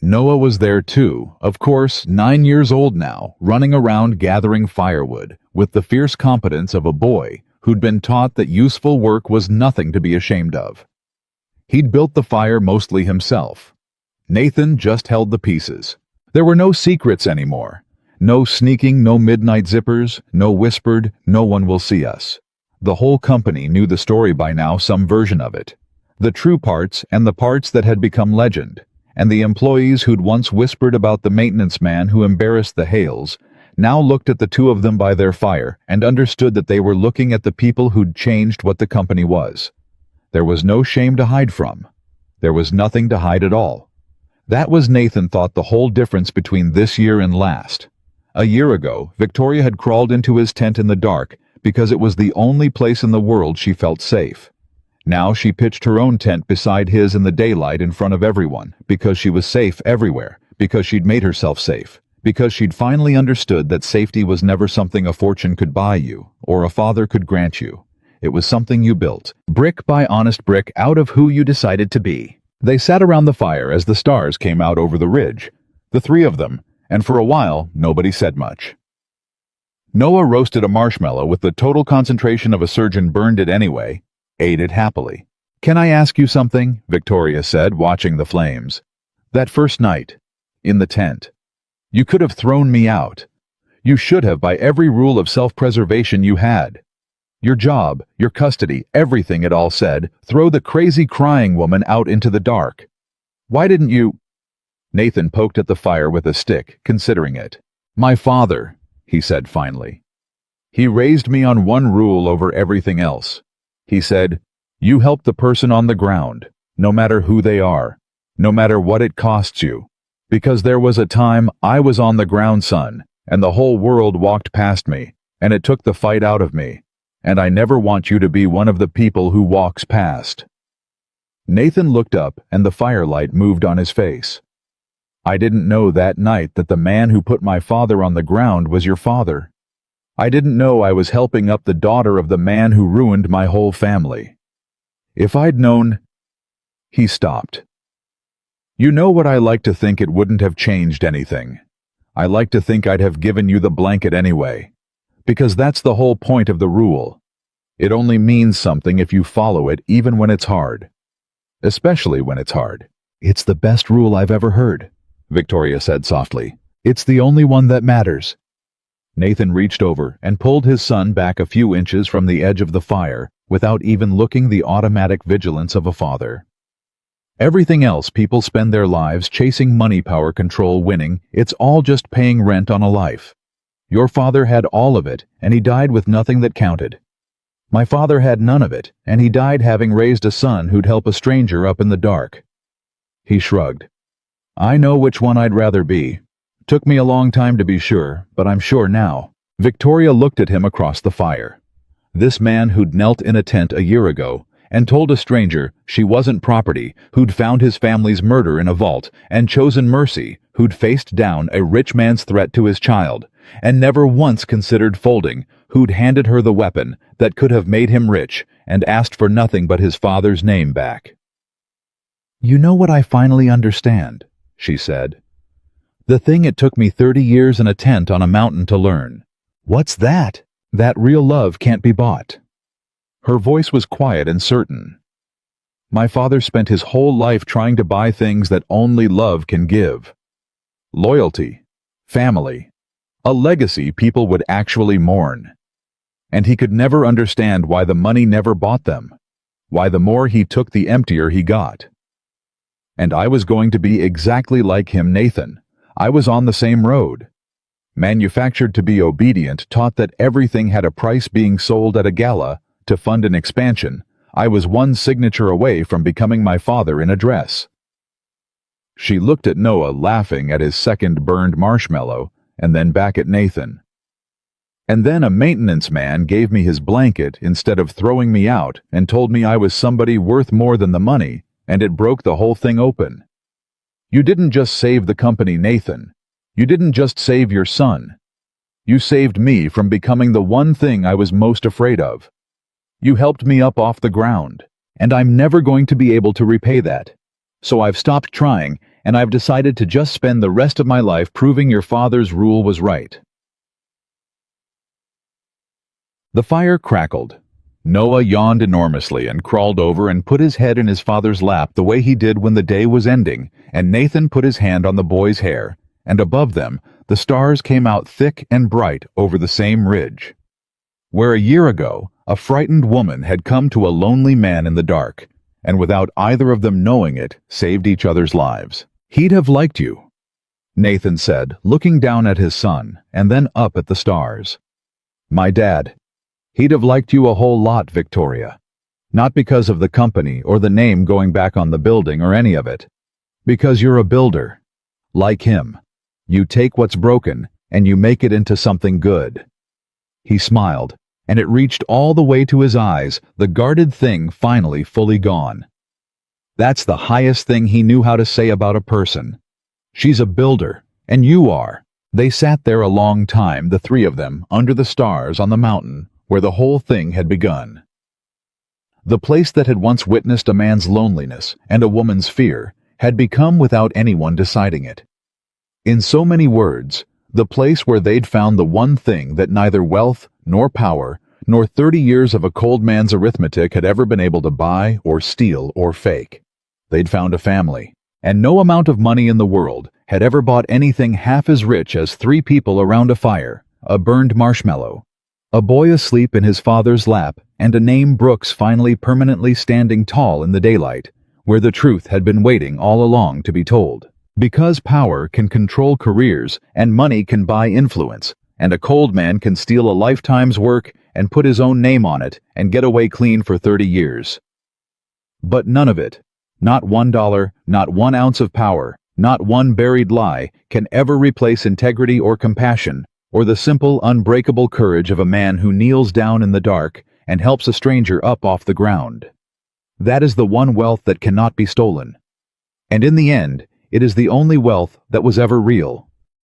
Noah was there too, of course, 9 years old now, running around gathering firewood, with the fierce competence of a boy who'd been taught that useful work was nothing to be ashamed of. He'd built the fire mostly himself. Nathan just held the pieces. There were no secrets anymore. No sneaking, no midnight zippers, no whispered, "No one will see us." The whole company knew the story by now, some version of it. The true parts and the parts that had become legend. And the employees who'd once whispered about the maintenance man who embarrassed the Hales now looked at the two of them by their fire and understood that they were looking at the people who'd changed what the company was. There was no shame to hide from. There was nothing to hide at all. That was, Nathan thought, the whole difference between this year and last. A year ago, Victoria had crawled into his tent in the dark because it was the only place in the world she felt safe. Now she pitched her own tent beside his in the daylight in front of everyone, because she was safe everywhere, because she'd made herself safe, because she'd finally understood that safety was never something a fortune could buy you, or a father could grant you. It was something you built, brick by honest brick, out of who you decided to be. They sat around the fire as the stars came out over the ridge, the three of them, and for a while nobody said much. Noah roasted a marshmallow with the total concentration of a surgeon, burned it anyway, ate it happily. "Can I ask you something?" Victoria said, watching the flames. "That first night, in the tent, you could have thrown me out. You should have, by every rule of self-preservation you had. Your job, your custody, everything it all said, throw the crazy crying woman out into the dark. Why didn't you—" Nathan poked at the fire with a stick, considering it. "My father," he said finally. "He raised me on one rule over everything else. He said, you help the person on the ground, no matter who they are, no matter what it costs you. Because there was a time I was on the ground, son, and the whole world walked past me, and it took the fight out of me. And I never want you to be one of the people who walks past." Nathan looked up, and the firelight moved on his face. "I didn't know that night that the man who put my father on the ground was your father. I didn't know I was helping up the daughter of the man who ruined my whole family. If I'd known—" He stopped. "You know what I like to think, it wouldn't have changed anything. I like to think I'd have given you the blanket anyway. Because that's the whole point of the rule. It only means something if you follow it, even when it's hard. Especially when it's hard." "It's the best rule I've ever heard," Victoria said softly. "It's the only one that matters." Nathan reached over and pulled his son back a few inches from the edge of the fire without even looking the automatic vigilance of a father. Everything else people spend their lives chasing: money, power, control, winning. It's all just paying rent on a life. Your father had all of it, and he died with nothing that counted. My father had none of it, and he died having raised a son who'd help a stranger up in the dark." He shrugged. "I know which one I'd rather be. Took me a long time to be sure, but I'm sure now." Victoria looked at him across the fire. This man who'd knelt in a tent a year ago and told a stranger she wasn't property, who'd found his family's murder in a vault and chosen mercy, who'd faced down a rich man's threat to his child and never once considered folding, who'd handed her the weapon that could have made him rich and asked for nothing but his father's name back. "You know what I finally understand," she said. "The thing it took me 30 years in a tent on a mountain to learn. What's that? That real love can't be bought." Her voice was quiet and certain. "My father spent his whole life trying to buy things that only love can give. Loyalty, family, a legacy people would actually mourn. And he could never understand why the money never bought them, why the more he took the emptier he got. And I was going to be exactly like him, Nathan. I was on the same road. Manufactured to be obedient, taught that everything had a price, being sold at a gala to fund an expansion. I was one signature away from becoming my father in a dress. She looked at Noah, laughing at his second burned marshmallow, and then back at Nathan. And then a maintenance man gave me his blanket instead of throwing me out and told me I was somebody worth more than the money, and it broke the whole thing open. You didn't just save the company, Nathan. You didn't just save your son. You saved me from becoming the one thing I was most afraid of. You helped me up off the ground, and I'm never going to be able to repay that. So I've stopped trying, and I've decided to just spend the rest of my life proving your father's rule was right. The fire crackled. Noah yawned enormously and crawled over and put his head in his father's lap the way he did when the day was ending, and Nathan put his hand on the boy's hair, and above them, the stars came out thick and bright over the same ridge. Where a year ago, a frightened woman had come to a lonely man in the dark, and without either of them knowing it, saved each other's lives. He'd have liked you, Nathan said, looking down at his son, and then up at the stars. My dad. He'd have liked you a whole lot, Victoria. Not because of the company or the name going back on the building or any of it. Because you're a builder. Like him. You take what's broken, and you make it into something good. He smiled, and it reached all the way to his eyes, the guarded thing finally fully gone. That's the highest thing he knew how to say about a person. She's a builder, and you are. They sat there a long time, the three of them, under the stars on the mountain, where the whole thing had begun. The place that had once witnessed a man's loneliness and a woman's fear had become without anyone deciding it. In so many words, the place where they'd found the one thing that neither wealth, nor power, nor 30 years of a cold man's arithmetic had ever been able to buy or steal or fake. They'd found a family, and no amount of money in the world had ever bought anything half as rich as 3 people around a fire, a burned marshmallow, a boy asleep in his father's lap, and a name Brooks finally permanently standing tall in the daylight, where the truth had been waiting all along to be told. Because power can control careers, and money can buy influence, and a cold man can steal a lifetime's work and put his own name on it and get away clean for 30 years. But none of it, not $1, not 1 ounce of power, not one buried lie, can ever replace integrity or compassion, or the simple, unbreakable courage of a man who kneels down in the dark and helps a stranger up off the ground. That is the one wealth that cannot be stolen. And in the end, it is the only wealth that was ever real.